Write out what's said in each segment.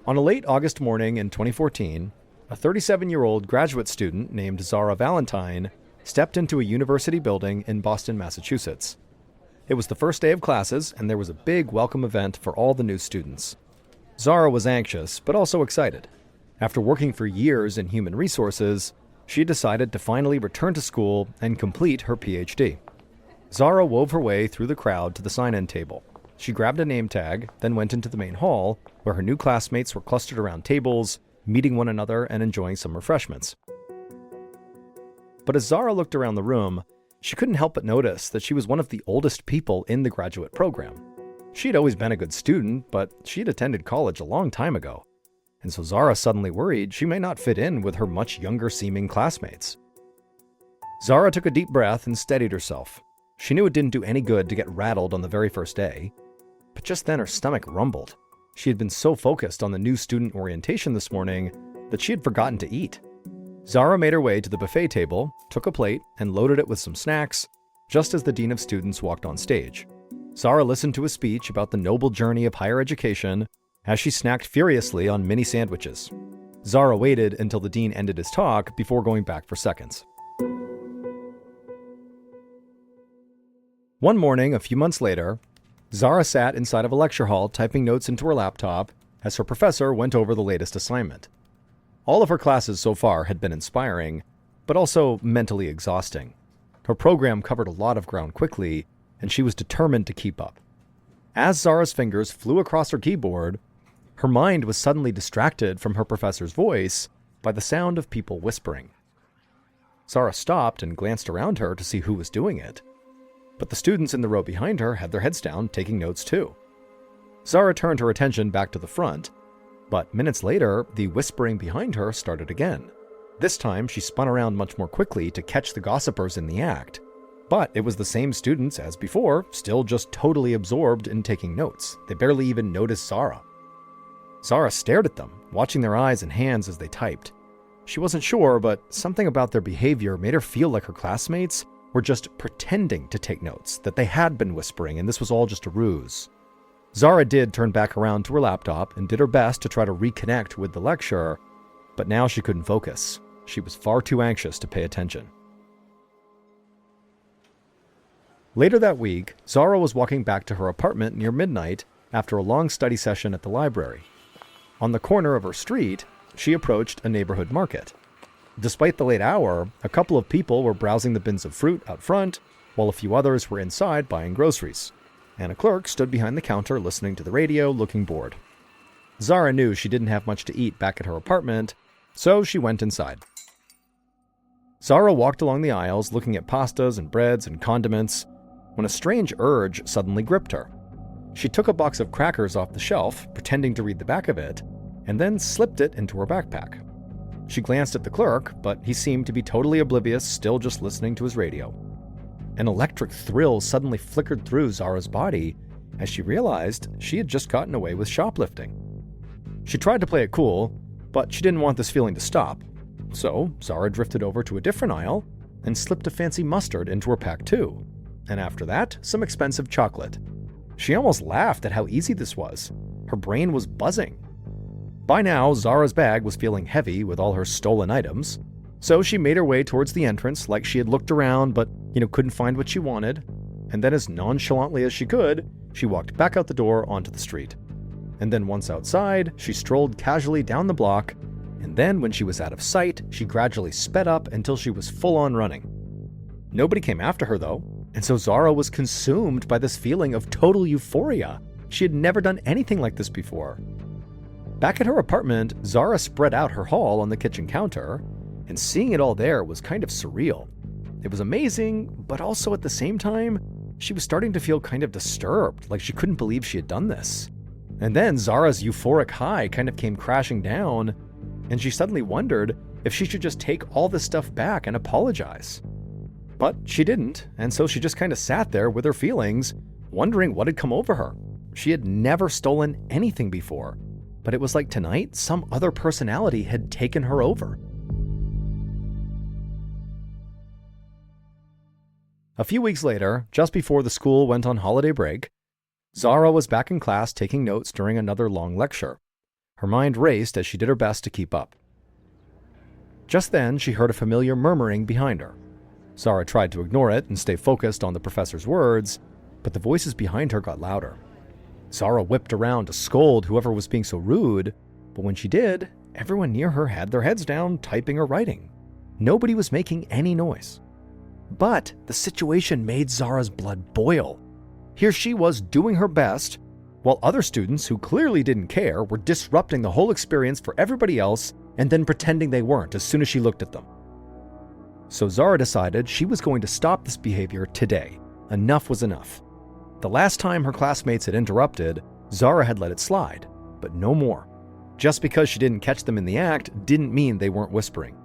On a late August morning in 2014, a 37-year-old graduate student named Zara Valentine stepped into a university building in Boston, Massachusetts. It was the first day of classes, and there was a big welcome event for all the new students. Zara was anxious, but also excited. After working for years in human resources, she decided to finally return to school and complete her PhD. Zara wove her way through the crowd to the sign-in table. She grabbed a name tag, then went into the main hall, where her new classmates were clustered around tables, meeting one another and enjoying some refreshments. But as Zara looked around the room, she couldn't help but notice that she was one of the oldest people in the graduate program. She had always been a good student, but she had attended college a long time ago. And so Zara suddenly worried she may not fit in with her much younger-seeming classmates. Zara took a deep breath and steadied herself. She knew it didn't do any good to get rattled on the very first day. But just then her stomach rumbled. She had been so focused on the new student orientation this morning that she had forgotten to eat. Zara made her way to the buffet table, took a plate, and loaded it with some snacks, just as the Dean of Students walked on stage. Zara listened to a speech about the noble journey of higher education as she snacked furiously on mini sandwiches. Zara waited until the dean ended his talk before going back for seconds. One morning, a few months later, Zara sat inside of a lecture hall typing notes into her laptop as her professor went over the latest assignment. All of her classes so far had been inspiring, but also mentally exhausting. Her program covered a lot of ground quickly, and she was determined to keep up. As Zara's fingers flew across her keyboard, her mind was suddenly distracted from her professor's voice by the sound of people whispering. Zara stopped and glanced around her to see who was doing it. But the students in the row behind her had their heads down, taking notes too. Zara turned her attention back to the front, but minutes later, the whispering behind her started again. This time, she spun around much more quickly to catch the gossipers in the act. But it was the same students as before, still just totally absorbed in taking notes. They barely even noticed Zara. Zara stared at them, watching their eyes and hands as they typed. She wasn't sure, but something about their behavior made her feel like her classmates were just pretending to take notes, that they had been whispering and this was all just a ruse. Zara did turn back around to her laptop and did her best to try to reconnect with the lecture, but now she couldn't focus. She was far too anxious to pay attention. Later that week, Zara was walking back to her apartment near midnight after a long study session at the library. On the corner of her street, she approached a neighborhood market. Despite the late hour, a couple of people were browsing the bins of fruit out front, while a few others were inside buying groceries, and a clerk stood behind the counter listening to the radio, looking bored. Zara knew she didn't have much to eat back at her apartment, so she went inside. Zara walked along the aisles looking at pastas and breads and condiments when a strange urge suddenly gripped her. She took a box of crackers off the shelf, pretending to read the back of it, and then slipped it into her backpack. She glanced at the clerk, but he seemed to be totally oblivious, still just listening to his radio. An electric thrill suddenly flickered through Zara's body as she realized she had just gotten away with shoplifting. She tried to play it cool, but she didn't want this feeling to stop. So Zara drifted over to a different aisle and slipped a fancy mustard into her pack too. And after that, some expensive chocolate. She almost laughed at how easy this was. Her brain was buzzing. By now, Zara's bag was feeling heavy with all her stolen items, so she made her way towards the entrance like she had looked around but, couldn't find what she wanted, and then as nonchalantly as she could, she walked back out the door onto the street. And then once outside, she strolled casually down the block, and then when she was out of sight, she gradually sped up until she was full on running. Nobody came after her though, and so Zara was consumed by this feeling of total euphoria. She had never done anything like this before. Back at her apartment, Zara spread out her haul on the kitchen counter, and seeing it all there was kind of surreal. It was amazing, but also at the same time, she was starting to feel kind of disturbed, like she couldn't believe she had done this. And then Zara's euphoric high kind of came crashing down, and she suddenly wondered if she should just take all this stuff back and apologize. But she didn't, and so she just kind of sat there with her feelings, wondering what had come over her. She had never stolen anything before, but it was like tonight, some other personality had taken her over. A few weeks later, just before the school went on holiday break, Zara was back in class taking notes during another long lecture. Her mind raced as she did her best to keep up. Just then, she heard a familiar murmuring behind her. Zara tried to ignore it and stay focused on the professor's words, but the voices behind her got louder. Zara whipped around to scold whoever was being so rude, but when she did, everyone near her had their heads down, typing or writing. Nobody was making any noise. But the situation made Zara's blood boil. Here she was doing her best, while other students who clearly didn't care were disrupting the whole experience for everybody else and then pretending they weren't as soon as she looked at them. So Zara decided she was going to stop this behavior today. Enough was enough. The last time her classmates had interrupted, Zara had let it slide, but no more. Just because she didn't catch them in the act didn't mean they weren't whispering.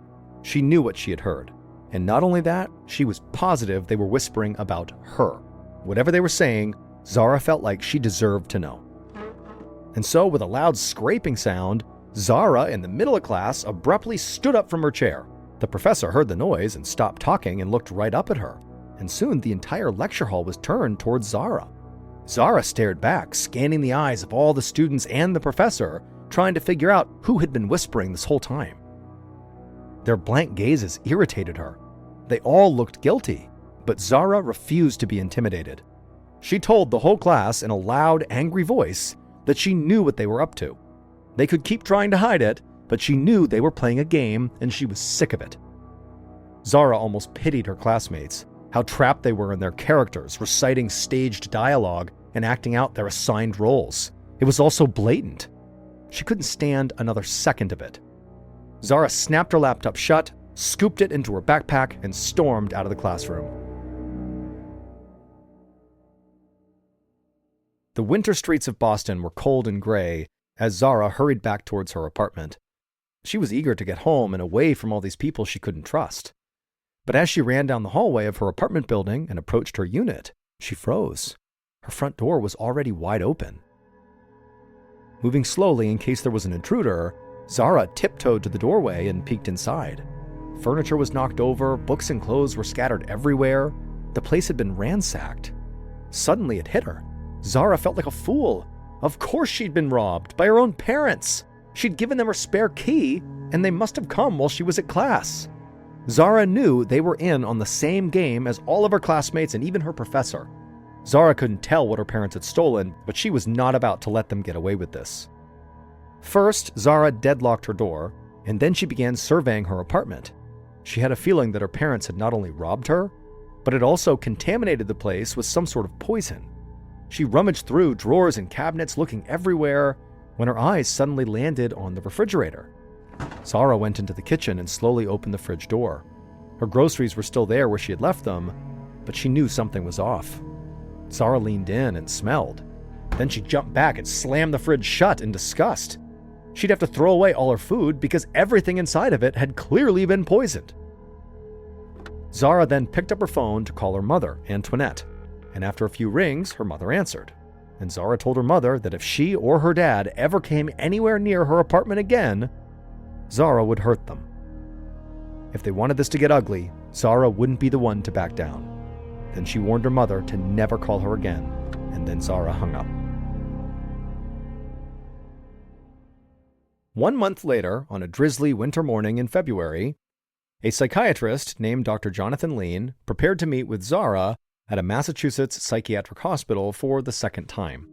She knew what she had heard. And not only that, she was positive they were whispering about her. Whatever they were saying, Zara felt like she deserved to know. And so, with a loud scraping sound, Zara, in the middle of class, abruptly stood up from her chair. The professor heard the noise and stopped talking and looked right up at her. And soon the entire lecture hall was turned towards Zara. Zara stared back, scanning the eyes of all the students and the professor, trying to figure out who had been whispering this whole time. Their blank gazes irritated her. They all looked guilty, but Zara refused to be intimidated. She told the whole class in a loud, angry voice that she knew what they were up to. They could keep trying to hide it, but she knew they were playing a game and she was sick of it. Zara almost pitied her classmates, how trapped they were in their characters, reciting staged dialogue and acting out their assigned roles. It was all so blatant. She couldn't stand another second of it. Zara snapped her laptop shut, scooped it into her backpack, and stormed out of the classroom. The winter streets of Boston were cold and gray as Zara hurried back towards her apartment. She was eager to get home and away from all these people she couldn't trust. But as she ran down the hallway of her apartment building and approached her unit, she froze. Her front door was already wide open. Moving slowly in case there was an intruder, Zara tiptoed to the doorway and peeked inside. Furniture was knocked over, books and clothes were scattered everywhere. The place had been ransacked. Suddenly it hit her. Zara felt like a fool. Of course she'd been robbed by her own parents. She'd given them her spare key, and they must have come while she was at class. Zara knew they were in on the same game as all of her classmates and even her professor. Zara couldn't tell what her parents had stolen, but she was not about to let them get away with this. First, Zara deadlocked her door, and then she began surveying her apartment. She had a feeling that her parents had not only robbed her, but had also contaminated the place with some sort of poison. She rummaged through drawers and cabinets, looking everywhere, when her eyes suddenly landed on the refrigerator. Zara went into the kitchen and slowly opened the fridge door. Her groceries were still there where she had left them, but she knew something was off. Zara leaned in and smelled. Then she jumped back and slammed the fridge shut in disgust. She'd have to throw away all her food because everything inside of it had clearly been poisoned. Zara then picked up her phone to call her mother, Antoinette, and after a few rings, her mother answered. And Zara told her mother that if she or her dad ever came anywhere near her apartment again, Zara would hurt them. If they wanted this to get ugly, Zara wouldn't be the one to back down. Then she warned her mother to never call her again, and then Zara hung up. 1 month later, on a drizzly winter morning in February, a psychiatrist named Dr. Jonathan Lean prepared to meet with Zara at a Massachusetts psychiatric hospital for the second time.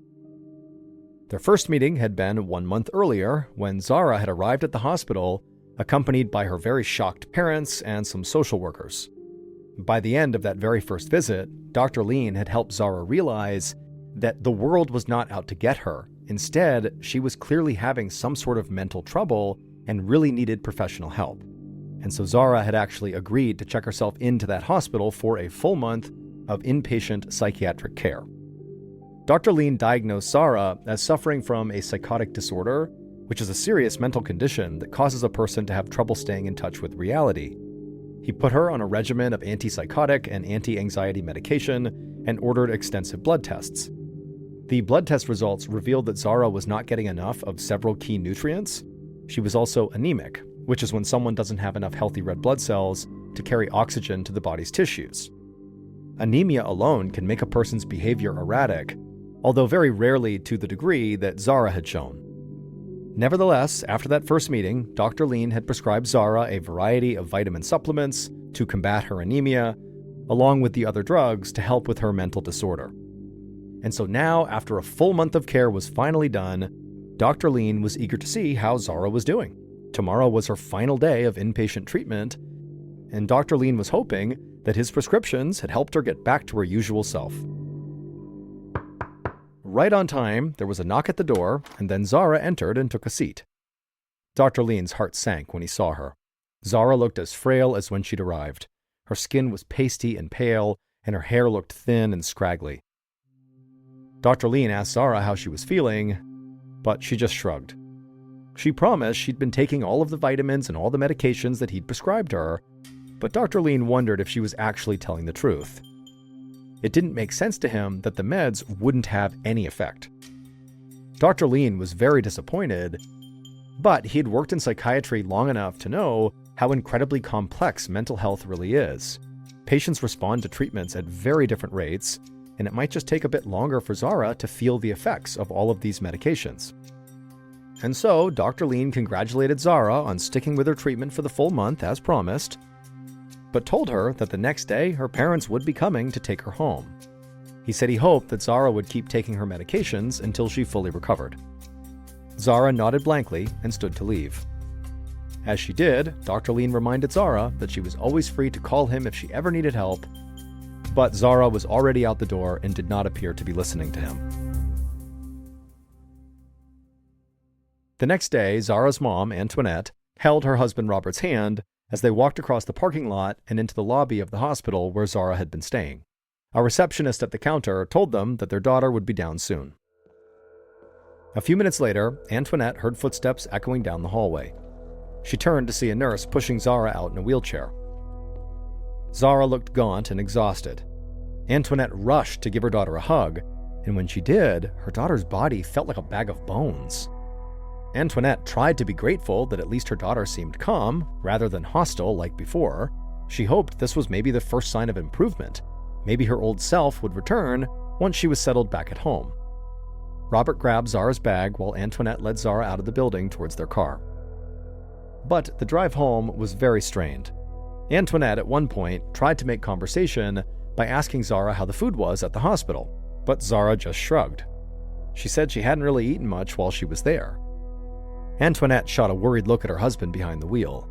Their first meeting had been 1 month earlier when Zara had arrived at the hospital, accompanied by her very shocked parents and some social workers. By the end of that very first visit, Dr. Lean had helped Zara realize that the world was not out to get her. Instead, she was clearly having some sort of mental trouble and really needed professional help. And so Zara had actually agreed to check herself into that hospital for a full month of inpatient psychiatric care. Dr. Lean diagnosed Zara as suffering from a psychotic disorder, which is a serious mental condition that causes a person to have trouble staying in touch with reality. He put her on a regimen of antipsychotic and anti-anxiety medication and ordered extensive blood tests. The blood test results revealed that Zara was not getting enough of several key nutrients. She was also anemic, which is when someone doesn't have enough healthy red blood cells to carry oxygen to the body's tissues. Anemia alone can make a person's behavior erratic, although very rarely to the degree that Zara had shown. Nevertheless, after that first meeting, Dr. Lean had prescribed Zara a variety of vitamin supplements to combat her anemia, along with the other drugs to help with her mental disorder. And so now, after a full month of care was finally done, Dr. Lean was eager to see how Zara was doing. Tomorrow was her final day of inpatient treatment, and Dr. Lean was hoping that his prescriptions had helped her get back to her usual self. Right on time, there was a knock at the door, and then Zara entered and took a seat. Dr. Lean's heart sank when he saw her. Zara looked as frail as when she'd arrived. Her skin was pasty and pale, and her hair looked thin and scraggly. Dr. Lean asked Zara how she was feeling, but she just shrugged. She promised she'd been taking all of the vitamins and all the medications that he'd prescribed her, but Dr. Lean wondered if she was actually telling the truth. It didn't make sense to him that the meds wouldn't have any effect. Dr. Lean was very disappointed, but he'd worked in psychiatry long enough to know how incredibly complex mental health really is. Patients respond to treatments at very different rates, and it might just take a bit longer for Zara to feel the effects of all of these medications. And so, Dr. Lean congratulated Zara on sticking with her treatment for the full month as promised, but told her that the next day her parents would be coming to take her home. He said he hoped that Zara would keep taking her medications until she fully recovered. Zara nodded blankly and stood to leave. As she did, Dr. Lean reminded Zara that she was always free to call him if she ever needed help, but Zara was already out the door and did not appear to be listening to him. The next day, Zara's mom, Antoinette, held her husband Robert's hand as they walked across the parking lot and into the lobby of the hospital where Zara had been staying. A receptionist at the counter told them that their daughter would be down soon. A few minutes later, Antoinette heard footsteps echoing down the hallway. She turned to see a nurse pushing Zara out in a wheelchair. Zara looked gaunt and exhausted. Antoinette rushed to give her daughter a hug, and when she did, her daughter's body felt like a bag of bones. Antoinette tried to be grateful that at least her daughter seemed calm, rather than hostile like before. She hoped this was maybe the first sign of improvement. Maybe her old self would return once she was settled back at home. Robert grabbed Zara's bag while Antoinette led Zara out of the building towards their car. But the drive home was very strained. Antoinette, at one point, tried to make conversation by asking Zara how the food was at the hospital, but Zara just shrugged. She said she hadn't really eaten much while she was there. Antoinette shot a worried look at her husband behind the wheel,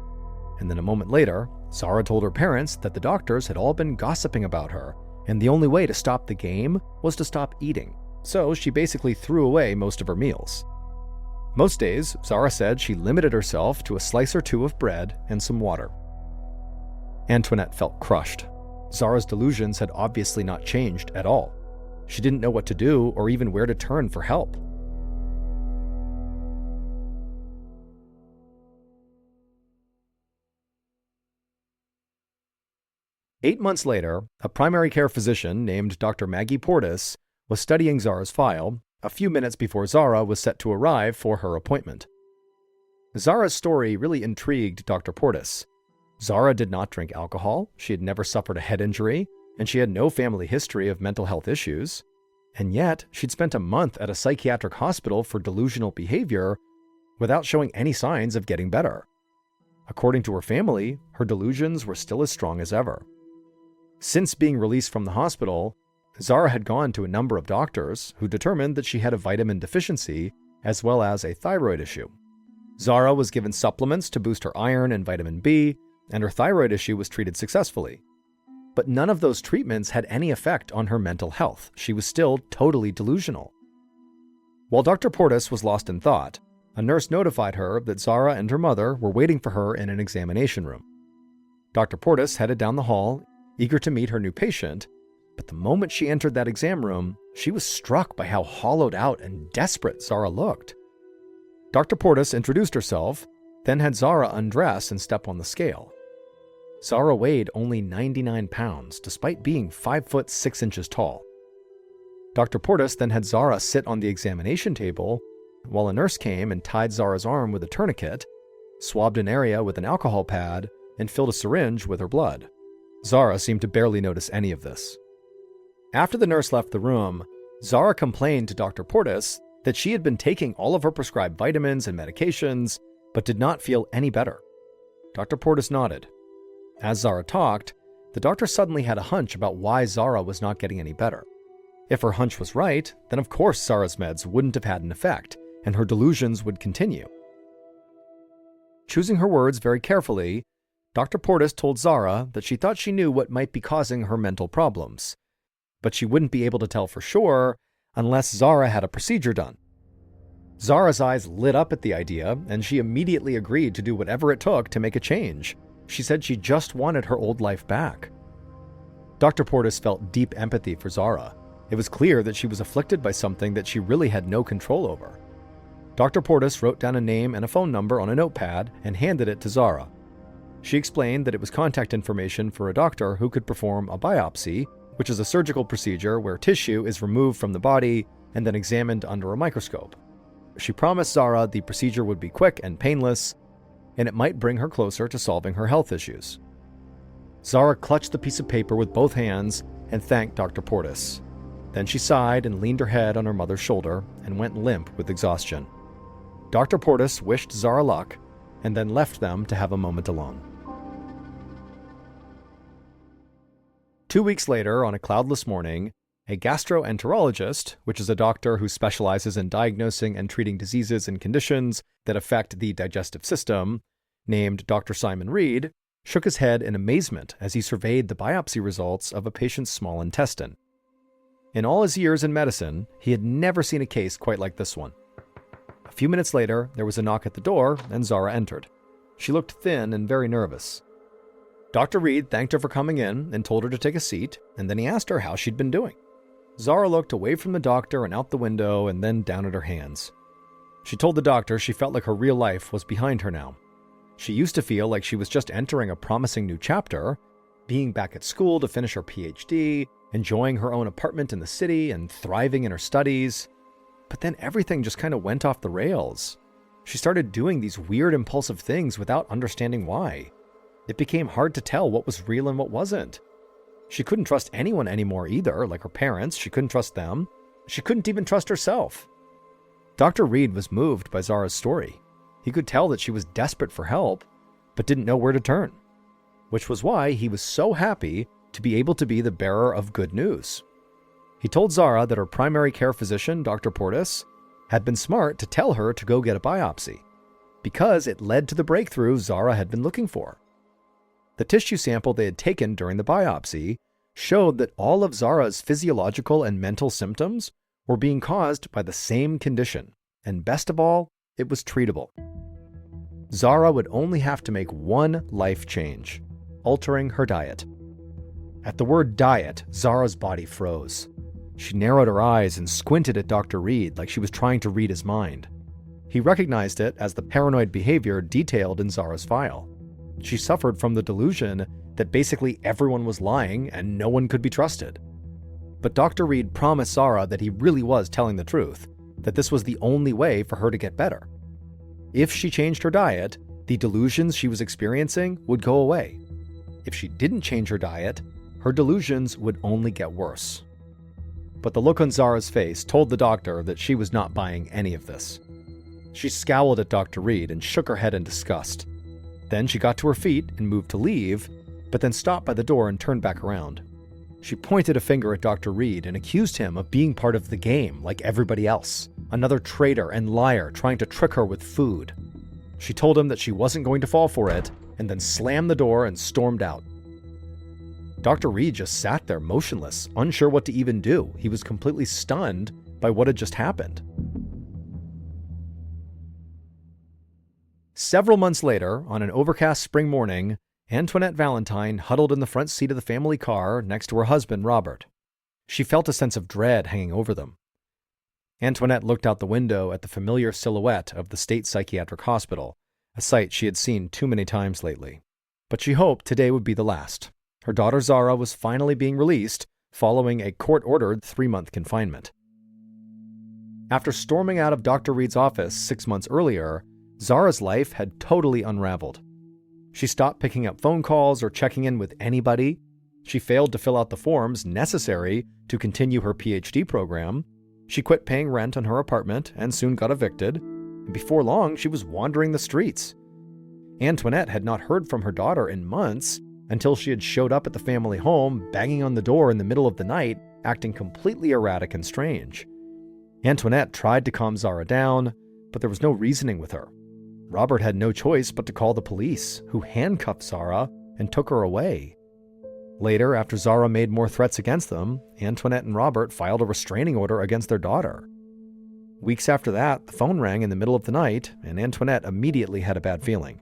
and then a moment later, Zara told her parents that the doctors had all been gossiping about her, and the only way to stop the game was to stop eating, so she basically threw away most of her meals. Most days, Zara said she limited herself to a slice or two of bread and some water. Antoinette felt crushed. Zara's delusions had obviously not changed at all. She didn't know what to do or even where to turn for help. Eight months later, a primary care physician named Dr. Maggie Portis was studying Zara's file a few minutes before Zara was set to arrive for her appointment. Zara's story really intrigued Dr. Portis. Zara did not drink alcohol, she had never suffered a head injury, and she had no family history of mental health issues. And yet, she'd spent a month at a psychiatric hospital for delusional behavior without showing any signs of getting better. According to her family, her delusions were still as strong as ever. Since being released from the hospital, Zara had gone to a number of doctors who determined that she had a vitamin deficiency as well as a thyroid issue. Zara was given supplements to boost her iron and vitamin B, and her thyroid issue was treated successfully. But none of those treatments had any effect on her mental health. She was still totally delusional. While Dr. Portis was lost in thought, a nurse notified her that Zara and her mother were waiting for her in an examination room. Dr. Portis headed down the hall, eager to meet her new patient, but the moment she entered that exam room, she was struck by how hollowed out and desperate Zara looked. Dr. Portis introduced herself, then had Zara undress and step on the scale. Zara weighed only 99 pounds, despite being 5 foot 6 inches tall. Dr. Portis then had Zara sit on the examination table, while a nurse came and tied Zara's arm with a tourniquet, swabbed an area with an alcohol pad, and filled a syringe with her blood. Zara seemed to barely notice any of this. After the nurse left the room, Zara complained to Dr. Portis that she had been taking all of her prescribed vitamins and medications, but did not feel any better. Dr. Portis nodded. As Zara talked, the doctor suddenly had a hunch about why Zara was not getting any better. If her hunch was right, then of course Zara's meds wouldn't have had an effect, and her delusions would continue. Choosing her words very carefully, Dr. Portis told Zara that she thought she knew what might be causing her mental problems, but she wouldn't be able to tell for sure unless Zara had a procedure done. Zara's eyes lit up at the idea, and she immediately agreed to do whatever it took to make a change. She said she just wanted her old life back. Dr. Portis felt deep empathy for Zara. It was clear that she was afflicted by something that she really had no control over. Dr. Portis wrote down a name and a phone number on a notepad and handed it to Zara. She explained that it was contact information for a doctor who could perform a biopsy, which is a surgical procedure where tissue is removed from the body and then examined under a microscope. She promised Zara the procedure would be quick and painless, and it might bring her closer to solving her health issues. Zara clutched the piece of paper with both hands and thanked Dr. Portis. Then she sighed and leaned her head on her mother's shoulder and went limp with exhaustion. Dr. Portis wished Zara luck and then left them to have a moment alone. 2 weeks later, on a cloudless morning, a gastroenterologist, which is a doctor who specializes in diagnosing and treating diseases and conditions that affect the digestive system, named Dr. Simon Reed, shook his head in amazement as he surveyed the biopsy results of a patient's small intestine. In all his years in medicine, he had never seen a case quite like this one. A few minutes later, there was a knock at the door, and Zara entered. She looked thin and very nervous. Dr. Reed thanked her for coming in and told her to take a seat, and then he asked her how she'd been doing. Zara looked away from the doctor and out the window and then down at her hands. She told the doctor she felt like her real life was behind her now. She used to feel like she was just entering a promising new chapter, being back at school to finish her PhD, enjoying her own apartment in the city, and thriving in her studies. But then everything just kind of went off the rails. She started doing these weird impulsive things without understanding why. It became hard to tell what was real and what wasn't. She couldn't trust anyone anymore either, like her parents. She couldn't trust them. She couldn't even trust herself. Dr. Reed was moved by Zara's story. He could tell that she was desperate for help, but didn't know where to turn, which was why he was so happy to be able to be the bearer of good news. He told Zara that her primary care physician, Dr. Portis, had been smart to tell her to go get a biopsy, because it led to the breakthrough Zara had been looking for. The tissue sample they had taken during the biopsy showed that all of Zara's physiological and mental symptoms were being caused by the same condition, and best of all, it was treatable. Zara would only have to make one life change, altering her diet. At the word diet, Zara's body froze. She narrowed her eyes and squinted at Dr. Reed like she was trying to read his mind. He recognized it as the paranoid behavior detailed in Zara's file. She suffered from the delusion that basically everyone was lying and no one could be trusted. But Dr. Reed promised Zara that he really was telling the truth, that this was the only way for her to get better. If she changed her diet, the delusions she was experiencing would go away. If she didn't change her diet, her delusions would only get worse. But the look on Zara's face told the doctor that she was not buying any of this. She scowled at Dr. Reed and shook her head in disgust. Then she got to her feet and moved to leave, but then stopped by the door and turned back around. She pointed a finger at Dr. Reed and accused him of being part of the game like everybody else, another traitor and liar trying to trick her with food. She told him that she wasn't going to fall for it, and then slammed the door and stormed out. Dr. Reed just sat there motionless, unsure what to even do. He was completely stunned by what had just happened. Several months later, on an overcast spring morning, Antoinette Valentine huddled in the front seat of the family car next to her husband, Robert. She felt a sense of dread hanging over them. Antoinette looked out the window at the familiar silhouette of the State Psychiatric Hospital, a sight she had seen too many times lately. But she hoped today would be the last. Her daughter Zara was finally being released following a court-ordered 3-month confinement. After storming out of Dr. Reed's office 6 months earlier, Zara's life had totally unraveled. She stopped picking up phone calls or checking in with anybody. She failed to fill out the forms necessary to continue her PhD program. She quit paying rent on her apartment and soon got evicted, and before long she was wandering the streets. Antoinette had not heard from her daughter in months until she had showed up at the family home, banging on the door in the middle of the night, acting completely erratic and strange. Antoinette tried to calm Zara down, but there was no reasoning with her. Robert had no choice but to call the police, who handcuffed Zara and took her away. Later, after Zara made more threats against them, Antoinette and Robert filed a restraining order against their daughter. Weeks after that, the phone rang in the middle of the night, and Antoinette immediately had a bad feeling.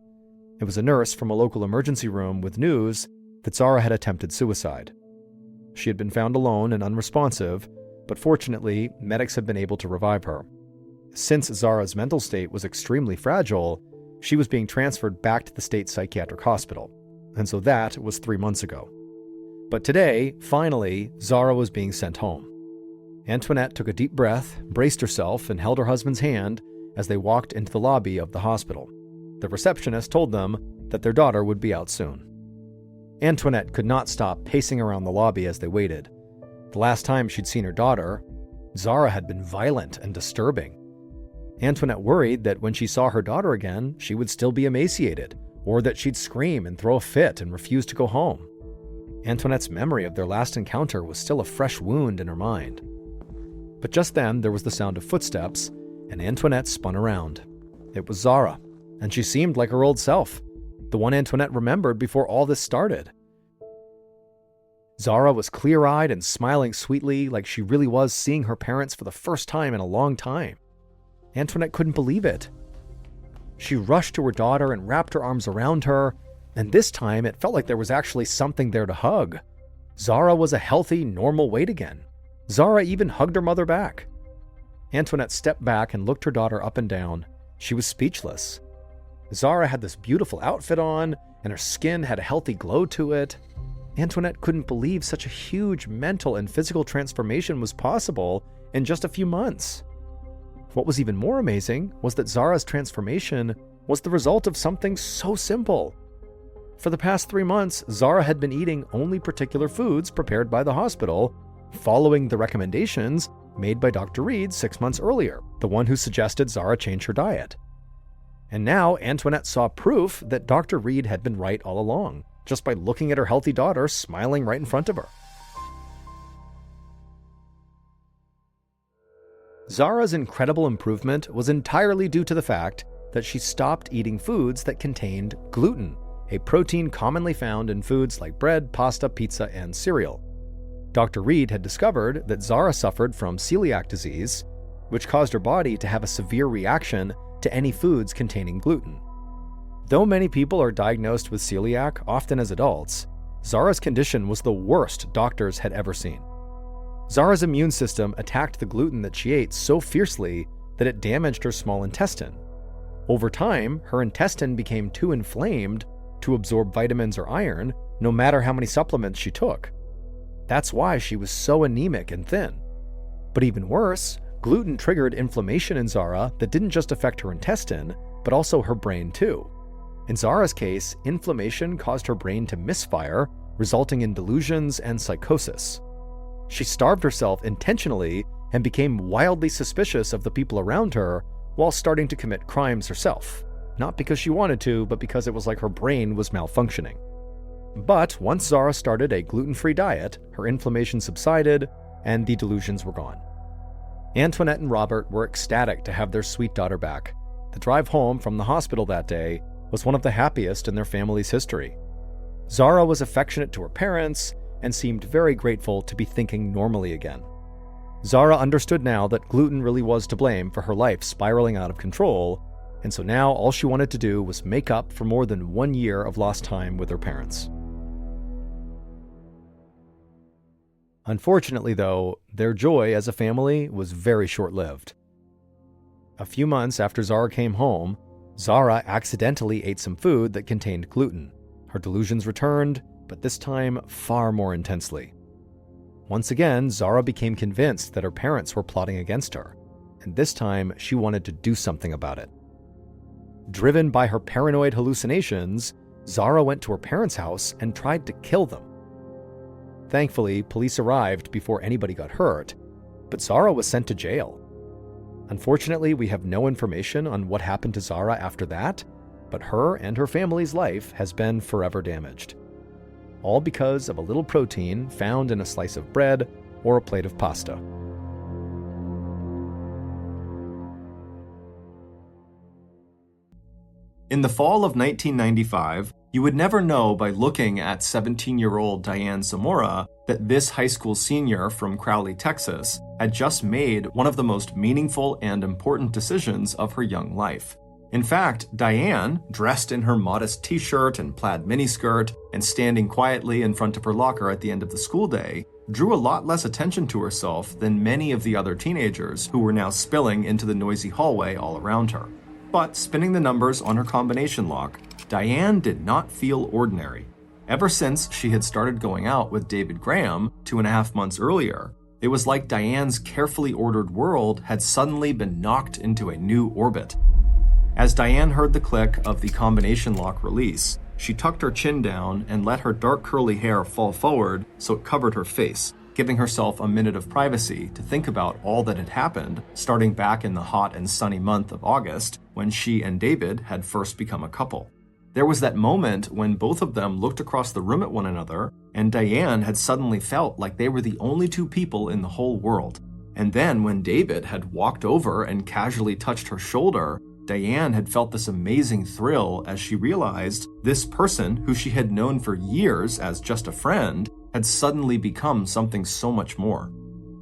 It was a nurse from a local emergency room with news that Zara had attempted suicide. She had been found alone and unresponsive, but fortunately, medics had been able to revive her. Since Zara's mental state was extremely fragile, she was being transferred back to the state psychiatric hospital, and so that was 3 months ago. But today, finally, Zara was being sent home. Antoinette took a deep breath, braced herself, and held her husband's hand as they walked into the lobby of the hospital. The receptionist told them that their daughter would be out soon. Antoinette could not stop pacing around the lobby as they waited. The last time she'd seen her daughter, Zara had been violent and disturbing. Antoinette worried that when she saw her daughter again, she would still be emaciated, or that she'd scream and throw a fit and refuse to go home. Antoinette's memory of their last encounter was still a fresh wound in her mind. But just then, there was the sound of footsteps, and Antoinette spun around. It was Zara, and she seemed like her old self, the one Antoinette remembered before all this started. Zara was clear-eyed and smiling sweetly, like she really was seeing her parents for the first time in a long time. Antoinette couldn't believe it. She rushed to her daughter and wrapped her arms around her, and this time it felt like there was actually something there to hug. Zara was a healthy, normal weight again. Zara even hugged her mother back. Antoinette stepped back and looked her daughter up and down. She was speechless. Zara had this beautiful outfit on, and her skin had a healthy glow to it. Antoinette couldn't believe such a huge mental and physical transformation was possible in just a few months. What was even more amazing was that Zara's transformation was the result of something so simple. For the past 3 months, Zara had been eating only particular foods prepared by the hospital, following the recommendations made by Dr. Reed 6 months earlier, the one who suggested Zara change her diet. And now Antoinette saw proof that Dr. Reed had been right all along, just by looking at her healthy daughter smiling right in front of her. Zara's incredible improvement was entirely due to the fact that she stopped eating foods that contained gluten, a protein commonly found in foods like bread, pasta, pizza, and cereal. Dr. Reed had discovered that Zara suffered from celiac disease, which caused her body to have a severe reaction to any foods containing gluten. Though many people are diagnosed with celiac, often as adults, Zara's condition was the worst doctors had ever seen. Zara's immune system attacked the gluten that she ate so fiercely that it damaged her small intestine. Over time, her intestine became too inflamed to absorb vitamins or iron, no matter how many supplements she took. That's why she was so anemic and thin. But even worse, gluten triggered inflammation in Zara that didn't just affect her intestine, but also her brain too. In Zara's case, inflammation caused her brain to misfire, resulting in delusions and psychosis. She starved herself intentionally and became wildly suspicious of the people around her while starting to commit crimes herself. Not because she wanted to, but because it was like her brain was malfunctioning. But once Zara started a gluten-free diet, her inflammation subsided and the delusions were gone. Antoinette and Robert were ecstatic to have their sweet daughter back. The drive home from the hospital that day was one of the happiest in their family's history. Zara was affectionate to her parents and seemed very grateful to be thinking normally again. Zara understood now that gluten really was to blame for her life spiraling out of control, and so now all she wanted to do was make up for more than 1 year of lost time with her parents. Unfortunately, though, their joy as a family was very short-lived. A few months after Zara came home, Zara accidentally ate some food that contained gluten. Her delusions returned, but this time far more intensely. Once again, Zara became convinced that her parents were plotting against her, and this time she wanted to do something about it. Driven by her paranoid hallucinations, Zara went to her parents' house and tried to kill them. Thankfully, police arrived before anybody got hurt, but Zara was sent to jail. Unfortunately, we have no information on what happened to Zara after that, but her and her family's life has been forever damaged. All because of a little protein found in a slice of bread or a plate of pasta. In the fall of 1995, you would never know by looking at 17-year-old Diane Zamora that this high school senior from Crowley, Texas, had just made one of the most meaningful and important decisions of her young life. In fact, Diane, dressed in her modest t-shirt and plaid miniskirt and standing quietly in front of her locker at the end of the school day, drew a lot less attention to herself than many of the other teenagers who were now spilling into the noisy hallway all around her. But spinning the numbers on her combination lock, Diane did not feel ordinary. Ever since she had started going out with David Graham 2.5 months earlier, it was like Diane's carefully ordered world had suddenly been knocked into a new orbit. As Diane heard the click of the combination lock release, she tucked her chin down and let her dark curly hair fall forward so it covered her face, giving herself a minute of privacy to think about all that had happened, starting back in the hot and sunny month of August when she and David had first become a couple. There was that moment when both of them looked across the room at one another, and Diane had suddenly felt like they were the only two people in the whole world. And then when David had walked over and casually touched her shoulder, Diane had felt this amazing thrill as she realized this person, who she had known for years as just a friend, had suddenly become something so much more.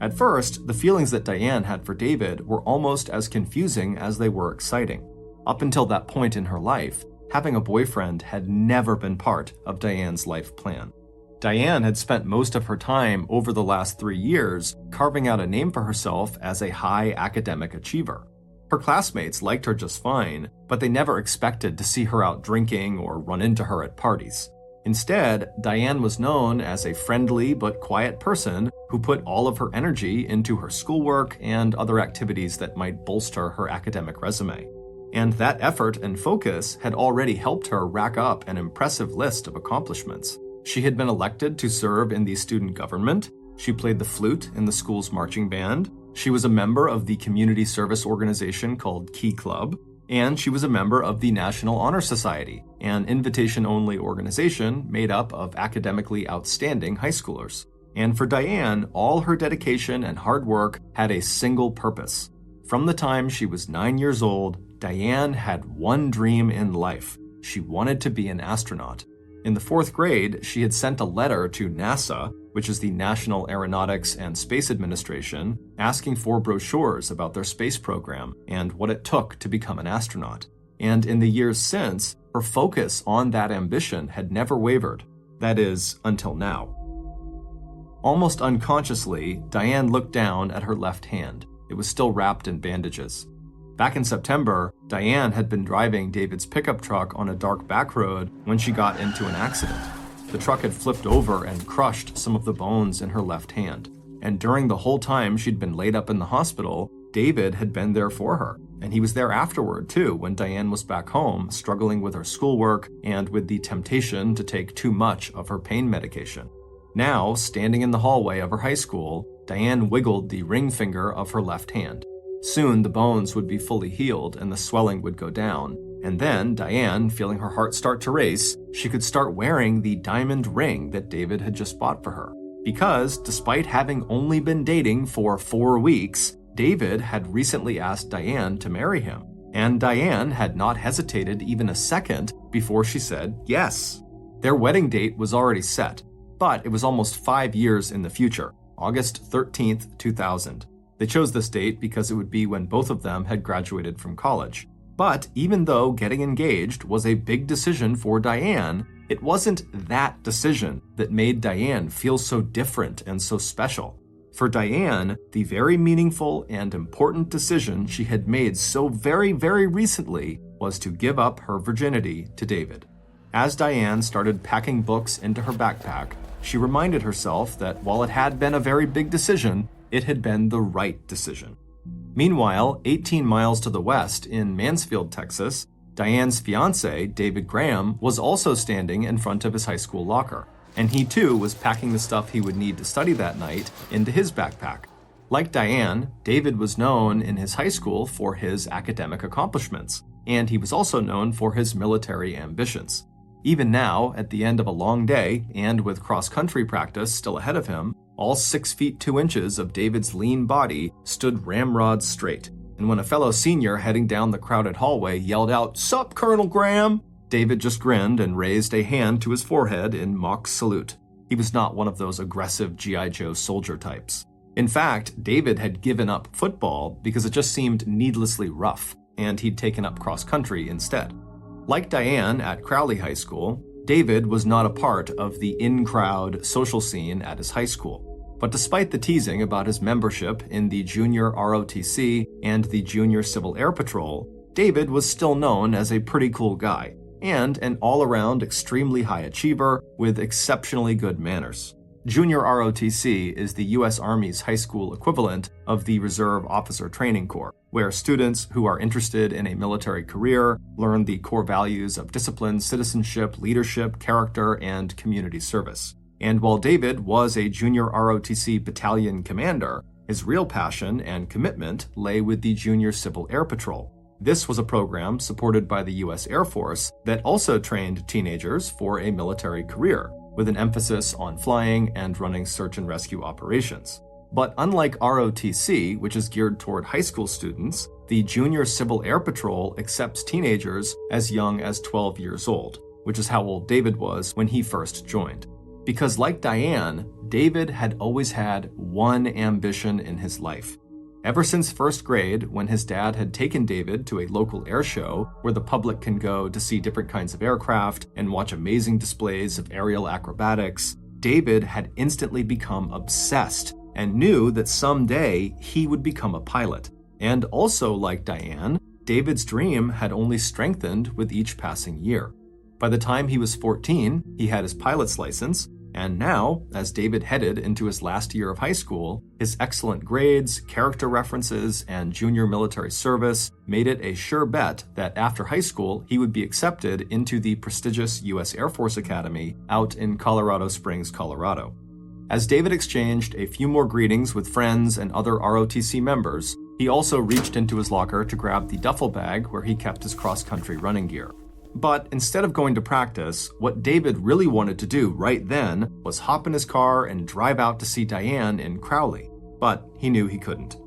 At first, the feelings that Diane had for David were almost as confusing as they were exciting. Up until that point in her life, having a boyfriend had never been part of Diane's life plan. Diane had spent most of her time over the last 3 years carving out a name for herself as a high academic achiever. Her classmates liked her just fine, but they never expected to see her out drinking or run into her at parties. Instead, Diane was known as a friendly but quiet person who put all of her energy into her schoolwork and other activities that might bolster her academic resume. And that effort and focus had already helped her rack up an impressive list of accomplishments. She had been elected to serve in the student government, she played the flute in the school's marching band, she was a member of the community service organization called Key Club, and she was a member of the National Honor Society, an invitation-only organization made up of academically outstanding high schoolers. And for Diane, all her dedication and hard work had a single purpose. From the time she was 9 years old, Diane had one dream in life. She wanted to be an astronaut. In the 4th grade, she had sent a letter to NASA, which is the National Aeronautics and Space Administration, asking for brochures about their space program and what it took to become an astronaut. And in the years since, her focus on that ambition had never wavered. That is, until now. Almost unconsciously, Diane looked down at her left hand. It was still wrapped in bandages. Back in September, Diane had been driving David's pickup truck on a dark back road when she got into an accident. The truck had flipped over and crushed some of the bones in her left hand. And during the whole time she'd been laid up in the hospital, David had been there for her. And he was there afterward, too, when Diane was back home, struggling with her schoolwork and with the temptation to take too much of her pain medication. Now, standing in the hallway of her high school, Diane wiggled the ring finger of her left hand. Soon the bones would be fully healed and the swelling would go down. And then Diane, feeling her heart start to race, she could start wearing the diamond ring that David had just bought for her. Because, despite having only been dating for 4 weeks, David had recently asked Diane to marry him. And Diane had not hesitated even a second before she said yes. Their wedding date was already set, but it was almost 5 years in the future, August 13th, 2000. They chose this date because it would be when both of them had graduated from college. But even though getting engaged was a big decision for Diane, it wasn't that decision that made Diane feel so different and so special. For Diane, the very meaningful and important decision she had made so very, very recently was to give up her virginity to David. As Diane started packing books into her backpack, she reminded herself that while it had been a very big decision, it had been the right decision. Meanwhile, 18 miles to the west in Mansfield, Texas, Diane's fiancé, David Graham, was also standing in front of his high school locker, and he too was packing the stuff he would need to study that night into his backpack. Like Diane, David was known in his high school for his academic accomplishments, and he was also known for his military ambitions. Even now, at the end of a long day, and with cross-country practice still ahead of him, all 6 feet 2 inches of David's lean body stood ramrod straight. And when a fellow senior heading down the crowded hallway yelled out, "Sup, Colonel Graham?" David just grinned and raised a hand to his forehead in mock salute. He was not one of those aggressive G.I. Joe soldier types. In fact, David had given up football because it just seemed needlessly rough, and he'd taken up cross-country instead. Like Diane at Crowley High School, David was not a part of the in-crowd social scene at his high school. But despite the teasing about his membership in the Junior ROTC and the Junior Civil Air Patrol, David was still known as a pretty cool guy, and an all-around extremely high achiever with exceptionally good manners. Junior ROTC is the U.S. Army's high school equivalent of the Reserve Officer Training Corps, where students who are interested in a military career learn the core values of discipline, citizenship, leadership, character, and community service. And while David was a Junior ROTC battalion commander, his real passion and commitment lay with the Junior Civil Air Patrol. This was a program supported by the U.S. Air Force that also trained teenagers for a military career, with an emphasis on flying and running search and rescue operations. But unlike ROTC, which is geared toward high school students, the Junior Civil Air Patrol accepts teenagers as young as 12 years old, which is how old David was when he first joined. Because like Diane, David had always had one ambition in his life. Ever since first grade, when his dad had taken David to a local air show where the public can go to see different kinds of aircraft and watch amazing displays of aerial acrobatics, David had instantly become obsessed and knew that someday he would become a pilot. And also like Diane, David's dream had only strengthened with each passing year. By the time he was 14, he had his pilot's license, and now, as David headed into his last year of high school, his excellent grades, character references, and junior military service made it a sure bet that after high school, he would be accepted into the prestigious U.S. Air Force Academy out in Colorado Springs, Colorado. As David exchanged a few more greetings with friends and other ROTC members, he also reached into his locker to grab the duffel bag where he kept his cross-country running gear. But instead of going to practice, what David really wanted to do right then was hop in his car and drive out to see Diane in Crowley. But he knew he couldn't.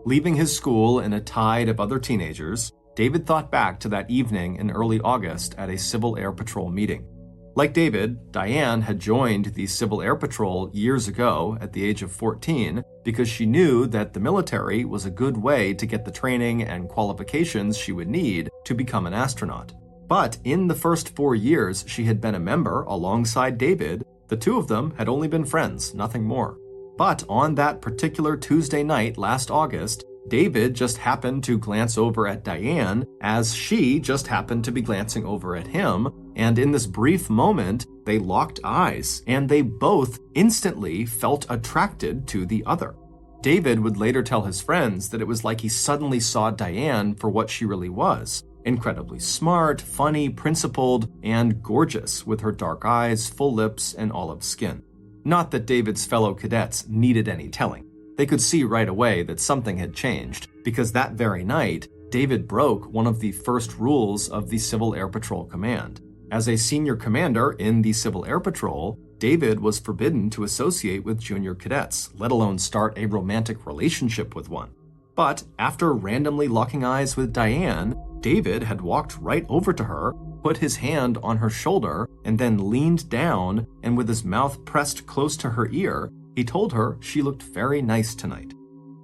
Leaving his school in a tide of other teenagers, David thought back to that evening in early August at a Civil Air Patrol meeting. Like David, Diane had joined the Civil Air Patrol years ago at the age of 14 because she knew that the military was a good way to get the training and qualifications she would need to become an astronaut. But in the first 4 years she had been a member alongside David, the two of them had only been friends, nothing more. But on that particular Tuesday night last August, David just happened to glance over at Diane as she just happened to be glancing over at him, and in this brief moment, they locked eyes, and they both instantly felt attracted to the other. David would later tell his friends that it was like he suddenly saw Diane for what she really was. Incredibly smart, funny, principled, and gorgeous with her dark eyes, full lips, and olive skin. Not that David's fellow cadets needed any telling. They could see right away that something had changed, because that very night, David broke one of the first rules of the Civil Air Patrol Command. As a senior commander in the Civil Air Patrol, David was forbidden to associate with junior cadets, let alone start a romantic relationship with one. But after randomly locking eyes with Diane, David had walked right over to her, put his hand on her shoulder, and then leaned down, and with his mouth pressed close to her ear, he told her she looked very nice tonight.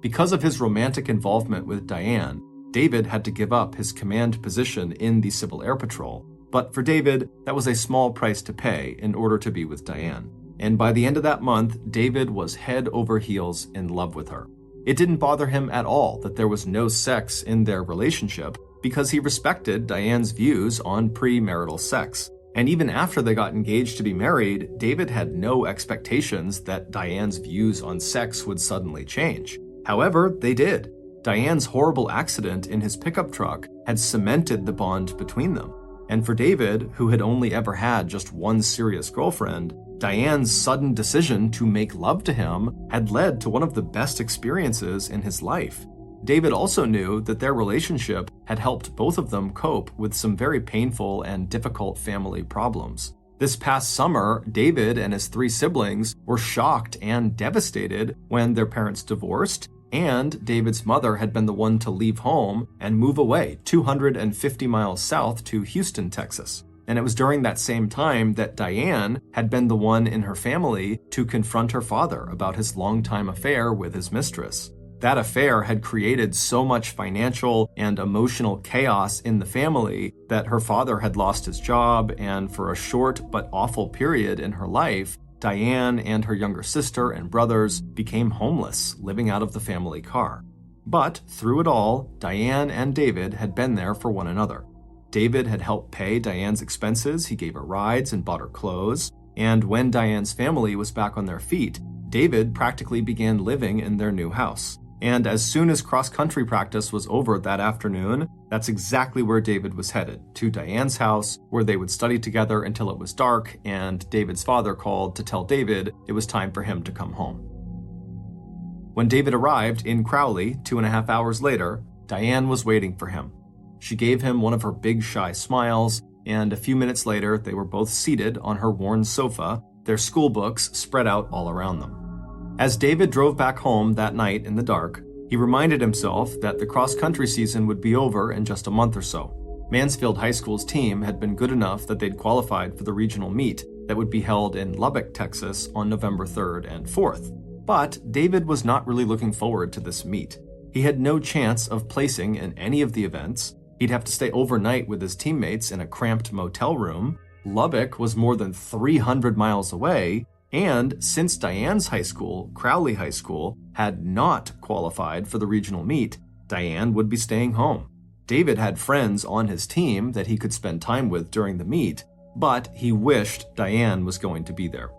Because of his romantic involvement with Diane, David had to give up his command position in the Civil Air Patrol. But for David, that was a small price to pay in order to be with Diane. And by the end of that month, David was head over heels in love with her. It didn't bother him at all that there was no sex in their relationship, because he respected Diane's views on premarital sex. And even after they got engaged to be married, David had no expectations that Diane's views on sex would suddenly change. However, they did. Diane's horrible accident in his pickup truck had cemented the bond between them. And for David, who had only ever had just one serious girlfriend, Diane's sudden decision to make love to him had led to one of the best experiences in his life. David also knew that their relationship had helped both of them cope with some very painful and difficult family problems. This past summer, David and his 3 siblings were shocked and devastated when their parents divorced, and David's mother had been the one to leave home and move away 250 miles south to Houston, Texas. And it was during that same time that Diane had been the one in her family to confront her father about his longtime affair with his mistress. That affair had created so much financial and emotional chaos in the family that her father had lost his job, and for a short but awful period in her life, Diane and her younger sister and brothers became homeless, living out of the family car. But through it all, Diane and David had been there for one another. David had helped pay Diane's expenses, he gave her rides and bought her clothes, and when Diane's family was back on their feet, David practically began living in their new house. And as soon as cross-country practice was over that afternoon, that's exactly where David was headed, to Diane's house, where they would study together until it was dark, and David's father called to tell David it was time for him to come home. When David arrived in Crowley 2.5 hours later, Diane was waiting for him. She gave him one of her big shy smiles, and a few minutes later they were both seated on her worn sofa, their school books spread out all around them. As David drove back home that night in the dark, he reminded himself that the cross-country season would be over in just a month or so. Mansfield High School's team had been good enough that they'd qualified for the regional meet that would be held in Lubbock, Texas on November 3rd and 4th. But David was not really looking forward to this meet. He had no chance of placing in any of the events. He'd have to stay overnight with his teammates in a cramped motel room. Lubbock was more than 300 miles away, and since Diane's high school, Crowley High School, had not qualified for the regional meet, Diane would be staying home. David had friends on his team that he could spend time with during the meet, but he wished Diane was going to be there.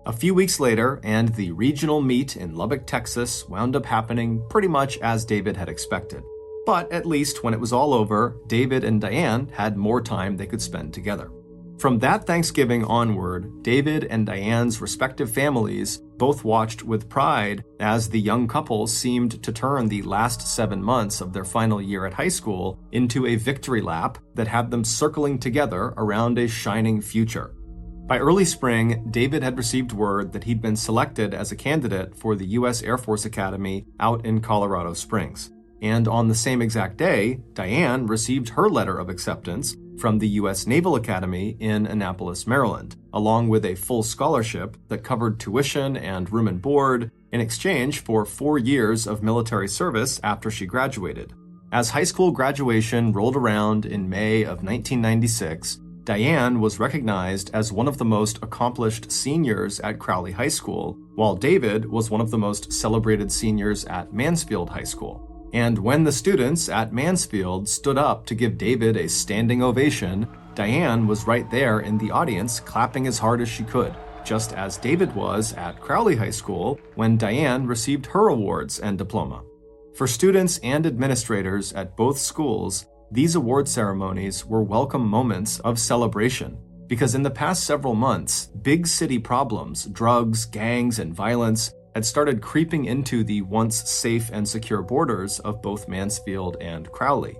A few weeks later, and the regional meet in Lubbock, Texas, wound up happening pretty much as David had expected. But at least when it was all over, David and Diane had more time they could spend together. From that Thanksgiving onward, David and Diane's respective families both watched with pride as the young couple seemed to turn the last 7 months of their final year at high school into a victory lap that had them circling together around a shining future. By early spring, David had received word that he'd been selected as a candidate for the U.S. Air Force Academy out in Colorado Springs. And on the same exact day, Diane received her letter of acceptance from the U.S. Naval Academy in Annapolis, Maryland, along with a full scholarship that covered tuition and room and board in exchange for 4 years of military service after she graduated. As high school graduation rolled around in May of 1996, Diane was recognized as one of the most accomplished seniors at Crowley High School, while David was one of the most celebrated seniors at Mansfield High School. And when the students at Mansfield stood up to give David a standing ovation, Diane was right there in the audience clapping as hard as she could, just as David was at Crowley High School when Diane received her awards and diploma. For students and administrators at both schools, these award ceremonies were welcome moments of celebration, because in the past several months, big city problems, drugs, gangs, and violence had started creeping into the once safe and secure borders of both Mansfield and Crowley.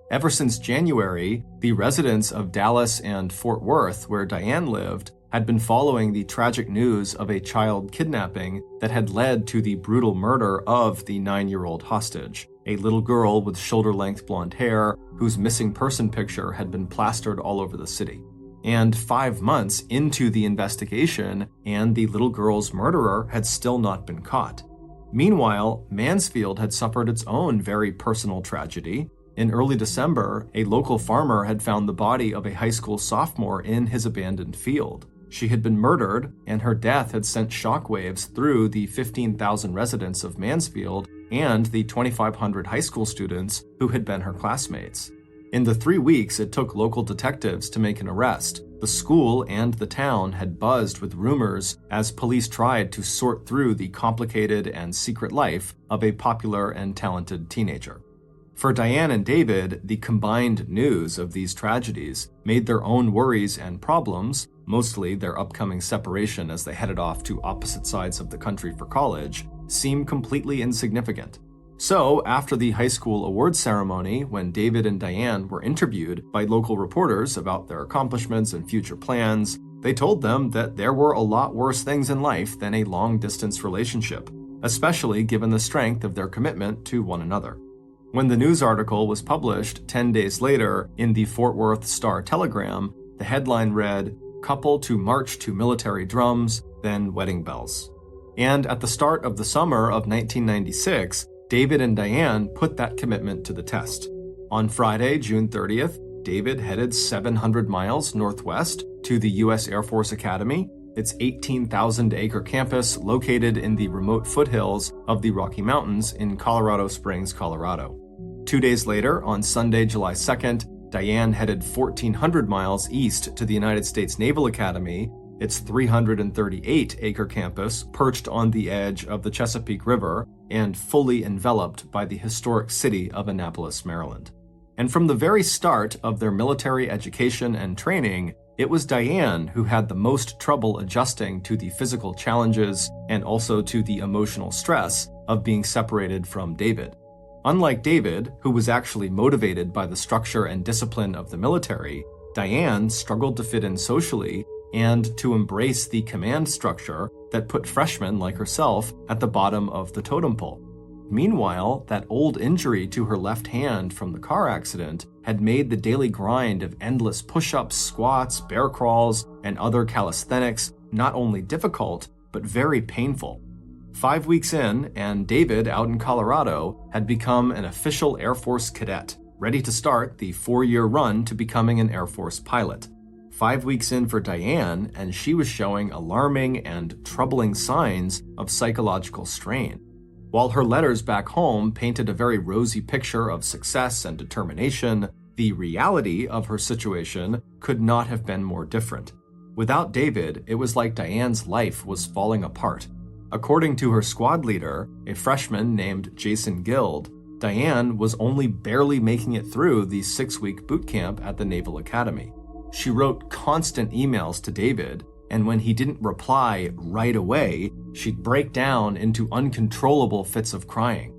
Ever since January, the residents of Dallas and Fort Worth, where Diane lived, had been following the tragic news of a child kidnapping that had led to the brutal murder of the 9-year-old hostage, a little girl with shoulder-length blonde hair whose missing person picture had been plastered all over the city. And 5 months into the investigation, and the little girl's murderer had still not been caught. Meanwhile, Mansfield had suffered its own very personal tragedy. In early December, a local farmer had found the body of a high school sophomore in his abandoned field. She had been murdered, and her death had sent shockwaves through the 15,000 residents of Mansfield and the 2,500 high school students who had been her classmates. In the 3 weeks it took local detectives to make an arrest, the school and the town had buzzed with rumors as police tried to sort through the complicated and secret life of a popular and talented teenager. For Diane and David, the combined news of these tragedies made their own worries and problems, mostly their upcoming separation as they headed off to opposite sides of the country for college, seem completely insignificant. So, after the high school awards ceremony, when David and Diane were interviewed by local reporters about their accomplishments and future plans, they told them that there were a lot worse things in life than a long-distance relationship, especially given the strength of their commitment to one another. When the news article was published 10 days later in the Fort Worth Star-Telegram, the headline read, "Couple to march to military drums, then wedding bells." And at the start of the summer of 1996, David and Diane put that commitment to the test. On Friday, June 30th, David headed 700 miles northwest to the U.S. Air Force Academy, its 18,000-acre campus located in the remote foothills of the Rocky Mountains in Colorado Springs, Colorado. 2 days later, on Sunday, July 2nd, Diane headed 1,400 miles east to the United States Naval Academy, its 338-acre campus perched on the edge of the Chesapeake River and fully enveloped by the historic city of Annapolis, Maryland. And from the very start of their military education and training, it was Diane who had the most trouble adjusting to the physical challenges and also to the emotional stress of being separated from David. Unlike David, who was actually motivated by the structure and discipline of the military, Diane struggled to fit in socially and to embrace the command structure that put freshmen like herself at the bottom of the totem pole. Meanwhile, that old injury to her left hand from the car accident had made the daily grind of endless push-ups, squats, bear crawls, and other calisthenics not only difficult, but very painful. 5 weeks in, and David, out in Colorado, had become an official Air Force cadet, ready to start the 4-year run to becoming an Air Force pilot. 5 weeks in for Diane, and she was showing alarming and troubling signs of psychological strain. While her letters back home painted a very rosy picture of success and determination, the reality of her situation could not have been more different. Without David, it was like Diane's life was falling apart. According to her squad leader, a freshman named Jason Guild, Diane was only barely making it through the 6-week boot camp at the Naval Academy. She wrote constant emails to David, and when he didn't reply right away, she'd break down into uncontrollable fits of crying.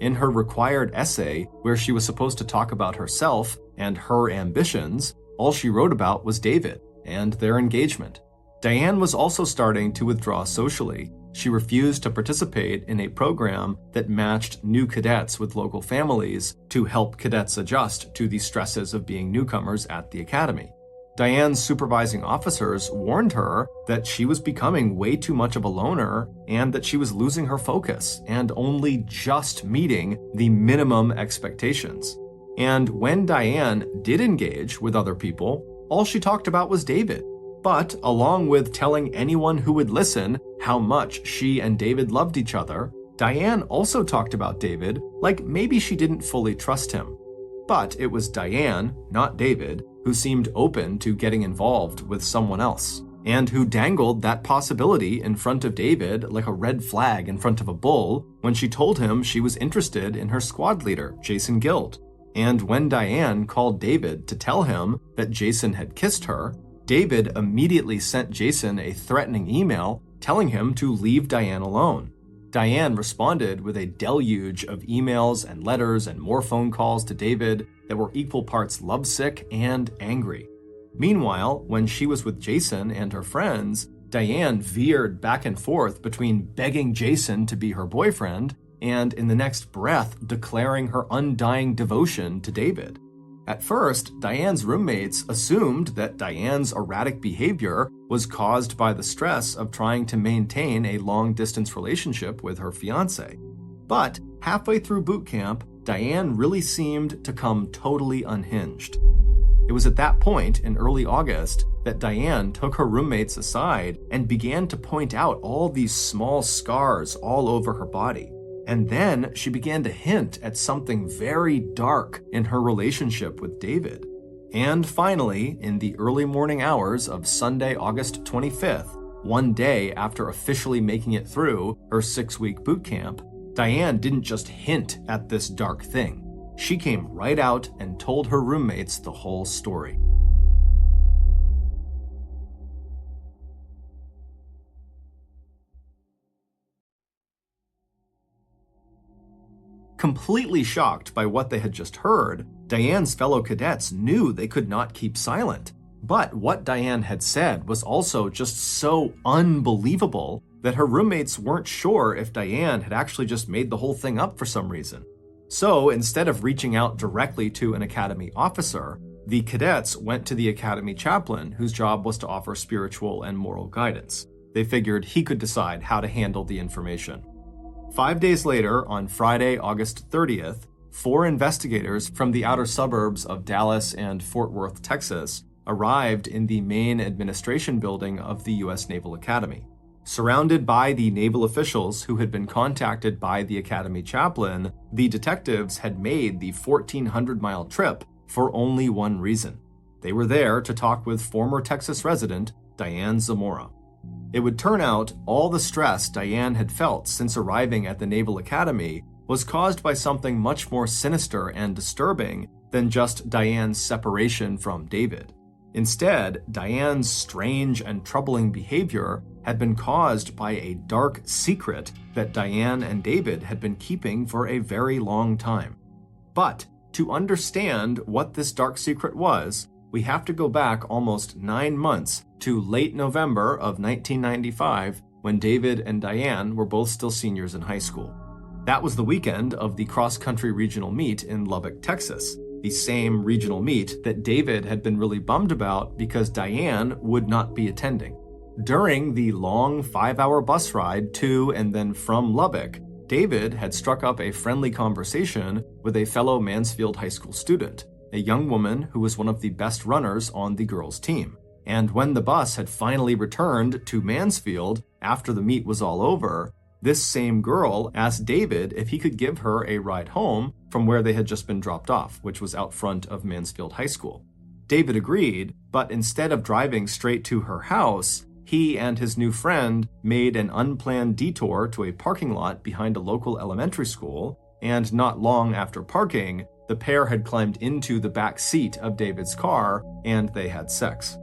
In her required essay, where she was supposed to talk about herself and her ambitions, all she wrote about was David and their engagement. Diane was also starting to withdraw socially. She refused to participate in a program that matched new cadets with local families to help cadets adjust to the stresses of being newcomers at the academy. Diane's supervising officers warned her that she was becoming way too much of a loner and that she was losing her focus and only just meeting the minimum expectations. And when Diane did engage with other people, all she talked about was David. But along with telling anyone who would listen how much she and David loved each other, Diane also talked about David like maybe she didn't fully trust him. But it was Diane, not David, who seemed open to getting involved with someone else, and who dangled that possibility in front of David like a red flag in front of a bull when she told him she was interested in her squad leader, Jason Guild. And when Diane called David to tell him that Jason had kissed her, David immediately sent Jason a threatening email telling him to leave Diane alone. Diane responded with a deluge of emails and letters and more phone calls to David that were equal parts lovesick and angry. Meanwhile, when she was with Jason and her friends, Diane veered back and forth between begging Jason to be her boyfriend and in the next breath declaring her undying devotion to David. At first, Diane's roommates assumed that Diane's erratic behavior was caused by the stress of trying to maintain a long-distance relationship with her fiancé. But halfway through boot camp, Diane really seemed to come totally unhinged. It was at that point in early August that Diane took her roommates aside and began to point out all these small scars all over her body. And then she began to hint at something very dark in her relationship with David. And finally, in the early morning hours of Sunday, August 25th, one day after officially making it through her 6-week boot camp, Diane didn't just hint at this dark thing. she came right out and told her roommates the whole story. Completely shocked by what they had just heard, Diane's fellow cadets knew they could not keep silent. But what Diane had said was also just so unbelievable that her roommates weren't sure if Diane had actually just made the whole thing up for some reason. So instead of reaching out directly to an academy officer, the cadets went to the academy chaplain, whose job was to offer spiritual and moral guidance. They figured he could decide how to handle the information. 5 days later, on Friday, August 30th, 4 investigators from the outer suburbs of Dallas and Fort Worth, Texas, arrived in the main administration building of the U.S. Naval Academy. Surrounded by the naval officials who had been contacted by the Academy chaplain, the detectives had made the 1,400-mile trip for only one reason. They were there to talk with former Texas resident Diane Zamora. It would turn out all the stress Diane had felt since arriving at the Naval Academy was caused by something much more sinister and disturbing than just Diane's separation from David. Instead, Diane's strange and troubling behavior had been caused by a dark secret that Diane and David had been keeping for a very long time. But to understand what this dark secret was, we have to go back almost 9 months to late November of 1995, when David and Diane were both still seniors in high school. That was the weekend of the cross-country regional meet in Lubbock, Texas, the same regional meet that David had been really bummed about because Diane would not be attending. During the long 5-hour bus ride to and then from Lubbock, David had struck up a friendly conversation with a fellow Mansfield High School student, a young woman who was one of the best runners on the girls' team. And when the bus had finally returned to Mansfield after the meet was all over, this same girl asked David if he could give her a ride home from where they had just been dropped off, which was out front of Mansfield High School. David agreed, but instead of driving straight to her house, he and his new friend made an unplanned detour to a parking lot behind a local elementary school, and not long after parking, the pair had climbed into the back seat of David's car and they had sex.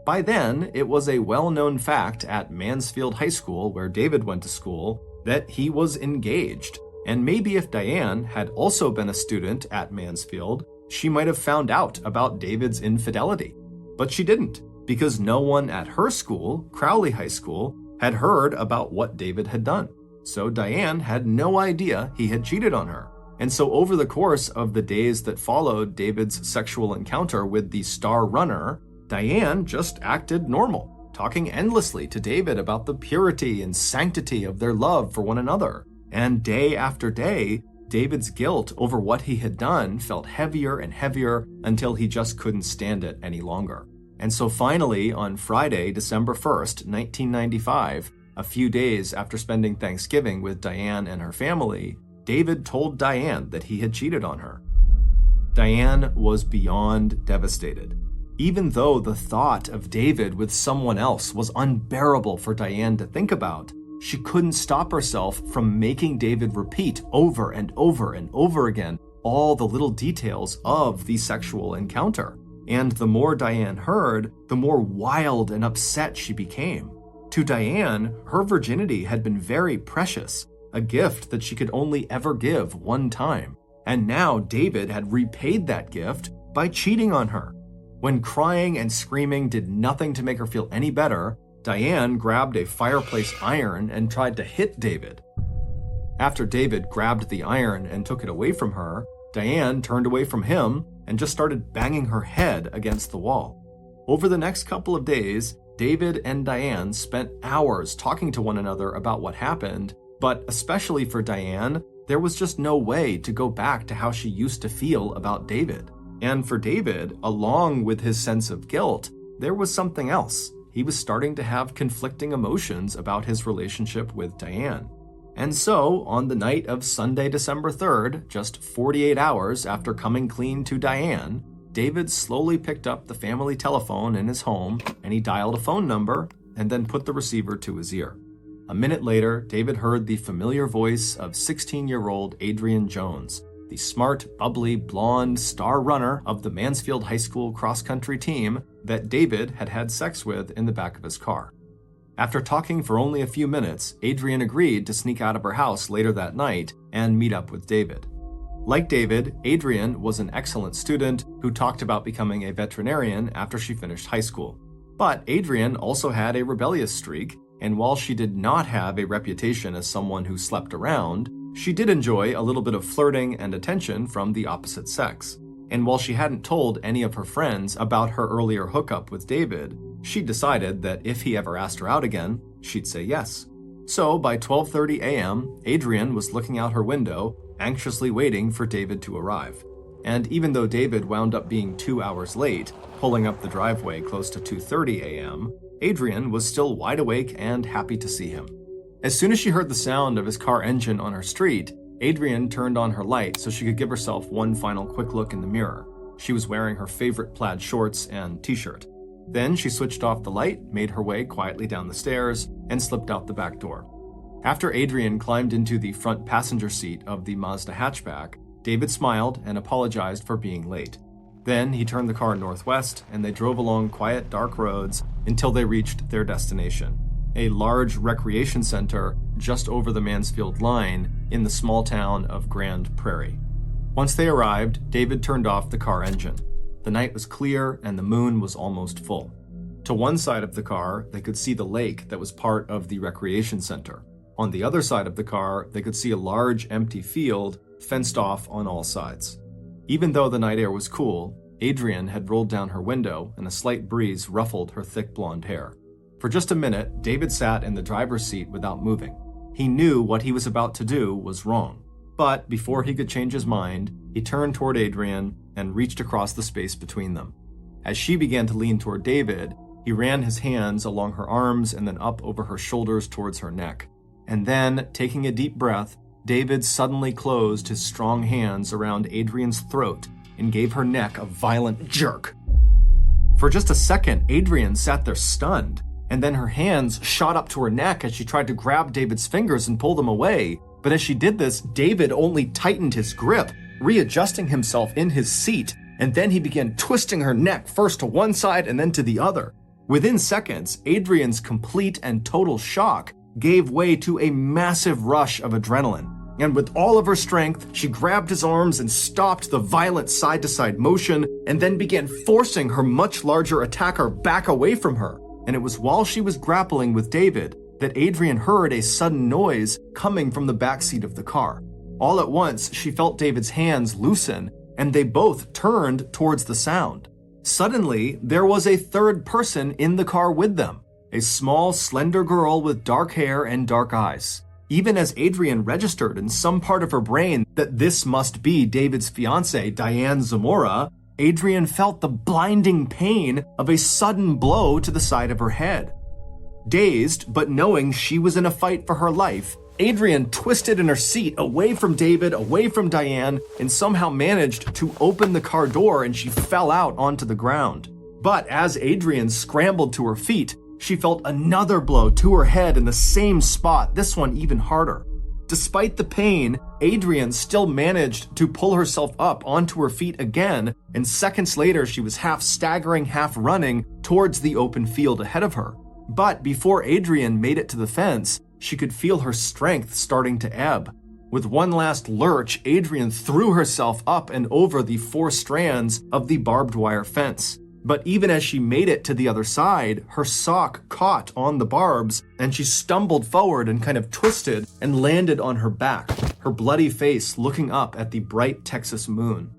By then, it was a well-known fact at Mansfield High School, where David went to school, that he was engaged. And maybe if Diane had also been a student at Mansfield, she might have found out about David's infidelity. But she didn't, because no one at her school, Crowley High School, had heard about what David had done. So Diane had no idea he had cheated on her. And so over the course of the days that followed David's sexual encounter with the star runner, Diane just acted normal, talking endlessly to David about the purity and sanctity of their love for one another. And day after day, David's guilt over what he had done felt heavier and heavier until he just couldn't stand it any longer. And so finally, on Friday, December 1st, 1995, a few days after spending Thanksgiving with Diane and her family, David told Diane that he had cheated on her. Diane was beyond devastated. Even though the thought of David with someone else was unbearable for Diane to think about, she couldn't stop herself from making David repeat over and over and over again all the little details of the sexual encounter. And the more Diane heard, the more wild and upset she became. To Diane, her virginity had been very precious, a gift that she could only ever give one time. And now David had repaid that gift by cheating on her. When crying and screaming did nothing to make her feel any better, Diane grabbed a fireplace iron and tried to hit David. After David grabbed the iron and took it away from her, Diane turned away from him and just started banging her head against the wall. Over the next couple of days, David and Diane spent hours talking to one another about what happened, but especially for Diane, there was just no way to go back to how she used to feel about David. And for David, along with his sense of guilt, there was something else. He was starting to have conflicting emotions about his relationship with Diane. And so, on the night of Sunday, December 3rd, just 48 hours after coming clean to Diane, David slowly picked up the family telephone in his home and he dialed a phone number and then put the receiver to his ear. A minute later, David heard the familiar voice of 16-year-old Adrienne Jones, the smart, bubbly, blonde star runner of the Mansfield High School cross-country team that David had had sex with in the back of his car. After talking for only a few minutes, Adrienne agreed to sneak out of her house later that night and meet up with David. Like David, Adrienne was an excellent student who talked about becoming a veterinarian after she finished high school. But Adrienne also had a rebellious streak, and while she did not have a reputation as someone who slept around, she did enjoy a little bit of flirting and attention from the opposite sex. And while she hadn't told any of her friends about her earlier hookup with David, she decided that if he ever asked her out again, she'd say yes. So by 12:30 a.m., Adrienne was looking out her window, anxiously waiting for David to arrive. And even though David wound up being 2 hours late, pulling up the driveway close to 2:30 a.m., Adrienne was still wide awake and happy to see him. As soon as she heard the sound of his car engine on her street, Adrienne turned on her light so she could give herself one final quick look in the mirror. She was wearing her favorite plaid shorts and t-shirt. Then she switched off the light, made her way quietly down the stairs, and slipped out the back door. After Adrienne climbed into the front passenger seat of the Mazda hatchback, David smiled and apologized for being late. Then he turned the car northwest, and they drove along quiet, dark roads until they reached their destination, a large recreation center just over the Mansfield line in the small town of Grand Prairie. Once they arrived, David turned off the car engine. The night was clear and the moon was almost full. To one side of the car, they could see the lake that was part of the recreation center. On the other side of the car, they could see a large empty field fenced off on all sides. Even though the night air was cool, Adrienne had rolled down her window and a slight breeze ruffled her thick blonde hair. For just a minute, David sat in the driver's seat without moving. He knew what he was about to do was wrong. But before he could change his mind, he turned toward Adrienne and reached across the space between them. As she began to lean toward David, he ran his hands along her arms and then up over her shoulders towards her neck. And then, taking a deep breath, David suddenly closed his strong hands around Adrienne's throat and gave her neck a violent jerk. For just a second, Adrienne sat there stunned, and then her hands shot up to her neck as she tried to grab David's fingers and pull them away. But as she did this, David only tightened his grip, readjusting himself in his seat, and then he began twisting her neck first to one side and then to the other. Within seconds, Adrienne's complete and total shock gave way to a massive rush of adrenaline. And with all of her strength, she grabbed his arms and stopped the violent side-to-side motion and then began forcing her much larger attacker back away from her. And it was while she was grappling with David that Adrienne heard a sudden noise coming from the backseat of the car. All at once, she felt David's hands loosen, and they both turned towards the sound. Suddenly, there was a third person in the car with them, a small, slender girl with dark hair and dark eyes. Even as Adrienne registered in some part of her brain that this must be David's fiancée, Diane Zamora, Adrienne felt the blinding pain of a sudden blow to the side of her head. Dazed, but knowing she was in a fight for her life, Adrienne twisted in her seat away from David, away from Diane, and somehow managed to open the car door, and she fell out onto the ground. But as Adrienne scrambled to her feet, she felt another blow to her head in the same spot, this one even harder. Despite the pain, Adrienne still managed to pull herself up onto her feet again, and seconds later she was half staggering, half running towards the open field ahead of her. But before Adrienne made it to the fence, she could feel her strength starting to ebb. With one last lurch, Adrienne threw herself up and over the 4 strands of the barbed wire fence. But even as she made it to the other side, her sock caught on the barbs, and she stumbled forward and kind of twisted and landed on her back, her bloody face looking up at the bright Texas moon.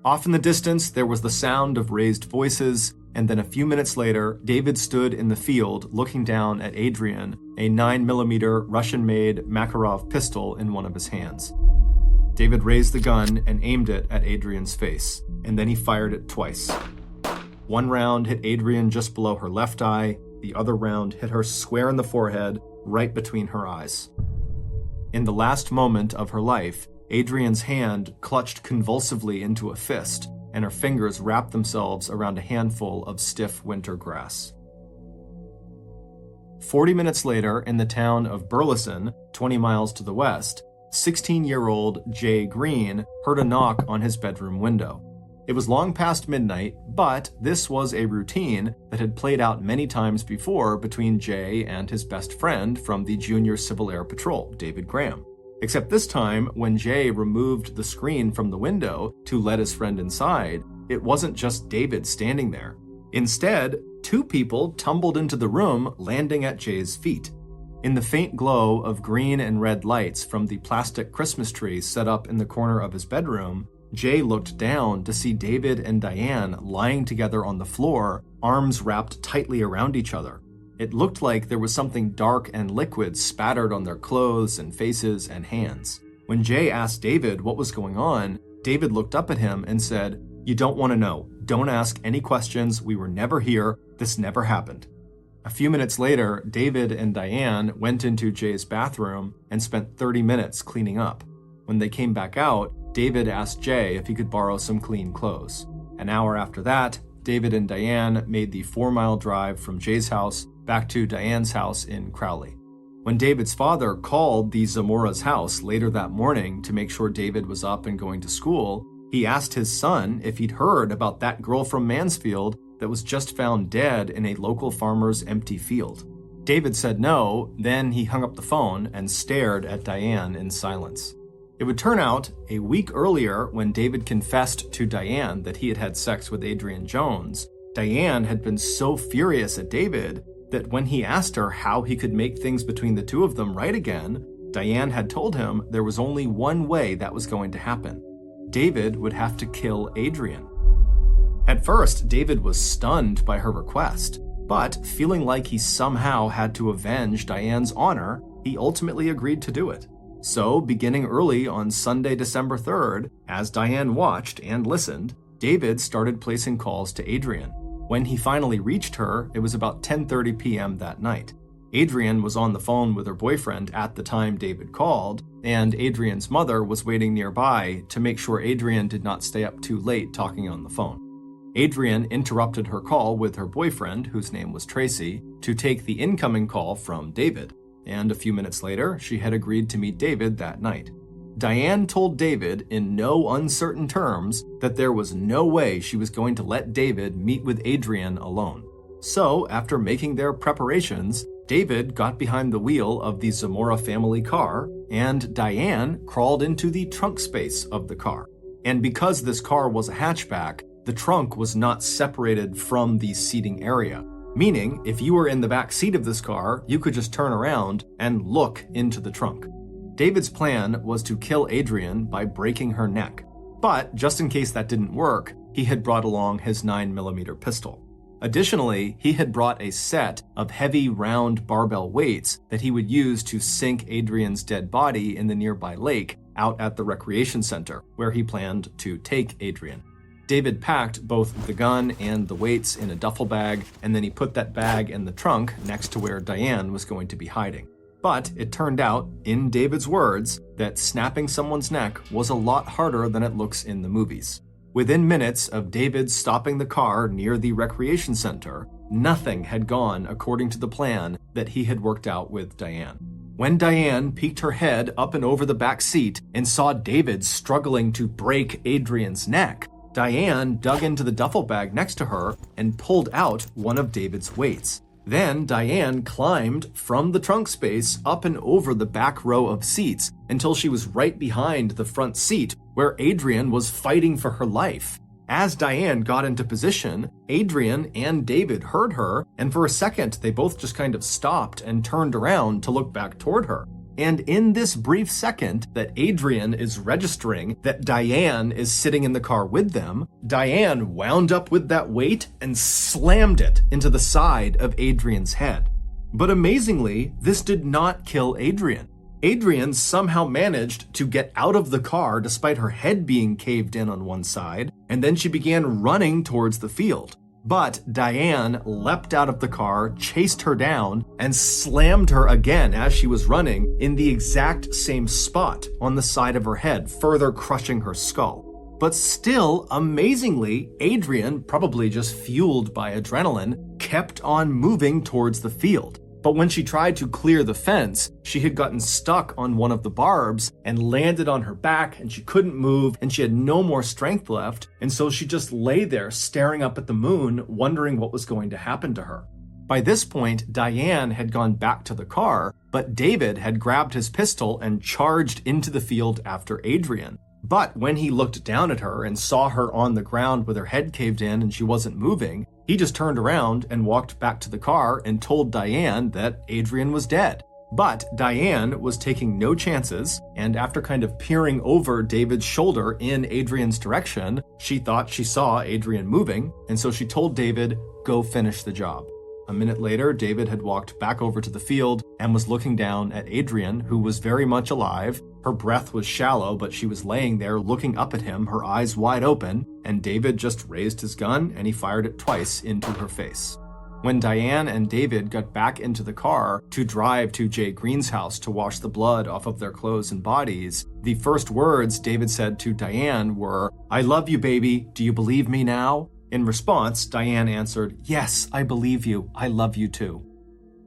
Off in the distance, there was the sound of raised voices, and then a few minutes later, David stood in the field looking down at Adrienne, a 9mm Russian-made Makarov pistol in one of his hands. David raised the gun and aimed it at Adrienne's face, and then he fired it twice. One round hit Adrienne just below her left eye, the other round hit her square in the forehead, right between her eyes. In the last moment of her life, Adrienne's hand clutched convulsively into a fist, and her fingers wrapped themselves around a handful of stiff winter grass. 40 minutes later, in the town of Burleson, 20 miles to the west, 16-year-old Jay Green heard a knock on his bedroom window. It was long past midnight, but this was a routine that had played out many times before between Jay and his best friend from the Junior Civil Air Patrol, David Graham. Except this time, when Jay removed the screen from the window to let his friend inside, it wasn't just David standing there. Instead, two people tumbled into the room, landing at Jay's feet. In the faint glow of green and red lights from the plastic Christmas tree set up in the corner of his bedroom, Jay looked down to see David and Diane lying together on the floor, arms wrapped tightly around each other. It looked like there was something dark and liquid spattered on their clothes and faces and hands. When Jay asked David what was going on, David looked up at him and said, "You don't want to know. Don't ask any questions. We were never here. This never happened." A few minutes later, David and Diane went into Jay's bathroom and spent 30 minutes cleaning up. When they came back out, David asked Jay if he could borrow some clean clothes. An hour after that, David and Diane made the 4-mile drive from Jay's house back to Diane's house in Crowley. When David's father called the Zamora's house later that morning to make sure David was up and going to school, he asked his son if he'd heard about that girl from Mansfield that was just found dead in a local farmer's empty field. David said no, then he hung up the phone and stared at Diane in silence. It would turn out, a week earlier when David confessed to Diane that he had had sex with Adrienne Jones, Diane had been so furious at David that when he asked her how he could make things between the two of them right again, Diane had told him there was only one way that was going to happen. David would have to kill Adrienne. At first, David was stunned by her request, but feeling like he somehow had to avenge Diane's honor, he ultimately agreed to do it. So, beginning early on Sunday, December 3rd, as Diane watched and listened, David started placing calls to Adrienne. When he finally reached her, it was about 10:30 p.m. that night. Adrienne was on the phone with her boyfriend at the time David called, and Adrienne's mother was waiting nearby to make sure Adrienne did not stay up too late talking on the phone. Adrienne interrupted her call with her boyfriend, whose name was Tracy, to take the incoming call from David. And a few minutes later, she had agreed to meet David that night. Diane told David in no uncertain terms that there was no way she was going to let David meet with Adrienne alone. So, after making their preparations, David got behind the wheel of the Zamora family car, and Diane crawled into the trunk space of the car. And because this car was a hatchback, the trunk was not separated from the seating area. Meaning, if you were in the back seat of this car, you could just turn around and look into the trunk. David's plan was to kill Adrienne by breaking her neck. But just in case that didn't work, he had brought along his 9mm pistol. Additionally, he had brought a set of heavy round barbell weights that he would use to sink Adrienne's dead body in the nearby lake out at the recreation center, where he planned to take Adrienne. David packed both the gun and the weights in a duffel bag, and then he put that bag in the trunk next to where Diane was going to be hiding. But it turned out, in David's words, that snapping someone's neck was a lot harder than it looks in the movies. Within minutes of David stopping the car near the recreation center, nothing had gone according to the plan that he had worked out with Diane. When Diane peeked her head up and over the back seat and saw David struggling to break Adrienne's neck, Diane dug into the duffel bag next to her and pulled out one of David's weights. Then Diane climbed from the trunk space up and over the back row of seats until she was right behind the front seat where Adrienne was fighting for her life. As Diane got into position, Adrienne and David heard her, and for a second they both just kind of stopped and turned around to look back toward her. And in this brief second that Adrienne is registering that Diane is sitting in the car with them, Diane wound up with that weight and slammed it into the side of Adrienne's head. But amazingly, this did not kill Adrienne. Adrienne somehow managed to get out of the car despite her head being caved in on one side, and then she began running towards the field. But Diane leapt out of the car, chased her down, and slammed her again as she was running in the exact same spot on the side of her head, further crushing her skull. But still, amazingly, Adrienne, probably just fueled by adrenaline, kept on moving towards the field. But when she tried to clear the fence, she had gotten stuck on one of the barbs and landed on her back, and she couldn't move and she had no more strength left. And so she just lay there staring up at the moon, wondering what was going to happen to her. By this point, Diane had gone back to the car, but David had grabbed his pistol and charged into the field after Adrienne. But when he looked down at her and saw her on the ground with her head caved in and she wasn't moving, he just turned around and walked back to the car and told Diane that Adrienne was dead. But Diane was taking no chances, and after kind of peering over David's shoulder in Adrienne's direction, she thought she saw Adrienne moving, and so she told David, "Go finish the job." A minute later, David had walked back over to the field and was looking down at Adrienne, who was very much alive. Her breath was shallow, but she was laying there looking up at him, her eyes wide open, and David just raised his gun and he fired it twice into her face. When Diane and David got back into the car to drive to Jay Green's house to wash the blood off of their clothes and bodies, the first words David said to Diane were, "I love you, baby. Do you believe me now?" In response, Diane answered, "Yes, I believe you. I love you too."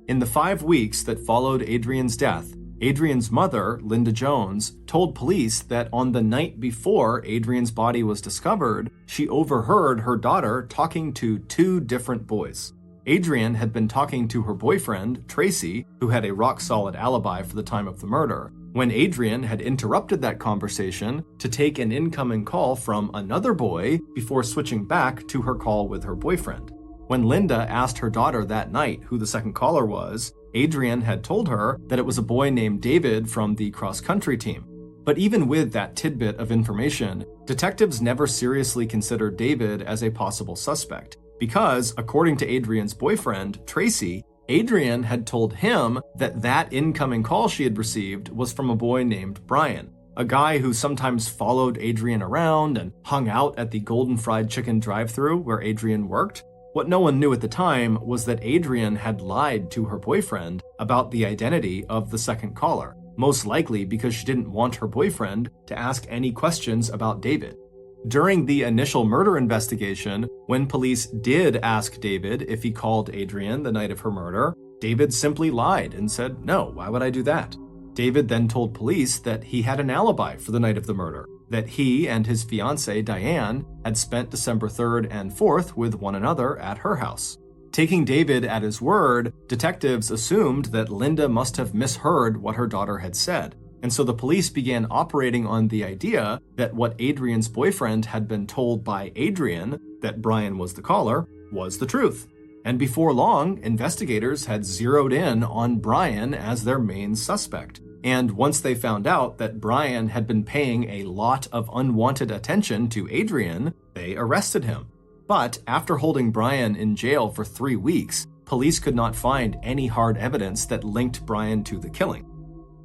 In the 5 weeks that followed Adrienne's death, Adrienne's mother, Linda Jones, told police that on the night before Adrienne's body was discovered, she overheard her daughter talking to 2 different boys. Adrienne had been talking to her boyfriend, Tracy, who had a rock-solid alibi for the time of the murder, when Adrienne had interrupted that conversation to take an incoming call from another boy before switching back to her call with her boyfriend. When Linda asked her daughter that night who the second caller was, Adrienne had told her that it was a boy named David from the cross-country team. But even with that tidbit of information, detectives never seriously considered David as a possible suspect, because, according to Adrienne's boyfriend, Tracy, Adrienne had told him that that incoming call she had received was from a boy named Brian, a guy who sometimes followed Adrienne around and hung out at the Golden Fried Chicken drive-thru where Adrienne worked. What no one knew at the time was that Adrienne had lied to her boyfriend about the identity of the second caller, most likely because she didn't want her boyfriend to ask any questions about David. During the initial murder investigation, when police did ask David if he called Adrienne the night of her murder, David simply lied and said, "No, why would I do that?" David then told police that he had an alibi for the night of the murder, that he and his fiancée, Diane, had spent December 3rd and 4th with one another at her house. Taking David at his word, detectives assumed that Linda must have misheard what her daughter had said. And so the police began operating on the idea that what Adrienne's boyfriend had been told by Adrienne, that Brian was the caller, was the truth. And before long, investigators had zeroed in on Brian as their main suspect. And once they found out that Brian had been paying a lot of unwanted attention to Adrienne, they arrested him. But after holding Brian in jail for 3 weeks, police could not find any hard evidence that linked Brian to the killing.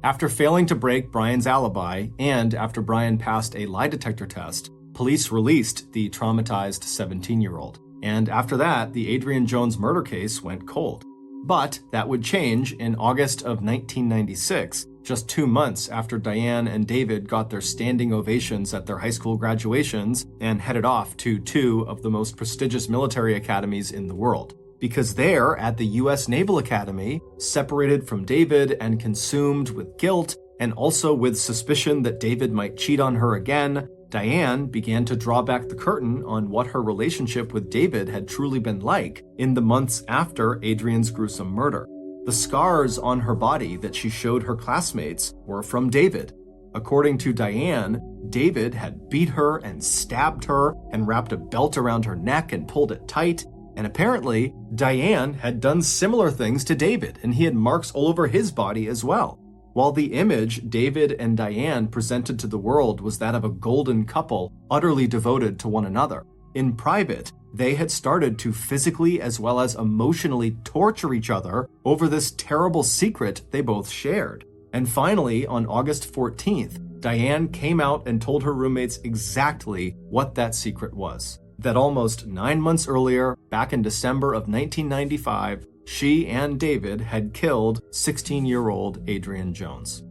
After failing to break Brian's alibi, and after Brian passed a lie detector test, police released the traumatized 17-year-old. And after that, the Adrienne Jones murder case went cold. But that would change in August of 1996, just 2 months after Diane and David got their standing ovations at their high school graduations and headed off to 2 of the most prestigious military academies in the world. Because there, at the U.S. Naval Academy, separated from David and consumed with guilt, and also with suspicion that David might cheat on her again, Diane began to draw back the curtain on what her relationship with David had truly been like in the months after Adrienne's gruesome murder. The scars on her body that she showed her classmates were from David. According to Diane, David had beat her and stabbed her and wrapped a belt around her neck and pulled it tight. And apparently, Diane had done similar things to David, and he had marks all over his body as well. While the image David and Diane presented to the world was that of a golden couple utterly devoted to one another, in private, they had started to physically as well as emotionally torture each other over this terrible secret they both shared. And finally, on August 14th, Diane came out and told her roommates exactly what that secret was. That almost 9 months earlier, back in December of 1995, she and David had killed 16-year-old Adrienne Jones.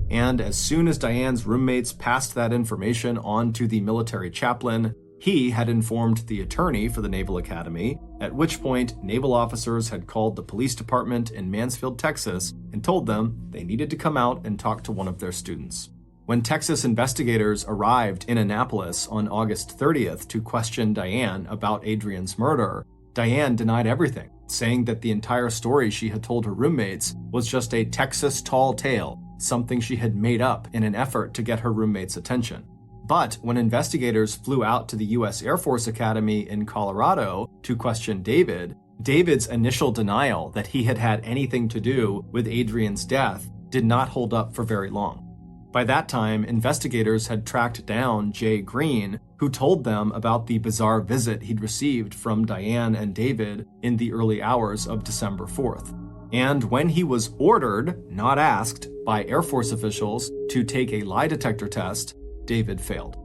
And as soon as Diane's roommates passed that information on to the military chaplain, He had informed the attorney for the Naval Academy, at which point naval officers had called the police department in Mansfield, Texas, and told them they needed to come out and talk to one of their students. When Texas investigators arrived in Annapolis on August 30th to question Diane about Adrienne's murder, Diane denied everything, saying that the entire story she had told her roommates was just a Texas tall tale, something she had made up in an effort to get her roommates' attention. But when investigators flew out to the U.S. Air Force Academy in Colorado to question David's initial denial that he had had anything to do with Adrienne's death did not hold up for very long. By that time, investigators had tracked down Jay Green, who told them about the bizarre visit he'd received from Diane and David in the early hours of December 4th. And when he was ordered, not asked, by Air Force officials to take a lie detector test, David failed.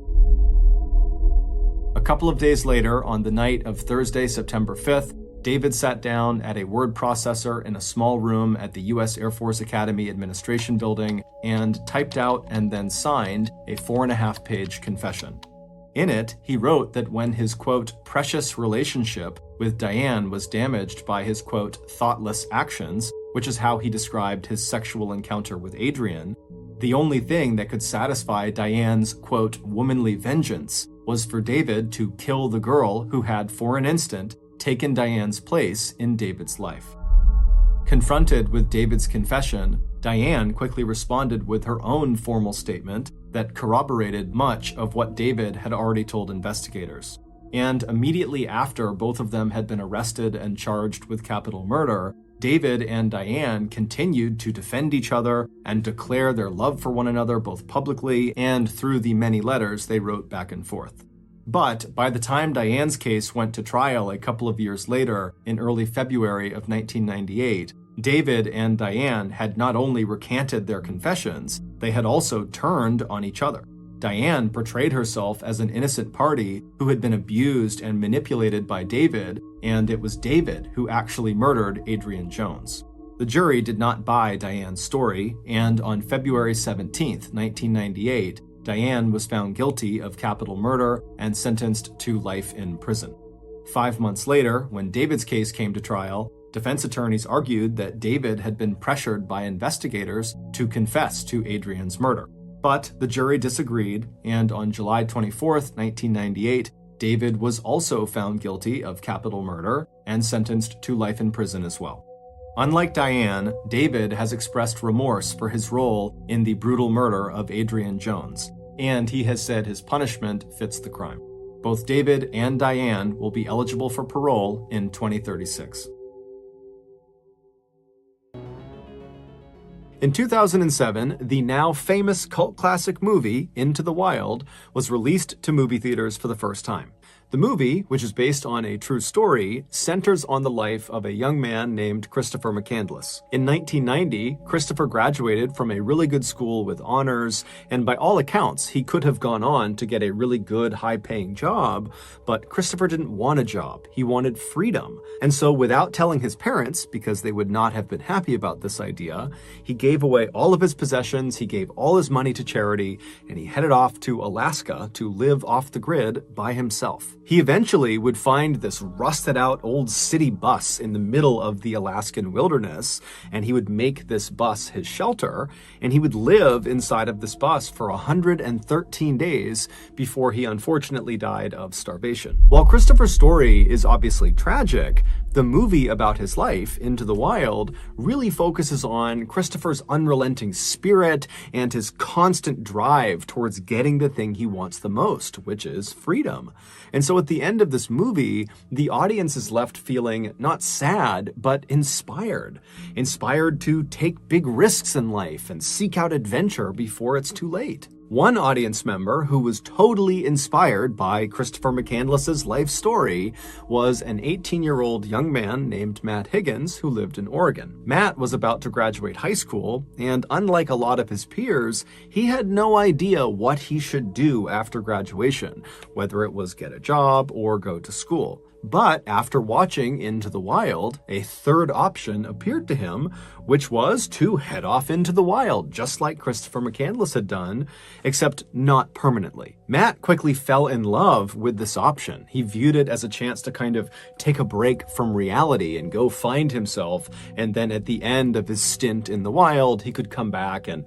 A couple of days later, on the night of Thursday, September 5th, David sat down at a word processor in a small room at the U.S. Air Force Academy Administration Building and typed out and then signed a 4.5-page confession. In it, he wrote that when his, quote, precious relationship with Diane was damaged by his, quote, thoughtless actions, which is how he described his sexual encounter with Adrienne, the only thing that could satisfy Diane's, quote, womanly vengeance was for David to kill the girl who had, for an instant, taken Diane's place in David's life. Confronted with David's confession, Diane quickly responded with her own formal statement that corroborated much of what David had already told investigators. And immediately after both of them had been arrested and charged with capital murder, David and Diane continued to defend each other and declare their love for one another both publicly and through the many letters they wrote back and forth. But by the time Diane's case went to trial a couple of years later, in early February of 1998, David and Diane had not only recanted their confessions, they had also turned on each other. Diane portrayed herself as an innocent party who had been abused and manipulated by David, and it was David who actually murdered Adrienne Jones. The jury did not buy Diane's story, and on February 17, 1998, Diane was found guilty of capital murder and sentenced to life in prison. 5 months later, when David's case came to trial, defense attorneys argued that David had been pressured by investigators to confess to Adrienne's murder. But the jury disagreed, and on July 24, 1998, David was also found guilty of capital murder and sentenced to life in prison as well. Unlike Diane, David has expressed remorse for his role in the brutal murder of Adrienne Jones, and he has said his punishment fits the crime. Both David and Diane will be eligible for parole in 2036. In 2007, the now famous cult classic movie, Into the Wild, was released to movie theaters for the first time. The movie, which is based on a true story, centers on the life of a young man named Christopher McCandless. In 1990, Christopher graduated from a really good school with honors, and by all accounts, he could have gone on to get a really good, high-paying job, but Christopher didn't want a job. He wanted freedom. And so without telling his parents, because they would not have been happy about this idea, he gave away all of his possessions, he gave all his money to charity, and he headed off to Alaska to live off the grid by himself. He eventually would find this rusted out old city bus in the middle of the Alaskan wilderness, and he would make this bus his shelter, and he would live inside of this bus for 113 days before he unfortunately died of starvation. While Christopher's story is obviously tragic, the movie about his life, Into the Wild, really focuses on Christopher's unrelenting spirit and his constant drive towards getting the thing he wants the most, which is freedom. And so at the end of this movie, the audience is left feeling not sad, but inspired. Inspired to take big risks in life and seek out adventure before it's too late. One audience member who was totally inspired by Christopher McCandless's life story was an 18-year-old young man named Matt Higgins who lived in Oregon. Matt was about to graduate high school, and unlike a lot of his peers, he had no idea what he should do after graduation, whether it was get a job or go to school. But after watching Into the Wild, a third option appeared to him, which was to head off into the wild, just like Christopher McCandless had done, except not permanently. Matt quickly fell in love with this option. He viewed it as a chance to kind of take a break from reality and go find himself. And then at the end of his stint in the wild, he could come back and,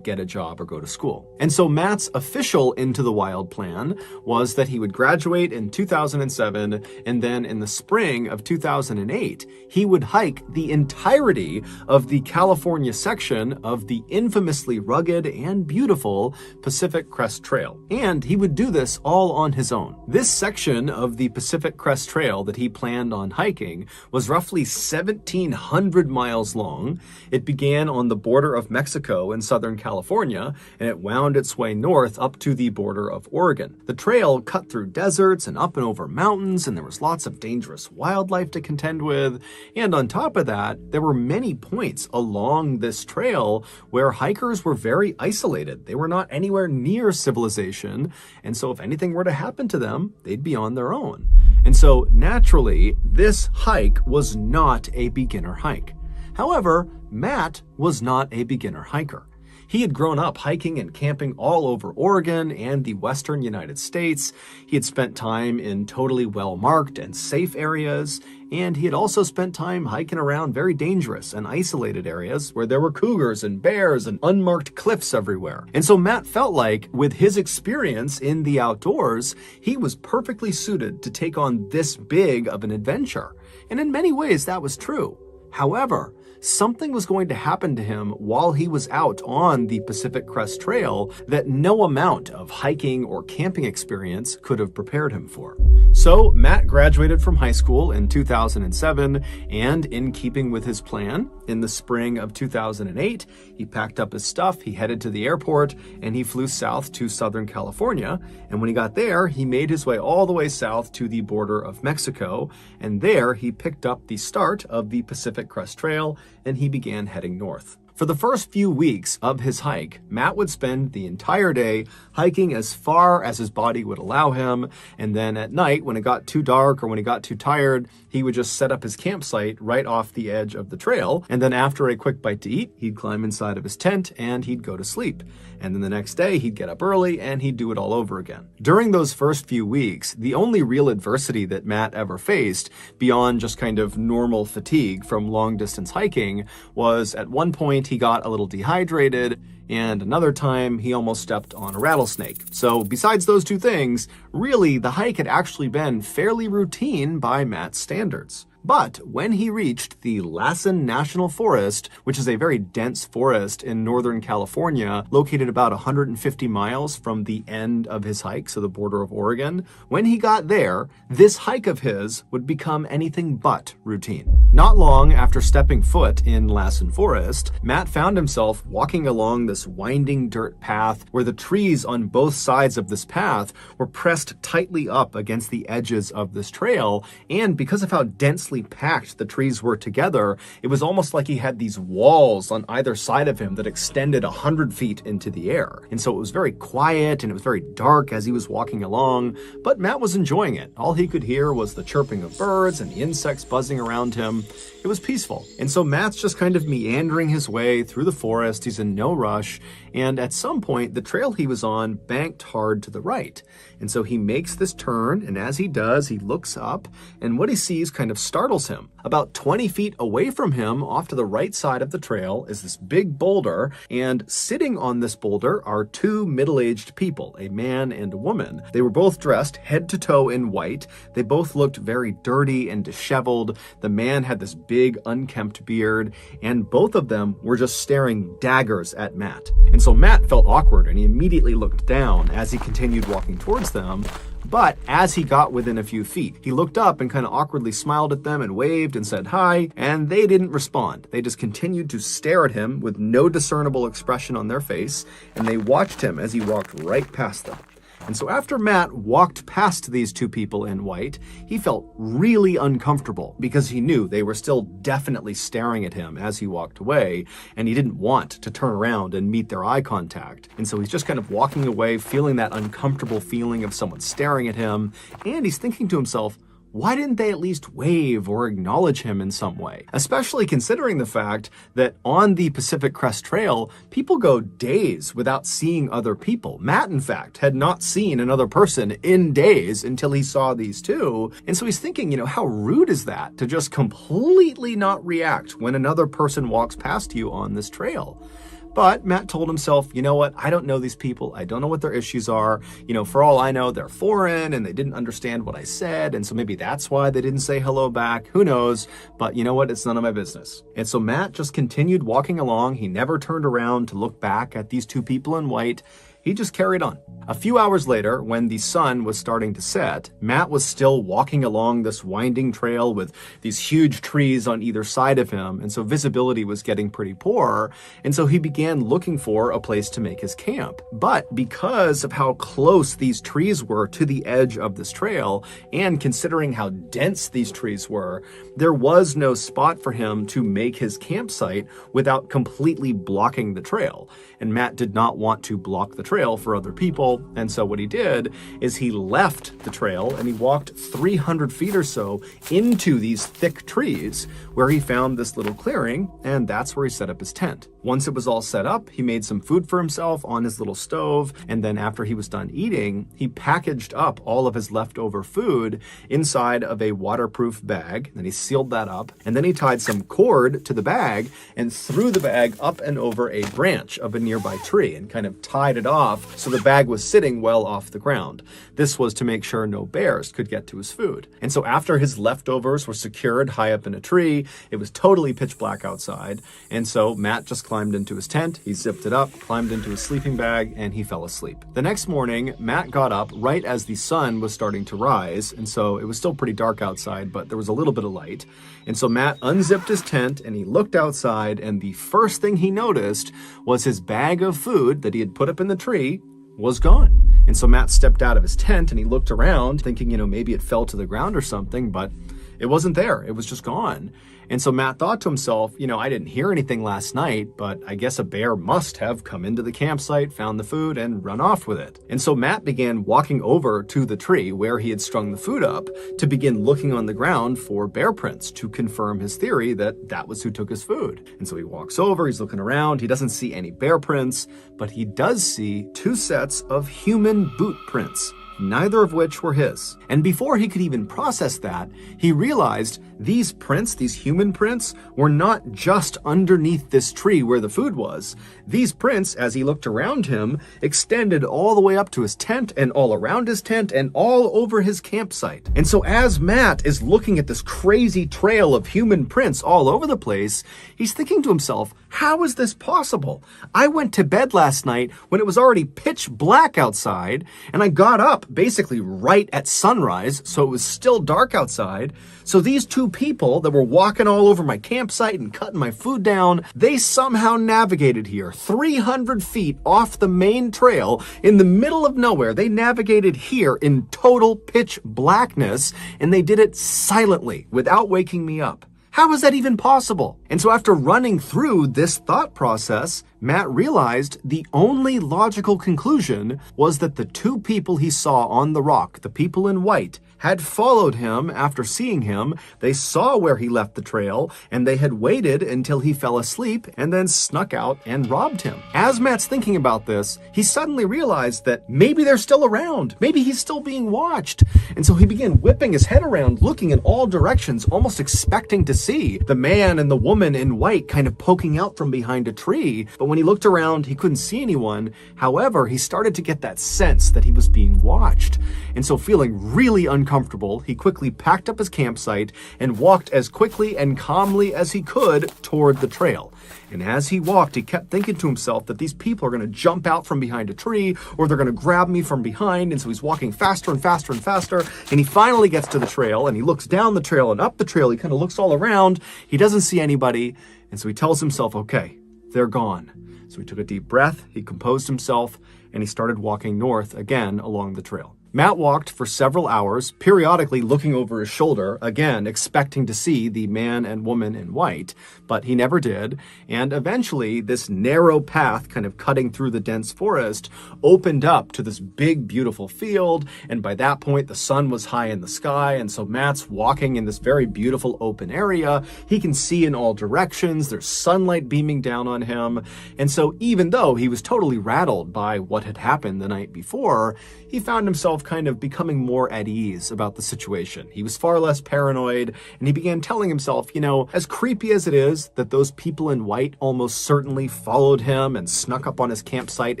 get a job or go to school. And so Matt's official Into the Wild plan was that he would graduate in 2007, and then in the spring of 2008, he would hike the entirety of the California section of the infamously rugged and beautiful Pacific Crest Trail. And he would do this all on his own. This section of the Pacific Crest Trail that he planned on hiking was roughly 1,700 miles long. It began on the border of Mexico in Southern California, and it wound its way north up to the border of Oregon. The trail cut through deserts and up and over mountains, and there was lots of dangerous wildlife to contend with. And on top of that, there were many points along this trail where hikers were very isolated. They were not anywhere near civilization. And so if anything were to happen to them, they'd be on their own. And so naturally, this hike was not a beginner hike. However, Matt was not a beginner hiker. He had grown up hiking and camping all over Oregon and the western United States. He had spent time in totally well-marked and safe areas, and he had also spent time hiking around very dangerous and isolated areas where there were cougars and bears and unmarked cliffs everywhere. And so Matt felt like, with his experience in the outdoors, he was perfectly suited to take on this big of an adventure. And in many ways, that was true. However, something was going to happen to him while he was out on the Pacific Crest Trail that no amount of hiking or camping experience could have prepared him for. So Matt graduated from high school in 2007, and in keeping with his plan, in the spring of 2008, he packed up his stuff, he headed to the airport, and he flew south to Southern California. And when he got there, he made his way all the way south to the border of Mexico, and there he picked up the start of the Pacific Crest Trail, and he began heading north. For the first few weeks of his hike, Matt would spend the entire day hiking as far as his body would allow him, and then at night, when it got too dark or when he got too tired, he would just set up his campsite right off the edge of the trail, and then after a quick bite to eat, he'd climb inside of his tent and he'd go to sleep. And then the next day, he'd get up early and he'd do it all over again. During those first few weeks, the only real adversity that Matt ever faced, beyond just kind of normal fatigue from long-distance hiking, was at one point he got a little dehydrated, and another time he almost stepped on a rattlesnake. So besides those two things, really the hike had actually been fairly routine by Matt's standards. But when he reached the Lassen National Forest, which is a very dense forest in Northern California, located about 150 miles from the end of his hike, so the border of Oregon, when he got there, this hike of his would become anything but routine. Not long after stepping foot in Lassen Forest, Matt found himself walking along this winding dirt path where the trees on both sides of this path were pressed tightly up against the edges of this trail, and because of how densely packed the trees were together, it was almost like he had these walls on either side of him that extended 100 feet into the air. And so it was very quiet and it was very dark as he was walking along, but Matt was enjoying it. All he could hear was the chirping of birds and the insects buzzing around him. It was peaceful. And so Matt's just kind of meandering his way through the forest. He's in no rush. And at some point, the trail he was on banked hard to the right. And so he makes this turn, and as he does, he looks up, and what he sees kind of startles him. About 20 feet away from him, off to the right side of the trail, is this big boulder, and sitting on this boulder are two middle-aged people, a man and a woman. They were both dressed head to toe in white. They both looked very dirty and disheveled. The man had this big, unkempt beard, and both of them were just staring daggers at Matt. And so Matt felt awkward, and he immediately looked down as he continued walking towards them. But as he got within a few feet, he looked up and kind of awkwardly smiled at them and waved and said hi, and they didn't respond. They just continued to stare at him with no discernible expression on their face, and they watched him as he walked right past them. And so after Matt walked past these two people in white, he felt really uncomfortable because he knew they were still definitely staring at him as he walked away, and he didn't want to turn around and meet their eye contact. And so he's just kind of walking away, feeling that uncomfortable feeling of someone staring at him, and he's thinking to himself, why didn't they at least wave or acknowledge him in some way? Especially considering the fact that on the Pacific Crest Trail, people go days without seeing other people. Matt, in fact, had not seen another person in days until he saw these two. And so he's thinking, how rude is that to just completely not react when another person walks past you on this trail? But Matt told himself, you know what? I don't know these people. I don't know what their issues are. For all I know, they're foreign and they didn't understand what I said. And so maybe that's why they didn't say hello back. Who knows? But you know what? It's none of my business. And so Matt just continued walking along. He never turned around to look back at these two people in white. He just carried on. A few hours later, when the sun was starting to set, Matt was still walking along this winding trail with these huge trees on either side of him, and so visibility was getting pretty poor, and so he began looking for a place to make his camp. But because of how close these trees were to the edge of this trail, and considering how dense these trees were, there was no spot for him to make his campsite without completely blocking the trail. And Matt did not want to block the trail for other people, and so what he did is he left the trail and he walked 300 feet or so into these thick trees where he found this little clearing, and that's where he set up his tent. Once it was all set up, he made some food for himself on his little stove, and then after he was done eating, he packaged up all of his leftover food inside of a waterproof bag. Then he sealed that up, and then he tied some cord to the bag and threw the bag up and over a branch of a nearby tree and kind of tied it off so the bag was sitting well off the ground. This was to make sure no bears could get to his food. And so after his leftovers were secured high up in a tree, it was totally pitch black outside, and so Matt just climbed into his tent, he zipped it up, climbed into his sleeping bag, and he fell asleep. The next morning, Matt got up right as the sun was starting to rise, and so it was still pretty dark outside, but there was a little bit of light. And so Matt unzipped his tent and he looked outside, and the first thing he noticed was his bag of food that he had put up in the tree was gone. And so Matt stepped out of his tent and he looked around thinking, maybe it fell to the ground or something, but it wasn't there. It was just gone. And so Matt thought to himself, I didn't hear anything last night, but I guess a bear must have come into the campsite, found the food, and run off with it. And so Matt began walking over to the tree where he had strung the food up to begin looking on the ground for bear prints to confirm his theory that that was who took his food. And so he walks over, he's looking around, he doesn't see any bear prints, but he does see 2 sets of human boot prints, neither of which were his. And before he could even process that, he realized these prints, these human prints, were not just underneath this tree where the food was. These prints, as he looked around him, extended all the way up to his tent and all around his tent and all over his campsite. And so as Matt is looking at this crazy trail of human prints all over the place, he's thinking to himself, how is this possible? I went to bed last night when it was already pitch black outside, and I got up basically right at sunrise, so it was still dark outside. So these 2 people that were walking all over my campsite and cutting my food down, they somehow navigated here 300 feet off the main trail in the middle of nowhere. They navigated here in total pitch blackness, and they did it silently without waking me up. How is that even possible? And so after running through this thought process, Matt realized the only logical conclusion was that the 2 people he saw on the rock, the people in white, had followed him after seeing him. They saw where he left the trail, and they had waited until he fell asleep and then snuck out and robbed him. As Matt's thinking about this, he suddenly realized that maybe they're still around. Maybe he's still being watched. And so he began whipping his head around, looking in all directions, almost expecting to see the man and the woman in white kind of poking out from behind a tree. But when he looked around, he couldn't see anyone. However, he started to get that sense that he was being watched. And so feeling really uncomfortable, he quickly packed up his campsite and walked as quickly and calmly as he could toward the trail. And as he walked, he kept thinking to himself that these people are going to jump out from behind a tree, or they're going to grab me from behind. And so he's walking faster and faster and faster. And he finally gets to the trail, and he looks down the trail and up the trail. He kind of looks all around. He doesn't see anybody. And so he tells himself, okay, they're gone. So he took a deep breath, he composed himself, and he started walking north again along the trail. Matt walked for several hours, periodically looking over his shoulder, again expecting to see the man and woman in white, but he never did, and eventually this narrow path kind of cutting through the dense forest opened up to this big, beautiful field, and by that point the sun was high in the sky, and so Matt's walking in this very beautiful open area. He can see in all directions, there's sunlight beaming down on him, and so even though he was totally rattled by what had happened the night before, he found himself kind of becoming more at ease about the situation. He was far less paranoid, and he began telling himself, as creepy as it is that those people in white almost certainly followed him and snuck up on his campsite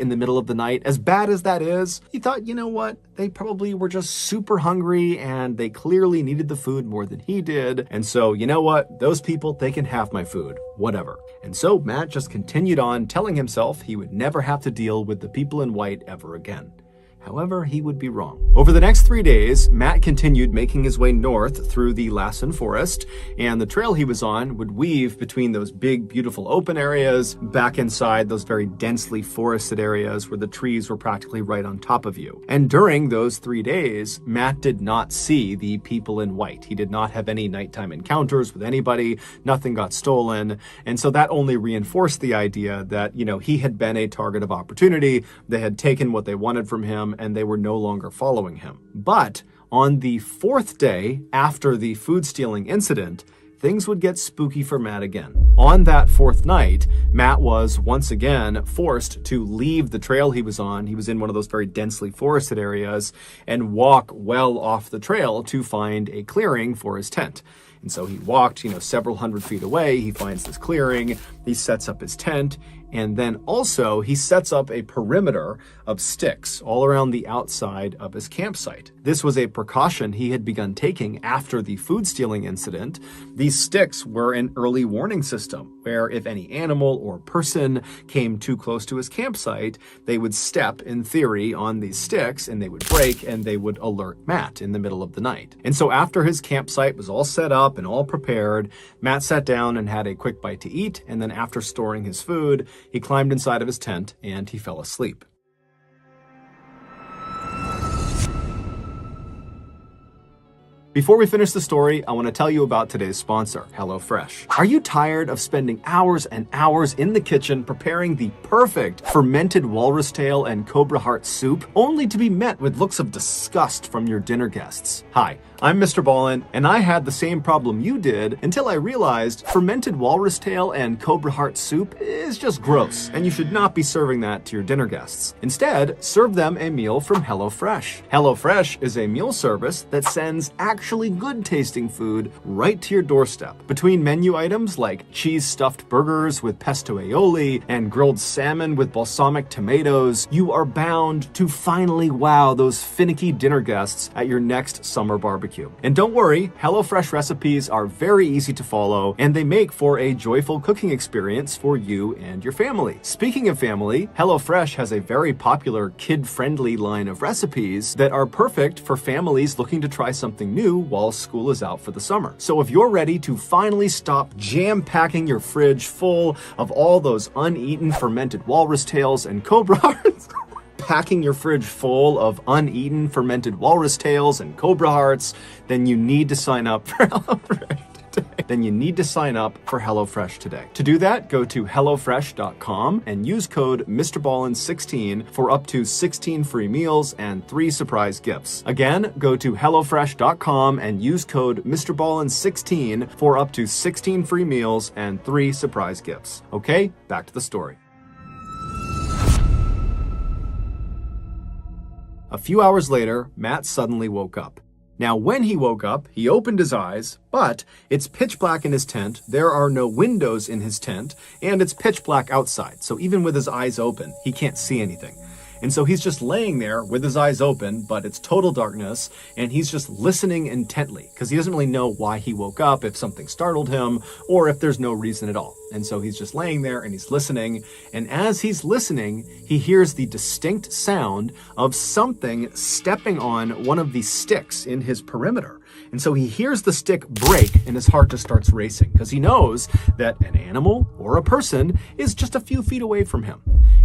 in the middle of the night, as bad as that is, he thought, what? They probably were just super hungry, and they clearly needed the food more than he did, and so, what? Those people, they can have my food. Whatever. And so Matt just continued on telling himself he would never have to deal with the people in white ever again. However, he would be wrong. Over the next 3 days, Matt continued making his way north through the Lassen Forest, and the trail he was on would weave between those big, beautiful open areas, back inside those very densely forested areas where the trees were practically right on top of you. And during those 3 days, Matt did not see the people in white. He did not have any nighttime encounters with anybody, nothing got stolen, and so that only reinforced the idea that, he had been a target of opportunity. They had taken what they wanted from him, and they were no longer following him. But on the 4th day after the food stealing incident, things would get spooky for Matt again. On that 4th night, Matt was once again forced to leave the trail he was on. He was in one of those very densely forested areas, and walk well off the trail to find a clearing for his tent. And so he walked, several hundred feet away. He finds this clearing. He sets up his tent. And then also he sets up a perimeter of sticks all around the outside of his campsite. This was a precaution he had begun taking after the food stealing incident. These sticks were an early warning system where if any animal or person came too close to his campsite, they would step, in theory, on these sticks and they would break and they would alert Matt in the middle of the night. And so after his campsite was all set up and all prepared, Matt sat down and had a quick bite to eat, and then after storing his food, he climbed inside of his tent and he fell asleep. Before we finish the story, I want to tell you about today's sponsor, HelloFresh. Are you tired of spending hours and hours in the kitchen preparing the perfect fermented walrus tail and cobra heart soup, only to be met with looks of disgust from your dinner guests? Hi, I'm MrBallen, and I had the same problem you did until I realized fermented walrus tail and cobra heart soup is just gross, and you should not be serving that to your dinner guests. Instead, serve them a meal from HelloFresh. HelloFresh is a meal service that sends actually good tasting food right to your doorstep. Between menu items like cheese stuffed burgers with pesto aioli and grilled salmon with balsamic tomatoes, you are bound to finally wow those finicky dinner guests at your next summer barbecue. And don't worry, HelloFresh recipes are very easy to follow, and they make for a joyful cooking experience for you and your family. Speaking of family, HelloFresh has a very popular kid-friendly line of recipes that are perfect for families looking to try something new while school is out for the summer. So if you're ready to finally stop jam-packing your fridge full of all those uneaten fermented walrus tails and cobra hearts, packing your fridge full of uneaten fermented walrus tails and cobra hearts, then you need to sign up for HelloFresh today. To do that, go to HelloFresh.com and use code MrBallen16 for up to 16 free meals and 3 surprise gifts. Again, go to HelloFresh.com and use code MrBallen16 for up to 16 free meals and 3 surprise gifts. Okay, back to the story. A few hours later, Matt suddenly woke up. Now, when he woke up, he opened his eyes, but it's pitch black in his tent, there are no windows in his tent, and it's pitch black outside, so even with his eyes open, he can't see anything. And so he's just laying there with his eyes open, but it's total darkness, and he's just listening intently, because he doesn't really know why he woke up, if something startled him, or if there's no reason at all. And so he's just laying there and he's listening, and as he's listening, he hears the distinct sound of something stepping on one of the sticks in his perimeter. And so he hears the stick break and his heart just starts racing because he knows that an animal or a person is just a few feet away from him.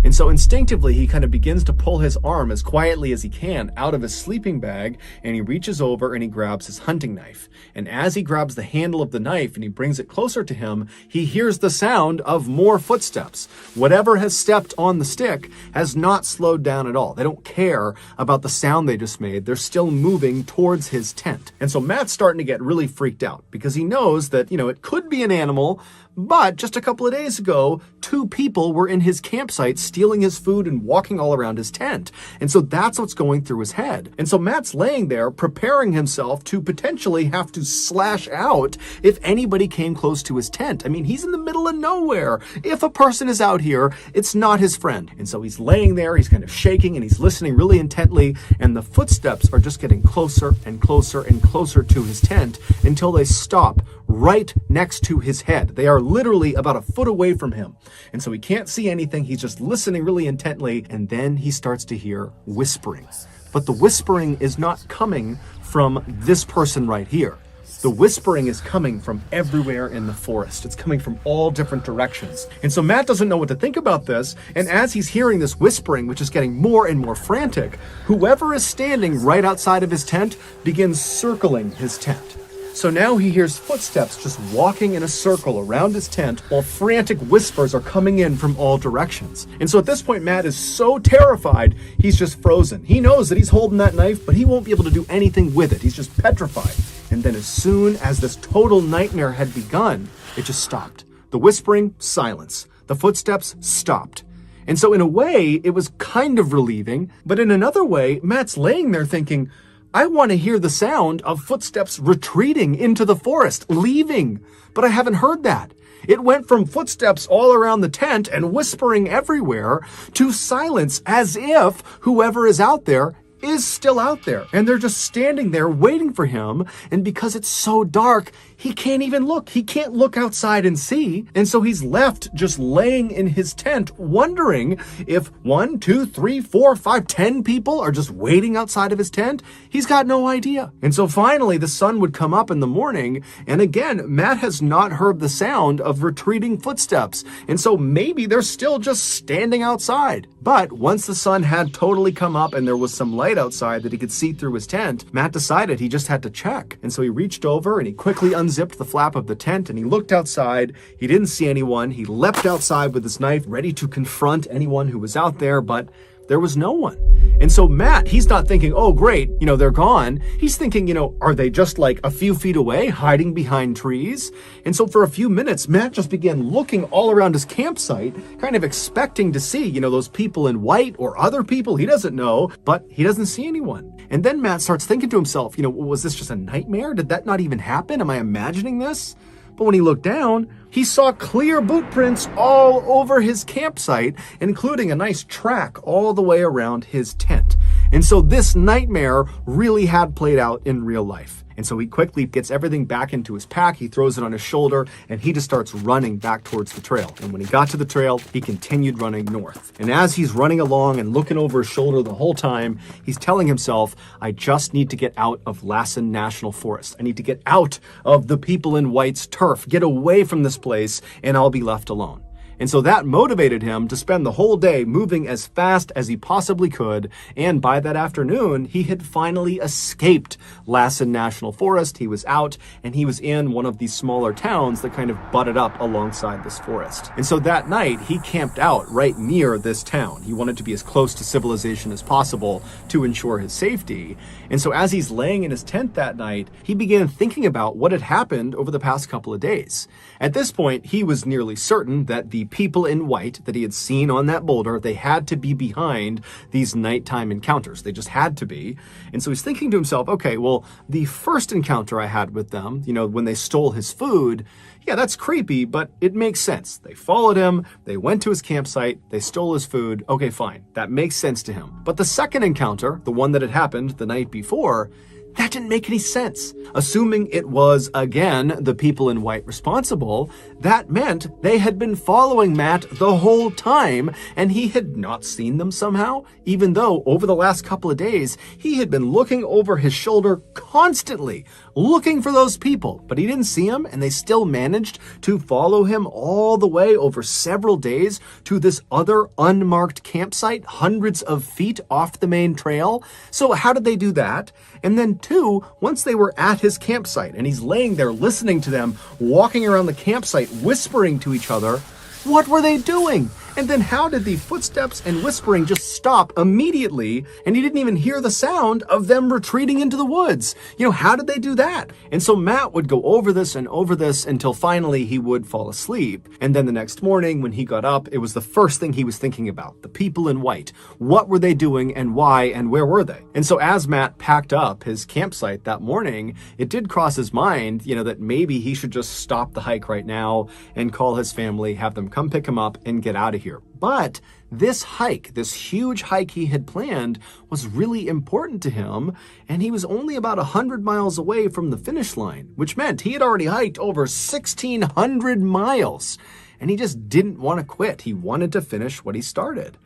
And so instinctively, he kind of begins to pull his arm as quietly as he can out of his sleeping bag, and he reaches over and he grabs his hunting knife. And as he grabs the handle of the knife and he brings it closer to him, he hears the sound of more footsteps. Whatever has stepped on the stick has not slowed down at all. They don't care about the sound they just made. They're still moving towards his tent. And so Matt's starting to get really freaked out because he knows that, it could be an animal, but just a couple of days ago, 2 people were in his campsite stealing his food and walking all around his tent. And so that's what's going through his head. And so Matt's laying there preparing himself to potentially have to slash out if anybody came close to his tent. I mean, he's in the middle of nowhere. If a person is out here, it's not his friend. And so he's laying there, he's kind of shaking and he's listening really intently, and the footsteps are just getting closer and closer and closer to his tent until they stop right next to his head. They are literally about a foot away from him. And so he can't see anything. He's just listening really intently. And then he starts to hear whispering. But the whispering is not coming from this person right here. The whispering is coming from everywhere in the forest. It's coming from all different directions. And so Matt doesn't know what to think about this. And as he's hearing this whispering, which is getting more and more frantic, whoever is standing right outside of his tent begins circling his tent. So now he hears footsteps just walking in a circle around his tent while frantic whispers are coming in from all directions. And so at this point, Matt is so terrified, he's just frozen. He knows that he's holding that knife, but he won't be able to do anything with it. He's just petrified. And then as soon as this total nightmare had begun, it just stopped. The whispering, silence. The footsteps stopped. And so in a way, it was kind of relieving, but in another way, Matt's laying there thinking, I want to hear the sound of footsteps retreating into the forest, leaving, but I haven't heard that. It went from footsteps all around the tent and whispering everywhere to silence, as if whoever is out there is still out there. And they're just standing there waiting for him. And because it's so dark, he can't even look. He can't look outside and see. And so he's left just laying in his tent, wondering if 1, 2, 3, 4, 5, 10 people are just waiting outside of his tent. He's got no idea. And so finally the sun would come up in the morning. And again, Matt has not heard the sound of retreating footsteps. And so maybe they're still just standing outside. But once the sun had totally come up and there was some light outside that he could see through his tent, Matt decided he just had to check. And so he reached over and he quickly unzipped the flap of the tent and he looked outside. He didn't see anyone. He leapt outside with his knife, ready to confront anyone who was out there, but there was no one. And so Matt, he's not thinking, oh, great, they're gone. He's thinking, are they just like a few feet away, hiding behind trees? And so for a few minutes, Matt just began looking all around his campsite, kind of expecting to see, those people in white or other people he doesn't know, but he doesn't see anyone. And then Matt starts thinking to himself, was this just a nightmare? Did that not even happen? Am I imagining this? But when he looked down, he saw clear boot prints all over his campsite, including a nice track all the way around his tent. And so this nightmare really had played out in real life. And so he quickly gets everything back into his pack, he throws it on his shoulder, and he just starts running back towards the trail. And when he got to the trail, he continued running north. And as he's running along and looking over his shoulder the whole time, he's telling himself, I just need to get out of Lassen National Forest. I need to get out of the people in white's turf, get away from this place, and I'll be left alone. And so that motivated him to spend the whole day moving as fast as he possibly could. And by that afternoon, he had finally escaped Lassen National Forest. He was out and he was in one of these smaller towns that kind of butted up alongside this forest. And so that night, he camped out right near this town. He wanted to be as close to civilization as possible to ensure his safety. And so as he's laying in his tent that night, he began thinking about what had happened over the past couple of days. At this point, he was nearly certain that the people in white that he had seen on that boulder, they had to be behind these nighttime encounters. They just had to be. And so he's thinking to himself, okay, well, the first encounter I had with them, when they stole his food, yeah, that's creepy, but it makes sense. They followed him, they went to his campsite, they stole his food. Okay, fine. That makes sense to him. But the second encounter, the one that had happened the night before, that didn't make any sense. Assuming it was, again, the people in white responsible, that meant they had been following Matt the whole time, and he had not seen them somehow, even though over the last couple of days, he had been looking over his shoulder constantly, looking for those people, but he didn't see them, and they still managed to follow him all the way over several days to this other unmarked campsite, hundreds of feet off the main trail. So how did they do that? And then two, once they were at his campsite and he's laying there listening to them, walking around the campsite, whispering to each other, what were they doing? And then how did the footsteps and whispering just stop immediately, and he didn't even hear the sound of them retreating into the woods? How did they do that? And so Matt would go over this and over this until finally he would fall asleep. And then the next morning when he got up, it was the first thing he was thinking about, the people in white. What were they doing and why and where were they? And so as Matt packed up his campsite that morning, it did cross his mind, that maybe he should just stop the hike right now and call his family, have them come pick him up and get out of here. But this hike, this huge hike he had planned, was really important to him, and he was only about 100 miles away from the finish line, which meant he had already hiked over 1,600 miles, and he just didn't want to quit. He wanted to finish what he started.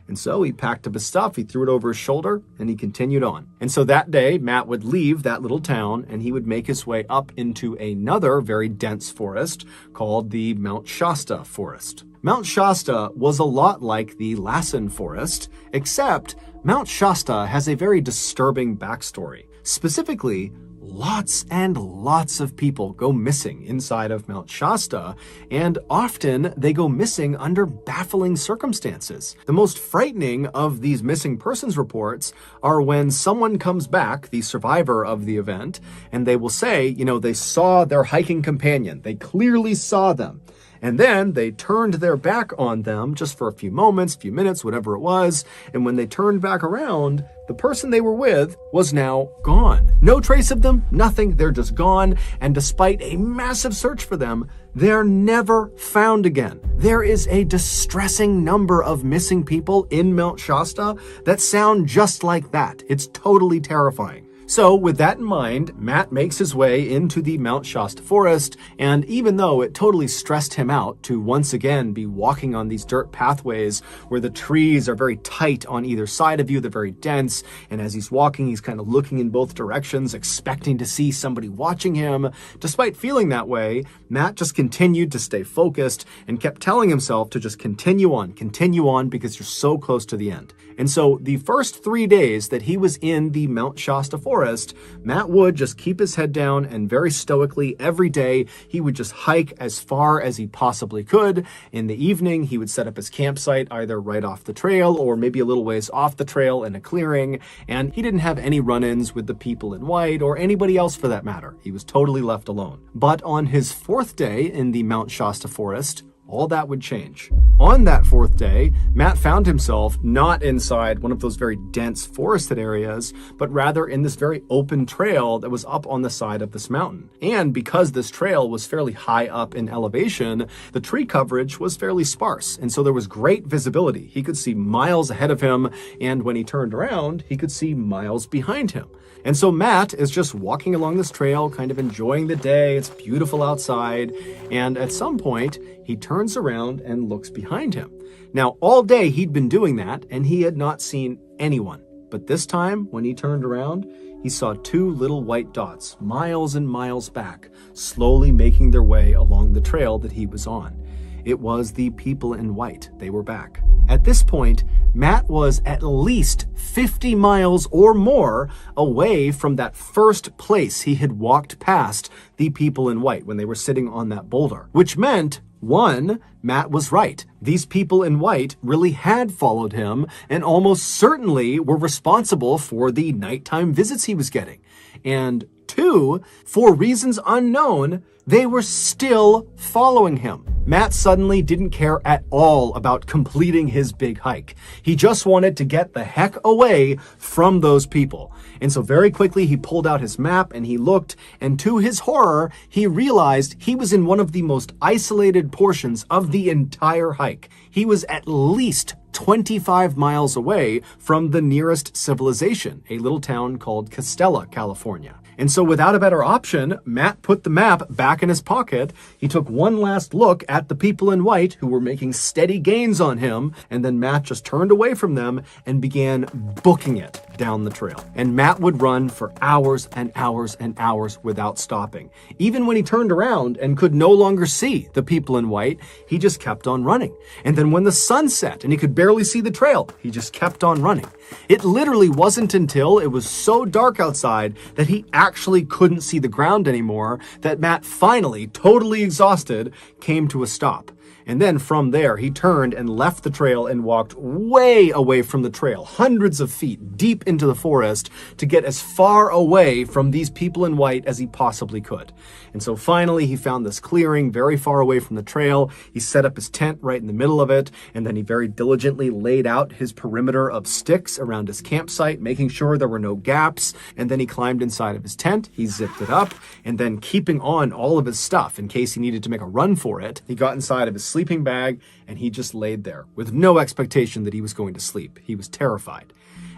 And so he packed up his stuff, he threw it over his shoulder, and he continued on. And so that day, Matt would leave that little town, and he would make his way up into another very dense forest called the Mount Shasta forest. Mount Shasta was a lot like the Lassen forest, except Mount Shasta has a very disturbing backstory. Specifically, lots and lots of people go missing inside of Mount Shasta, and often they go missing under baffling circumstances. The most frightening of these missing persons reports are when someone comes back, the survivor of the event, and they will say, they saw their hiking companion. They clearly saw them. And then they turned their back on them just for a few moments, few minutes, whatever it was. And when they turned back around, the person they were with was now gone. No trace of them, nothing, they're just gone. And despite a massive search for them, they're never found again. There is a distressing number of missing people in Mount Shasta that sound just like that. It's totally terrifying. So with that in mind, Matt makes his way into the Mount Shasta forest, and even though it totally stressed him out to once again be walking on these dirt pathways where the trees are very tight on either side of you, they're very dense, and as he's walking, he's kind of looking in both directions, expecting to see somebody watching him. Despite feeling that way, Matt just continued to stay focused and kept telling himself to just continue on, because you're so close to the end. And so the first 3 days that he was in the Mount Shasta forest, Matt would just keep his head down, and very stoically every day he would just hike as far as he possibly could. In the evening, he would set up his campsite either right off the trail or maybe a little ways off the trail in a clearing, and he didn't have any run-ins with the people in white or anybody else for that matter. He was totally left alone. But on his 4th day in the Mount Shasta forest, all that would change. On that 4th day, Matt found himself not inside one of those very dense forested areas, but rather in this very open trail that was up on the side of this mountain. And because this trail was fairly high up in elevation, the tree coverage was fairly sparse, and so there was great visibility. He could see miles ahead of him, and when he turned around, he could see miles behind him. And so Matt is just walking along this trail, kind of enjoying the day. It's beautiful outside. And at some point, he turns around and looks behind him. Now, all day he'd been doing that, and he had not seen anyone. But this time, when he turned around, he saw 2 little white dots, miles and miles back, slowly making their way along the trail that he was on. It was the people in white. They were back. At this point, Matt was at least 50 miles or more away from that first place he had walked past the people in white when they were sitting on that boulder, which meant, 1, Matt was right. These people in white really had followed him and almost certainly were responsible for the nighttime visits he was getting. And 2, for reasons unknown, they were still following him. Matt suddenly didn't care at all about completing his big hike. He just wanted to get the heck away from those people. And so very quickly he pulled out his map and he looked, and to his horror, he realized he was in one of the most isolated portions of the entire hike. He was at least 25 miles away from the nearest civilization, a little town called Castella, California. And so without a better option, Matt put the map back in his pocket. He took one last look at the people in white who were making steady gains on him, and then Matt just turned away from them and began booking it. down the trail. And Matt would run for hours and hours and hours without stopping. Even when he turned around and could no longer see the people in white, he just kept on running. And then when the sun set and he could barely see the trail, he just kept on running. It literally wasn't until it was so dark outside that he actually couldn't see the ground anymore that Matt finally, totally exhausted, came to a stop. And then from there, he turned and left the trail and walked way away from the trail, hundreds of feet deep into the forest to get as far away from these people in white as he possibly could. And so finally, he found this clearing very far away from the trail. He set up his tent right in the middle of it, and then he very diligently laid out his perimeter of sticks around his campsite, making sure there were no gaps. And then he climbed inside of his tent, he zipped it up, and then keeping on all of his stuff in case he needed to make a run for it, he got inside of his sleeping bag and he just laid there with no expectation that he was going to sleep. He was terrified.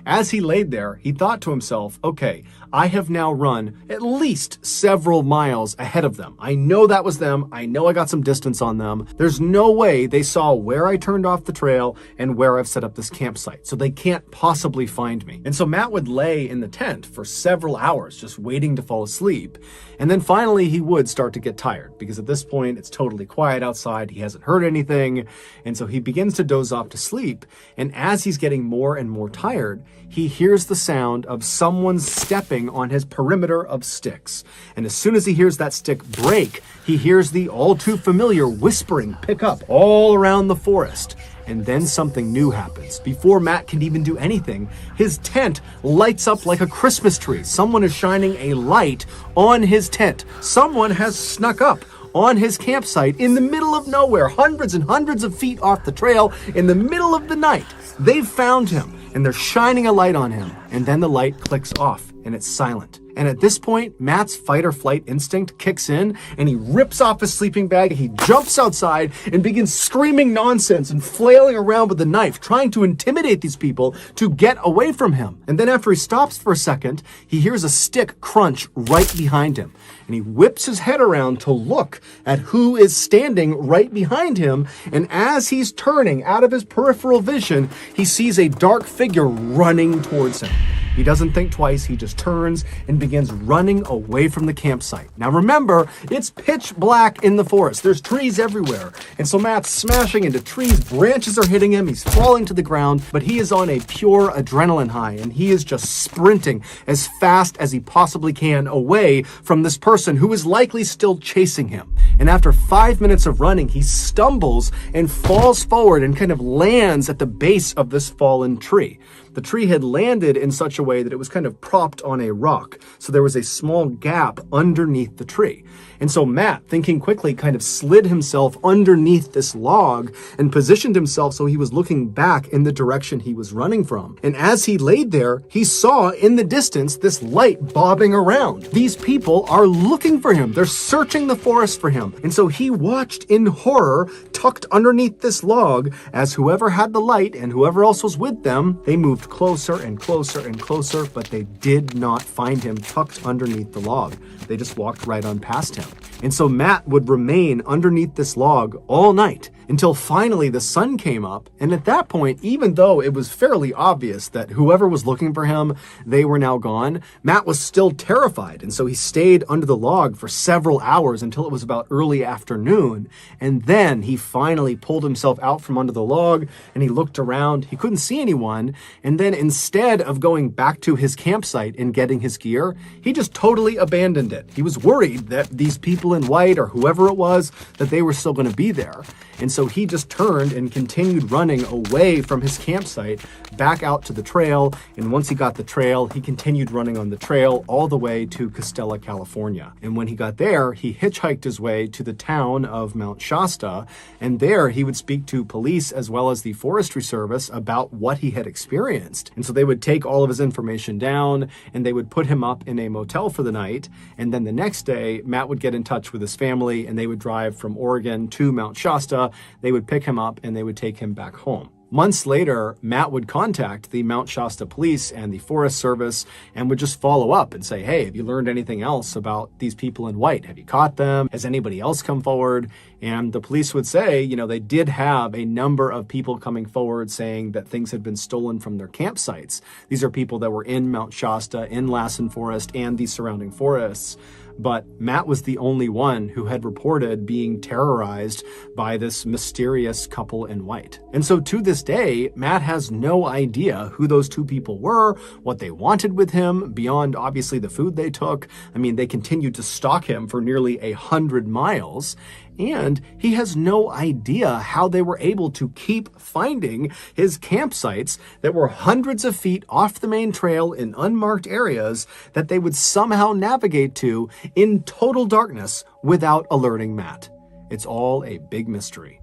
As he laid there, he thought to himself, okay, I have now run at least several miles ahead of them. I know that was them. I know I got some distance on them. There's no way they saw where I turned off the trail and where I've set up this campsite, so they can't possibly find me. And so Matt would lay in the tent for several hours just waiting to fall asleep. And then finally he would start to get tired because at this point it's totally quiet outside. He hasn't heard anything. And so he begins to doze off to sleep. And as he's getting more and more tired, he hears the sound of someone stepping on his perimeter of sticks. And as soon as he hears that stick break, he hears the all too familiar whispering pick up all around the forest. And then something new happens. Before Matt can even do anything, his tent lights up like a Christmas tree. Someone is shining a light on his tent. Someone has snuck up on his campsite in the middle of nowhere, hundreds and hundreds of feet off the trail, in the middle of the night. They've found him, and they're shining a light on him. And then the light clicks off, and it's silent. And at this point, Matt's fight or flight instinct kicks in, and he rips off his sleeping bag, he jumps outside and begins screaming nonsense and flailing around with the knife, trying to intimidate these people to get away from him. And then after he stops for a second, he hears a stick crunch right behind him. And he whips his head around to look at who is standing right behind him. And as he's turning out of his peripheral vision, he sees a dark figure running towards him. He doesn't think twice, he just turns and begins running away from the campsite. Now remember, it's pitch black in the forest. There's trees everywhere. And so Matt's smashing into trees, branches are hitting him, he's falling to the ground, but he is on a pure adrenaline high and he is just sprinting as fast as he possibly can away from this person who is likely still chasing him. And after 5 minutes of running, he stumbles and falls forward and kind of lands at the base of this fallen tree. The tree had landed in such a way that it was kind of propped on a rock. So there was a small gap underneath the tree. And so Matt, thinking quickly, kind of slid himself underneath this log and positioned himself so he was looking back in the direction he was running from. And as he laid there, he saw in the distance this light bobbing around. These people are looking for him. They're searching the forest for him. And so he watched in horror, tucked underneath this log, as whoever had the light and whoever else was with them, they moved closer and closer and closer, but they did not find him tucked underneath the log. They just walked right on past him. And so Matt would remain underneath this log all night until finally the sun came up. And at that point, even though it was fairly obvious that whoever was looking for him, they were now gone, Matt was still terrified. And so he stayed under the log for several hours until it was about early afternoon. And then he finally pulled himself out from under the log and he looked around. He couldn't see anyone. And then instead of going back to his campsite and getting his gear, he just totally abandoned it. He was worried that these people in white or whoever it was, that they were still going to be there. And so he just turned and continued running away from his campsite back out to the trail. And once he got the trail, he continued running on the trail all the way to Costella, California. And when he got there, he hitchhiked his way to the town of Mount Shasta. And there he would speak to police as well as the Forestry Service about what he had experienced. And so they would take all of his information down and they would put him up in a motel for the night. And then the next day, Matt would get in touch with his family and they would drive from Oregon to Mount Shasta. They would pick him up and they would take him back home. Months later, Matt would contact the Mount Shasta Police and the Forest Service and would just follow up and say, hey, have you learned anything else about these people in white? Have you caught them? Has anybody else come forward? And the police would say, they did have a number of people coming forward saying that things had been stolen from their campsites. These are people that were in Mount Shasta, in Lassen Forest, and the surrounding forests. But Matt was the only one who had reported being terrorized by this mysterious couple in white. And so to this day, Matt has no idea who those two people were, what they wanted with him, beyond obviously the food they took. I mean, they continued to stalk him for nearly 100 miles. And he has no idea how they were able to keep finding his campsites that were hundreds of feet off the main trail in unmarked areas that they would somehow navigate to in total darkness without alerting Matt. It's all a big mystery.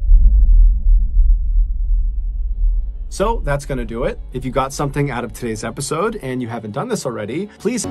So that's going to do it. If you got something out of today's episode and you haven't done this already, please...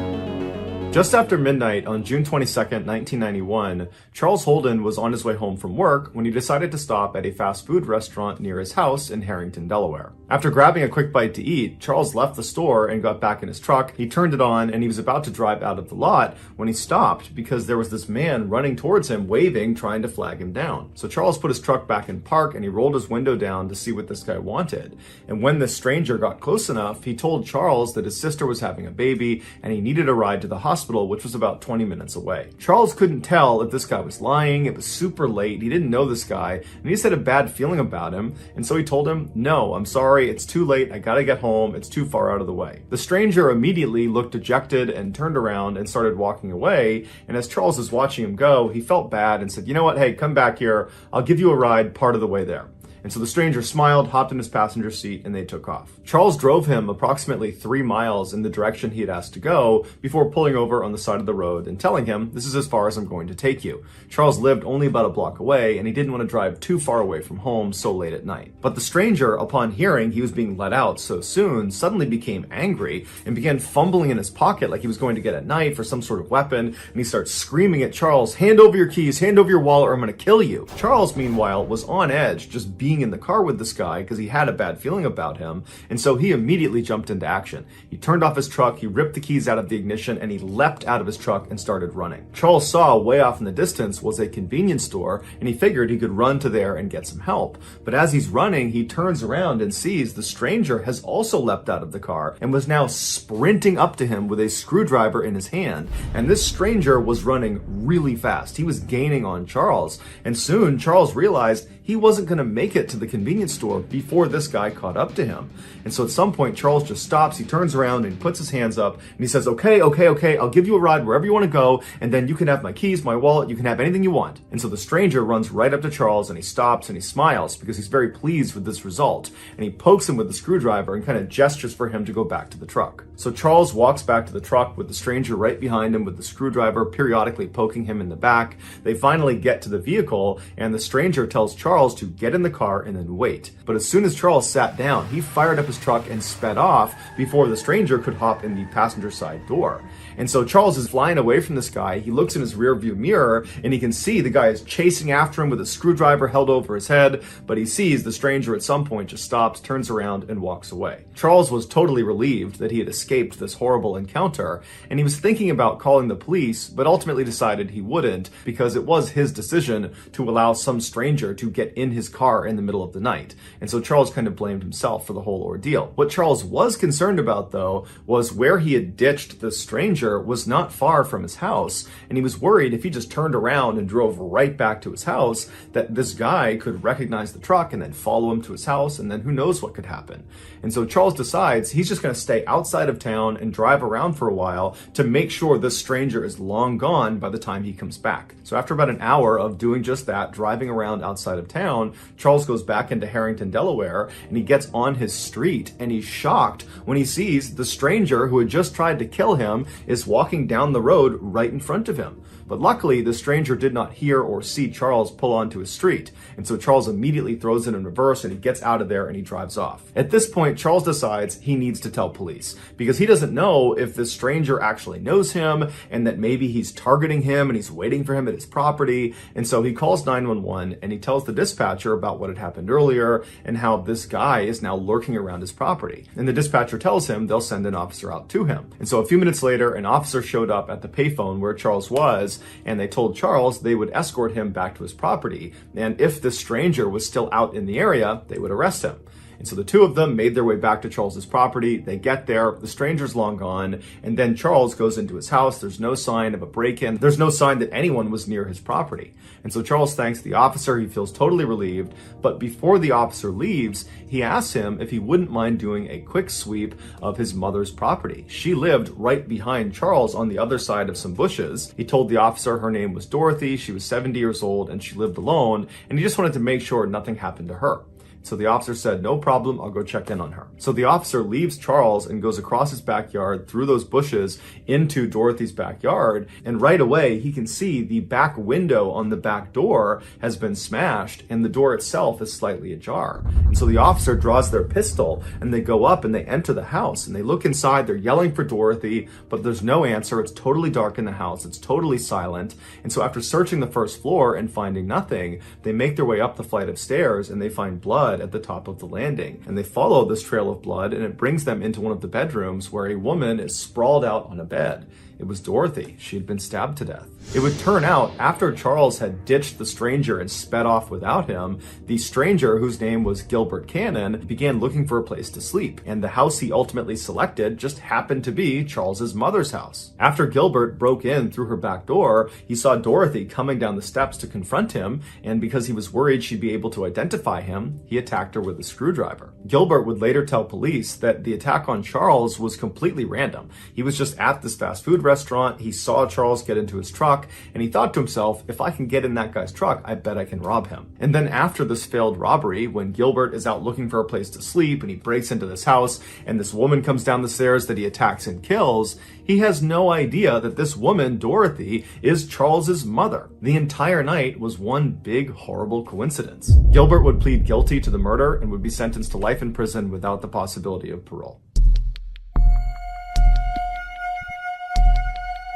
Just after midnight on June 22nd, 1991, Charles Holden was on his way home from work when he decided to stop at a fast food restaurant near his house in Harrington, Delaware. After grabbing a quick bite to eat, Charles left the store and got back in his truck. He turned it on and he was about to drive out of the lot when he stopped because there was this man running towards him, waving, trying to flag him down. So Charles put his truck back in park and he rolled his window down to see what this guy wanted. And when this stranger got close enough, he told Charles that his sister was having a baby and he needed a ride to the hospital, which was about 20 minutes away. Charles couldn't tell if this guy was lying. It was super late. He didn't know this guy, and he just had a bad feeling about him. And so he told him, no, I'm sorry. It's too late. I gotta get home. It's too far out of the way. The stranger immediately looked dejected and turned around and started walking away. And as Charles was watching him go, he felt bad and said, you know what? Hey, come back here. I'll give you a ride part of the way there. And so the stranger smiled, hopped in his passenger seat, and they took off. Charles drove him approximately 3 miles in the direction he had asked to go before pulling over on the side of the road and telling him, this is as far as I'm going to take you. Charles lived only about a block away, and he didn't want to drive too far away from home so late at night. But the stranger, upon hearing he was being let out so soon, suddenly became angry and began fumbling in his pocket like he was going to get a knife or some sort of weapon, and he starts screaming at Charles, hand over your keys, hand over your wallet, or I'm going to kill you. Charles, meanwhile, was on edge, just being in the car with this guy because he had a bad feeling about him, and so he immediately jumped into action. He turned off his truck, he ripped the keys out of the ignition, and he leapt out of his truck and started running. Charles saw way off in the distance was a convenience store, and he figured he could run to there and get some help. But as he's running, he turns around and sees the stranger has also leapt out of the car and was now sprinting up to him with a screwdriver in his hand. And this stranger was running really fast. He was gaining on Charles, and soon Charles realized he wasn't going to make it to the convenience store before this guy caught up to him. And so at some point, Charles just stops, he turns around and puts his hands up and he says, okay, I'll give you a ride wherever you want to go, and then you can have my keys, my wallet, you can have anything you want. And so the stranger runs right up to Charles and he stops and he smiles because he's very pleased with this result. And he pokes him with the screwdriver and kind of gestures for him to go back to the truck. So Charles walks back to the truck with the stranger right behind him with the screwdriver periodically poking him in the back. They finally get to the vehicle and the stranger tells Charles to get in the car and then wait. But as soon as Charles sat down, he fired up his truck and sped off before the stranger could hop in the passenger side door. And so Charles is flying away from this guy. He looks in his rear view mirror and he can see the guy is chasing after him with a screwdriver held over his head, but he sees the stranger at some point just stops, turns around, and walks away. Charles was totally relieved that he had escaped this horrible encounter, and he was thinking about calling the police, but ultimately decided he wouldn't because it was his decision to allow some stranger to get in his car in the middle of the night. And so Charles kind of blamed himself for the whole ordeal. What Charles was concerned about, though, was where he had ditched the stranger was not far from his house, and he was worried if he just turned around and drove right back to his house that this guy could recognize the truck and then follow him to his house, and then who knows what could happen. And so Charles decides he's just going to stay outside of town and drive around for a while to make sure this stranger is long gone by the time he comes back. So after about an hour of doing just that, driving around outside of town, Charles goes back into Harrington, Delaware, and he gets on his street, and he's shocked when he sees the stranger who had just tried to kill him is walking down the road right in front of him. But luckily, the stranger did not hear or see Charles pull onto his street, and so Charles immediately throws it in reverse and he gets out of there and he drives off. At this point, Charles decides he needs to tell police because he doesn't know if this stranger actually knows him and that maybe he's targeting him and he's waiting for him at his property. And so he calls 911 and he tells the dispatcher about what had happened earlier and how this guy is now lurking around his property. And the dispatcher tells him they'll send an officer out to him. And so a few minutes later, an officer showed up at the payphone where Charles was, and they told Charles they would escort him back to his property. And if the stranger was still out in the area, they would arrest him. And so the two of them made their way back to Charles's property. They get there, the stranger's long gone, and then Charles goes into his house. There's no sign of a break-in. There's no sign that anyone was near his property. And so Charles thanks the officer. He feels totally relieved. But before the officer leaves, he asks him if he wouldn't mind doing a quick sweep of his mother's property. She lived right behind Charles on the other side of some bushes. He told the officer her name was Dorothy. She was 70 years old and she lived alone. And he just wanted to make sure nothing happened to her. So the officer said, no problem, I'll go check in on her. So the officer leaves Charles and goes across his backyard through those bushes into Dorothy's backyard. And right away, he can see the back window on the back door has been smashed and the door itself is slightly ajar. And so the officer draws their pistol and they go up and they enter the house and they look inside. They're yelling for Dorothy, but there's no answer. It's totally dark in the house. It's totally silent. And so after searching the first floor and finding nothing, they make their way up the flight of stairs and they find blood at the top of the landing. And they follow this trail of blood and it brings them into one of the bedrooms where a woman is sprawled out on a bed. It was Dorothy. She had been stabbed to death. It would turn out, after Charles had ditched the stranger and sped off without him, the stranger, whose name was Gilbert Cannon, began looking for a place to sleep. And the house he ultimately selected just happened to be Charles's mother's house. After Gilbert broke in through her back door, he saw Dorothy coming down the steps to confront him, and because he was worried she'd be able to identify him, he attacked her with a screwdriver. Gilbert would later tell police that the attack on Charles was completely random. He was just at this fast food restaurant, he saw Charles get into his truck, and he thought to himself, if I can get in that guy's truck, I bet I can rob him. And then after this failed robbery, when Gilbert is out looking for a place to sleep and he breaks into this house and this woman comes down the stairs that he attacks and kills, he has no idea that this woman, Dorothy, is Charles's mother. The entire night was one big, horrible coincidence. Gilbert would plead guilty to the murder and would be sentenced to life in prison without the possibility of parole.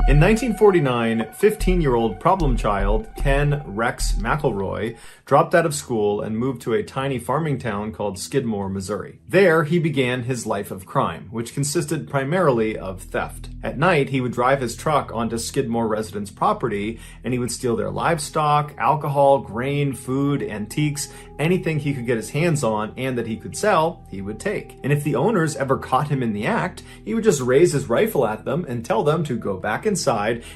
In 1949, 15-year-old problem child Ken Rex McElroy dropped out of school and moved to a tiny farming town called Skidmore, Missouri. There, he began his life of crime, which consisted primarily of theft. At night, he would drive his truck onto Skidmore residents' property, and he would steal their livestock, alcohol, grain, food, antiques, anything he could get his hands on and that he could sell, he would take. And if the owners ever caught him in the act, he would just raise his rifle at them and tell them to go back inside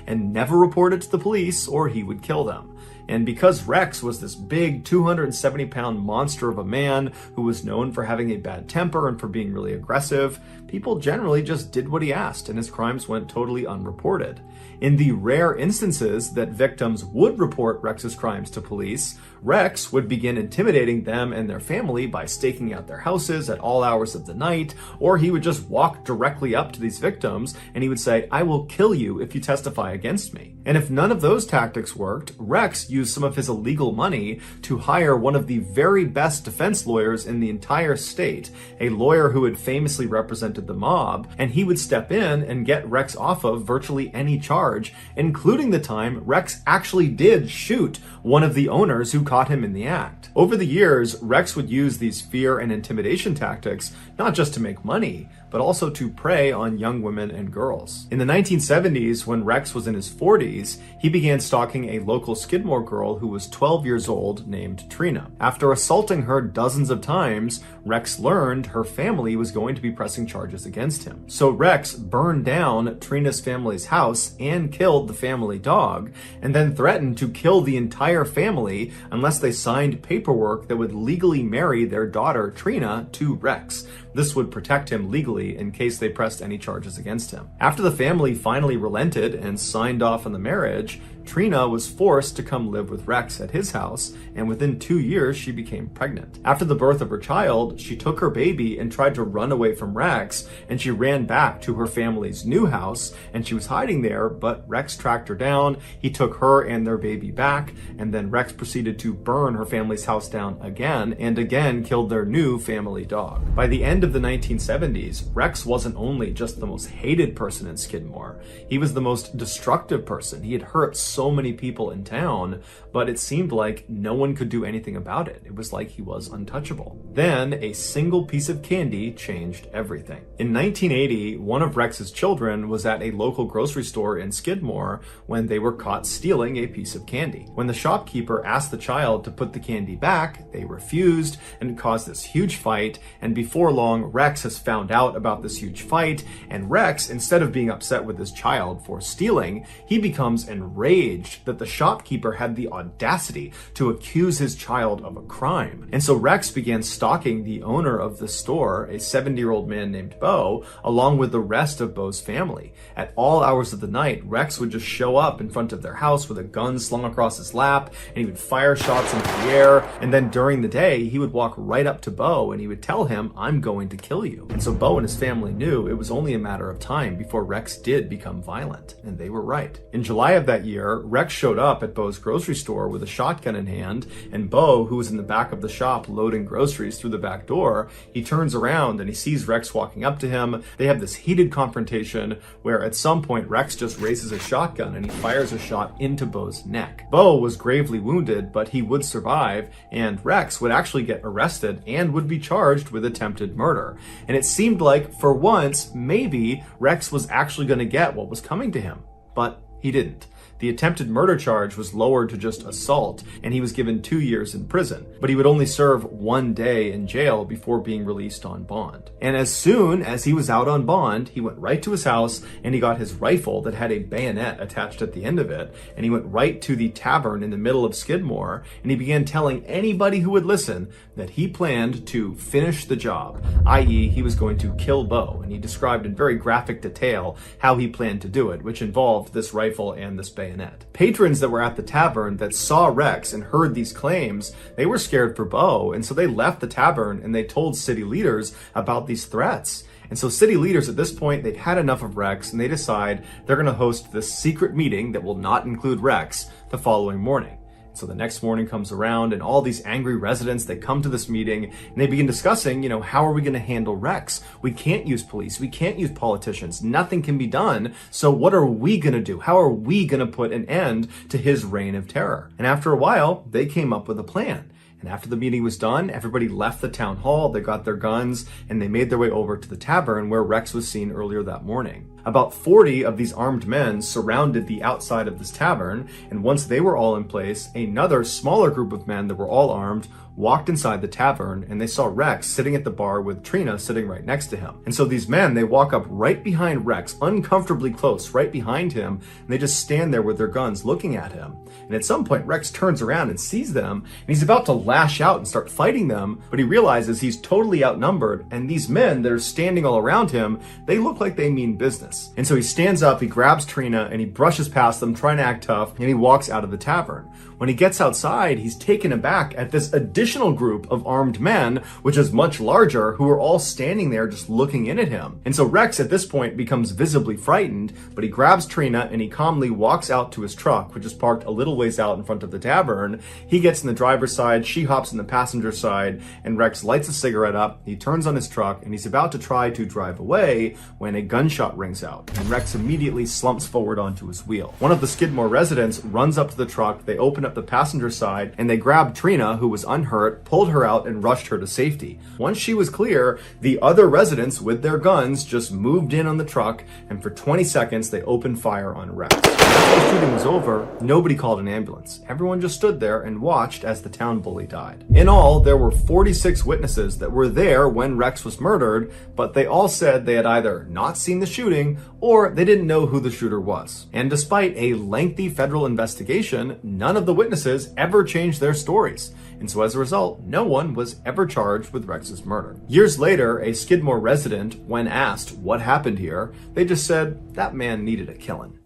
and never report it to the police or he would kill them. And because Rex was this big 270-pound monster of a man who was known for having a bad temper and for being really aggressive, people generally just did what he asked and his crimes went totally unreported. In the rare instances that victims would report Rex's crimes to police, Rex would begin intimidating them and their family by staking out their houses at all hours of the night, or he would just walk directly up to these victims and he would say, "I will kill you if you testify against me." And if none of those tactics worked, Rex used some of his illegal money to hire one of the very best defense lawyers in the entire state, a lawyer who had famously represented the mob, and he would step in and get Rex off of virtually any charge, including the time Rex actually did shoot one of the owners who caught him in the act. Over the years, Rex would use these fear and intimidation tactics not just to make money, but also to prey on young women and girls. In the 1970s, when Rex was in his 40s, he began stalking a local Skidmore girl who was 12 years old named Trina. After assaulting her dozens of times, Rex learned her family was going to be pressing charges against him. So Rex burned down Trina's family's house and killed the family dog, and then threatened to kill the entire family unless they signed paperwork that would legally marry their daughter Trina to Rex. This would protect him legally in case they pressed any charges against him. After the family finally relented and signed off on the marriage, Trina was forced to come live with Rex at his house, and within 2 years, she became pregnant. After the birth of her child, she took her baby and tried to run away from Rex, and she ran back to her family's new house, and she was hiding there, but Rex tracked her down. He took her and their baby back, and then Rex proceeded to burn her family's house down again, and again killed their new family dog. By the end of the 1970s, Rex wasn't only just the most hated person in Skidmore, he was the most destructive person. He had hurt so many people in town, but it seemed like no one could do anything about it. It was like he was untouchable. Then a single piece of candy changed everything. In 1980, one of Rex's children was at a local grocery store in Skidmore when they were caught stealing a piece of candy. When the shopkeeper asked the child to put the candy back, they refused, and it caused this huge fight, and before long, Rex has found out about this huge fight, and Rex, instead of being upset with his child for stealing, he becomes enraged that the shopkeeper had the audacity to accuse his child of a crime. And so Rex began stalking the owner of the store, a 70-year-old man named Bo, along with the rest of Bo's family. At all hours of the night, Rex would just show up in front of their house with a gun slung across his lap, and he would fire shots into the air, and then during the day, he would walk right up to Bo and he would tell him, "I'm going to kill you." And so Bo and his family knew it was only a matter of time before Rex did become violent, and they were right. In July of that year, Rex showed up at Bo's grocery store with a shotgun in hand, and Bo, who was in the back of the shop loading groceries through the back door, he turns around and he sees Rex walking up to him. They have this heated confrontation where at some point Rex just raises a shotgun and he fires a shot into Bo's neck. Bo was gravely wounded, but he would survive, and Rex would actually get arrested and would be charged with attempted murder. And it seemed like, for once, maybe Rex was actually going to get what was coming to him, but he didn't. The attempted murder charge was lowered to just assault, and he was given 2 years in prison, but he would only serve 1 day in jail before being released on bond. And as soon as he was out on bond, he went right to his house and he got his rifle that had a bayonet attached at the end of it, and he went right to the tavern in the middle of Skidmore, and he began telling anybody who would listen that he planned to finish the job, i.e. he was going to kill Bo, and he described in very graphic detail how he planned to do it, which involved this rifle and this bayonet. Patrons that were at the tavern that saw Rex and heard these claims, they were scared for Bo, and so they left the tavern and they told city leaders about these threats. And so city leaders at this point, they've had enough of Rex, and they decide they're going to host this secret meeting that will not include Rex the following morning. So the next morning comes around, and all these angry residents, they come to this meeting and they begin discussing, how are we going to handle Rex? We can't use police. We can't use politicians. Nothing can be done. So what are we going to do? How are we going to put an end to his reign of terror? And after a while, they came up with a plan. And after the meeting was done, everybody left the town hall, they got their guns, and they made their way over to the tavern where Rex was seen earlier that morning. About 40 of these armed men surrounded the outside of this tavern, and once they were all in place, another smaller group of men that were all armed walked inside the tavern, and they saw Rex sitting at the bar with Trina sitting right next to him. And so these men, they walk up right behind Rex, uncomfortably close, right behind him, and they just stand there with their guns looking at him. And at some point, Rex turns around and sees them, and he's about to lash out and start fighting them, but he realizes he's totally outnumbered, and these men that are standing all around him, they look like they mean business. And so he stands up, he grabs Trina, and he brushes past them, trying to act tough, and he walks out of the tavern. When he gets outside, he's taken aback at this additional group of armed men, which is much larger, who are all standing there just looking in at him. And so Rex at this point becomes visibly frightened, but he grabs Trina and he calmly walks out to his truck, which is parked a little ways out in front of the tavern. He gets in the driver's side, she hops in the passenger side, and Rex lights a cigarette up, he turns on his truck, and he's about to try to drive away when a gunshot rings out, and Rex immediately slumps forward onto his wheel. One of the Skidmore residents runs up to the truck, they open up the passenger side, and they grabbed Trina, who was unhurt, pulled her out, and rushed her to safety. Once she was clear, the other residents with their guns just moved in on the truck, and for 20 seconds they opened fire on Rex. After the shooting was over, nobody called an ambulance. Everyone just stood there and watched as the town bully died. In all, there were 46 witnesses that were there when Rex was murdered, but they all said they had either not seen the shooting or they didn't know who the shooter was. And despite a lengthy federal investigation, none of the witnesses ever changed their stories. And so as a result, no one was ever charged with Rex's murder. Years later, a Skidmore resident, when asked what happened here, they just said that man needed a killing.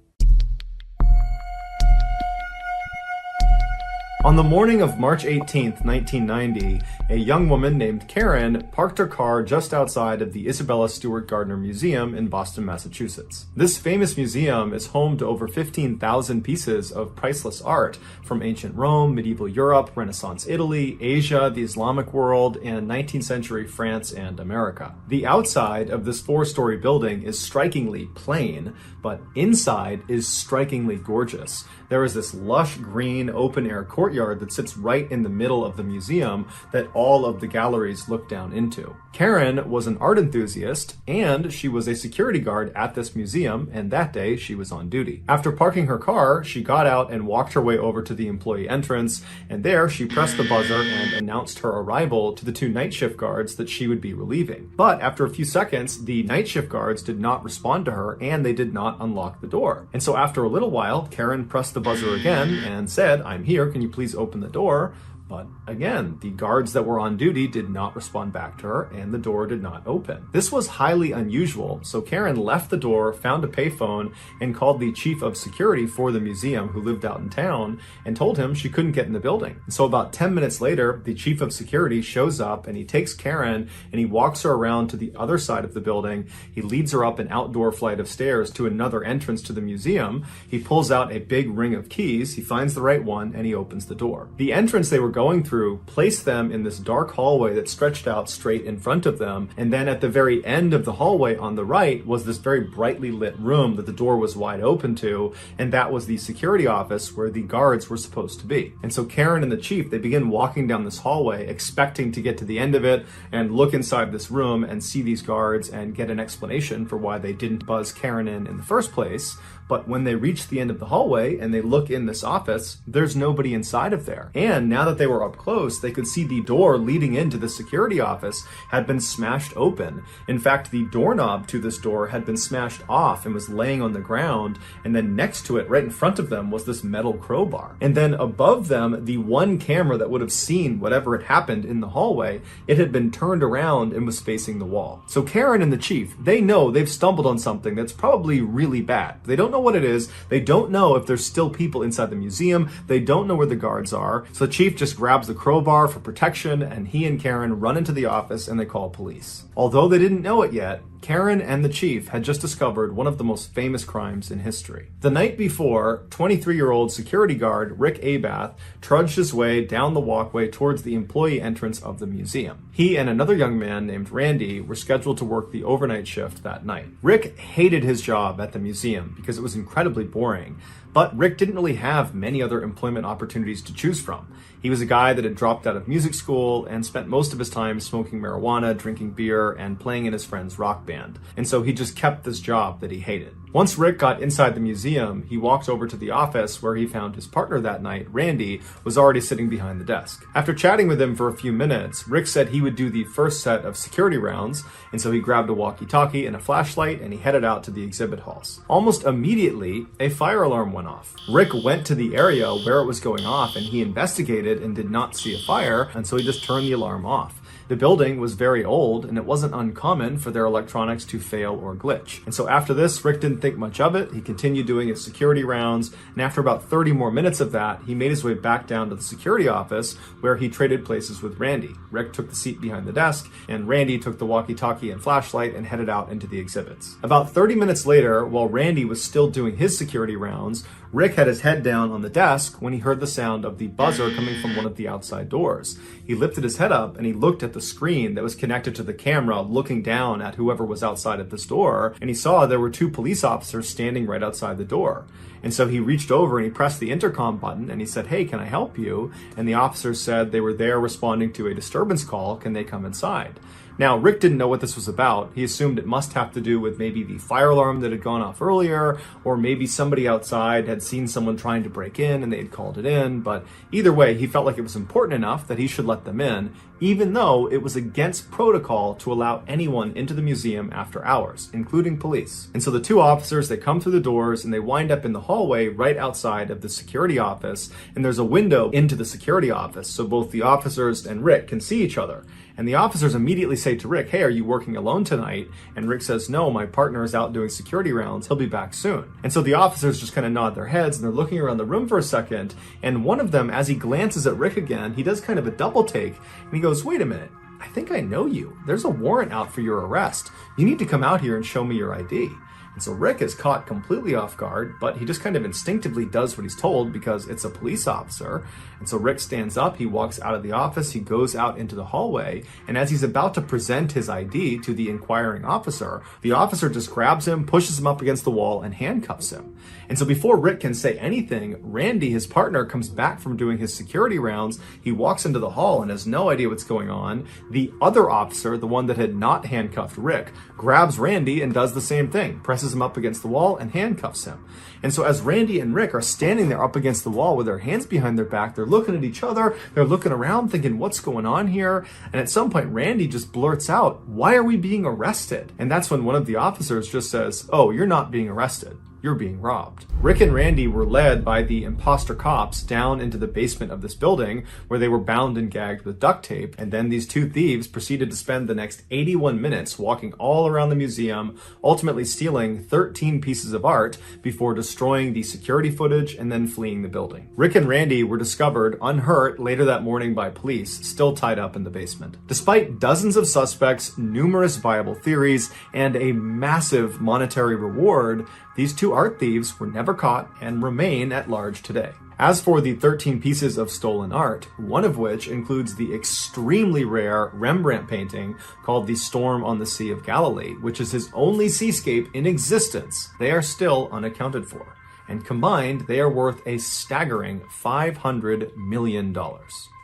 On the morning of March 18th, 1990, a young woman named Karen parked her car just outside of the Isabella Stewart Gardner Museum in Boston, Massachusetts. This famous museum is home to over 15,000 pieces of priceless art from ancient Rome, medieval Europe, Renaissance Italy, Asia, the Islamic world, and 19th century France and America. The outside of this four-story building is strikingly plain, but inside is strikingly gorgeous. There is this lush green open-air courtyard that sits right in the middle of the museum that all of the galleries look down into. Karen was an art enthusiast, and she was a security guard at this museum, and that day she was on duty. After parking her car, she got out and walked her way over to the employee entrance, and there she pressed the buzzer and announced her arrival to the two night shift guards that she would be relieving. But after a few seconds, the night shift guards did not respond to her, and they did not unlock the door. And so after a little while, Karen pressed the buzzer again and said, "I'm here, can you please open the door?" But again, the guards that were on duty did not respond back to her, and the door did not open. This was highly unusual, so Karen left the door, found a payphone, and called the chief of security for the museum, who lived out in town, and told him she couldn't get in the building. And so about 10 minutes later, the chief of security shows up, and he takes Karen, and he walks her around to the other side of the building. He leads her up an outdoor flight of stairs to another entrance to the museum. He pulls out a big ring of keys, he finds the right one, and he opens the door. The entrance they were going through placed them in this dark hallway that stretched out straight in front of them, and then at the very end of the hallway on the right was this very brightly lit room that the door was wide open to, and that was the security office where the guards were supposed to be. And so Karen and the chief, they begin walking down this hallway expecting to get to the end of it and look inside this room and see these guards and get an explanation for why they didn't buzz Karen in the first place. But when they reach the end of the hallway and they look in this office, there's nobody inside of there. And now that they were up close, they could see the door leading into the security office had been smashed open. In fact, the doorknob to this door had been smashed off and was laying on the ground. And then next to it, right in front of them, was this metal crowbar. And then above them, the one camera that would have seen whatever had happened in the hallway, it had been turned around and was facing the wall. So Karen and the chief, they know they've stumbled on something that's probably really bad. They don't know what it is. They don't know if there's still people inside the museum. They don't know where the guards are. So the chief just grabs the crowbar for protection, and he and Karen run into the office and they call police. Although they didn't know it yet, Karen and the chief had just discovered one of the most famous crimes in history. The night before, 23-year-old security guard Rick Abath trudged his way down the walkway towards the employee entrance of the museum. He and another young man named Randy were scheduled to work the overnight shift that night. Rick hated his job at the museum because it was incredibly boring, but Rick didn't really have many other employment opportunities to choose from. He was a guy that had dropped out of music school and spent most of his time smoking marijuana, drinking beer, and playing in his friend's rock band. And so he just kept this job that he hated. Once Rick got inside the museum, he walked over to the office where he found his partner that night, Randy, was already sitting behind the desk. After chatting with him for a few minutes, Rick said he would do the first set of security rounds, and so he grabbed a walkie-talkie and a flashlight and he headed out to the exhibit halls. Almost immediately, a fire alarm went off. Rick went to the area where it was going off and he investigated and did not see a fire, and so he just turned the alarm off. The building was very old, and it wasn't uncommon for their electronics to fail or glitch. And so after this, Rick didn't think much of it. He continued doing his security rounds, and after about 30 more minutes of that, he made his way back down to the security office where he traded places with Randy. Rick took the seat behind the desk, and Randy took the walkie-talkie and flashlight and headed out into the exhibits. About 30 minutes later, while Randy was still doing his security rounds, Rick had his head down on the desk when he heard the sound of the buzzer coming from one of the outside doors. He lifted his head up and he looked at the screen that was connected to the camera, looking down at whoever was outside at this door, and he saw there were two police officers standing right outside the door. And so he reached over and he pressed the intercom button and he said, "Hey, can I help you?" And the officers said they were there responding to a disturbance call. Can they come inside? Now, Rick didn't know what this was about. He assumed it must have to do with maybe the fire alarm that had gone off earlier, or maybe somebody outside had seen someone trying to break in and they had called it in. But either way, he felt like it was important enough that he should let them in, even though it was against protocol to allow anyone into the museum after hours, including police. And so the two officers, they come through the doors and they wind up in the hallway right outside of the security office. And there's a window into the security office, so both the officers and Rick can see each other. And the officers immediately say to Rick, hey, are you working alone tonight? And Rick says, no, my partner is out doing security rounds. He'll be back soon. And so the officers just kind of nod their heads and they're looking around the room for a second. And one of them, as he glances at Rick again, he does kind of a double take and he goes, wait a minute, I think I know you. There's a warrant out for your arrest. You need to come out here and show me your ID. And so Rick is caught completely off guard, but he just kind of instinctively does what he's told because it's a police officer. And so Rick stands up, he walks out of the office, he goes out into the hallway, and as he's about to present his ID to the inquiring officer, the officer just grabs him, pushes him up against the wall, and handcuffs him. And so before Rick can say anything, Randy, his partner, comes back from doing his security rounds. He walks into the hall and has no idea what's going on. The other officer, the one that had not handcuffed Rick, grabs Randy and does the same thing, presses him up against the wall and handcuffs him. And so as Randy and Rick are standing there up against the wall with their hands behind their back, they're looking at each other, they're looking around thinking, what's going on here? And at some point, Randy just blurts out, why are we being arrested? And that's when one of the officers just says, oh, you're not being arrested. You're being robbed. Rick and Randy were led by the imposter cops down into the basement of this building where they were bound and gagged with duct tape. And then these two thieves proceeded to spend the next 81 minutes walking all around the museum, ultimately stealing 13 pieces of art before destroying the security footage and then fleeing the building. Rick and Randy were discovered unhurt later that morning by police, still tied up in the basement. Despite dozens of suspects, numerous viable theories, and a massive monetary reward, these two art thieves were never caught and remain at large today. As for the 13 pieces of stolen art, one of which includes the extremely rare Rembrandt painting called The Storm on the Sea of Galilee, which is his only seascape in existence, they are still unaccounted for. And combined, they are worth a staggering $500 million.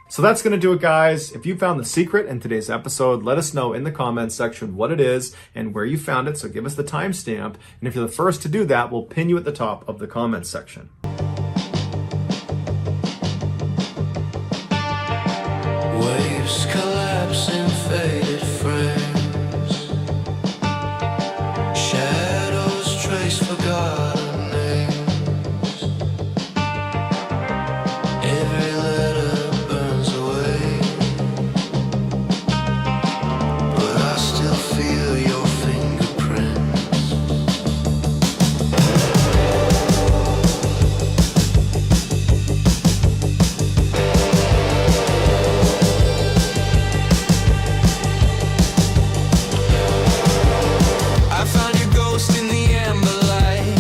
So that's going to do it, guys. If you found the secret in today's episode, let us know in the comments section what it is and where you found it. So give us the timestamp. And if you're the first to do that, we'll pin you at the top of the comments section. Waves collapse in faded frames. Shadows trace forgotten names. Every letter burns away, but I still feel your fingerprints. I found your ghost in the amber light,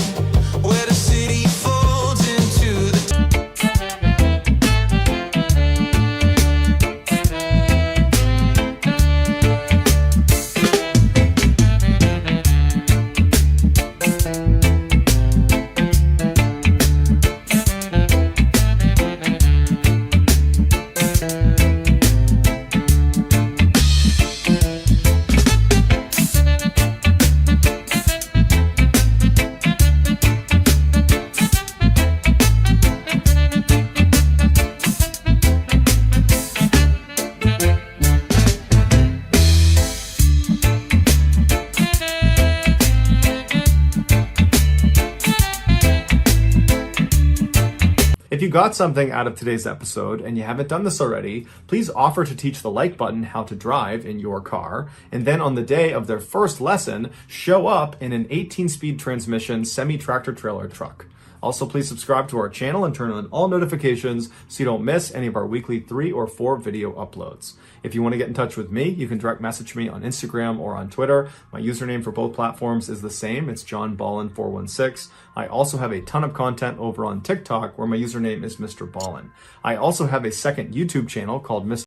where the city folds into the If you got something out of today's episode and you haven't done this already, please offer to teach the like button how to drive in your car. And then on the day of their first lesson, show up in an 18-speed transmission semi-tractor trailer truck. Also, please subscribe to our channel and turn on all notifications so you don't miss any of our weekly 3 or 4 video uploads. If you want to get in touch with me, you can direct message me on Instagram or on Twitter. My username for both platforms is the same. It's JohnBallen416. I also have a ton of content over on TikTok where my username is MrBallen. I also have a second YouTube channel called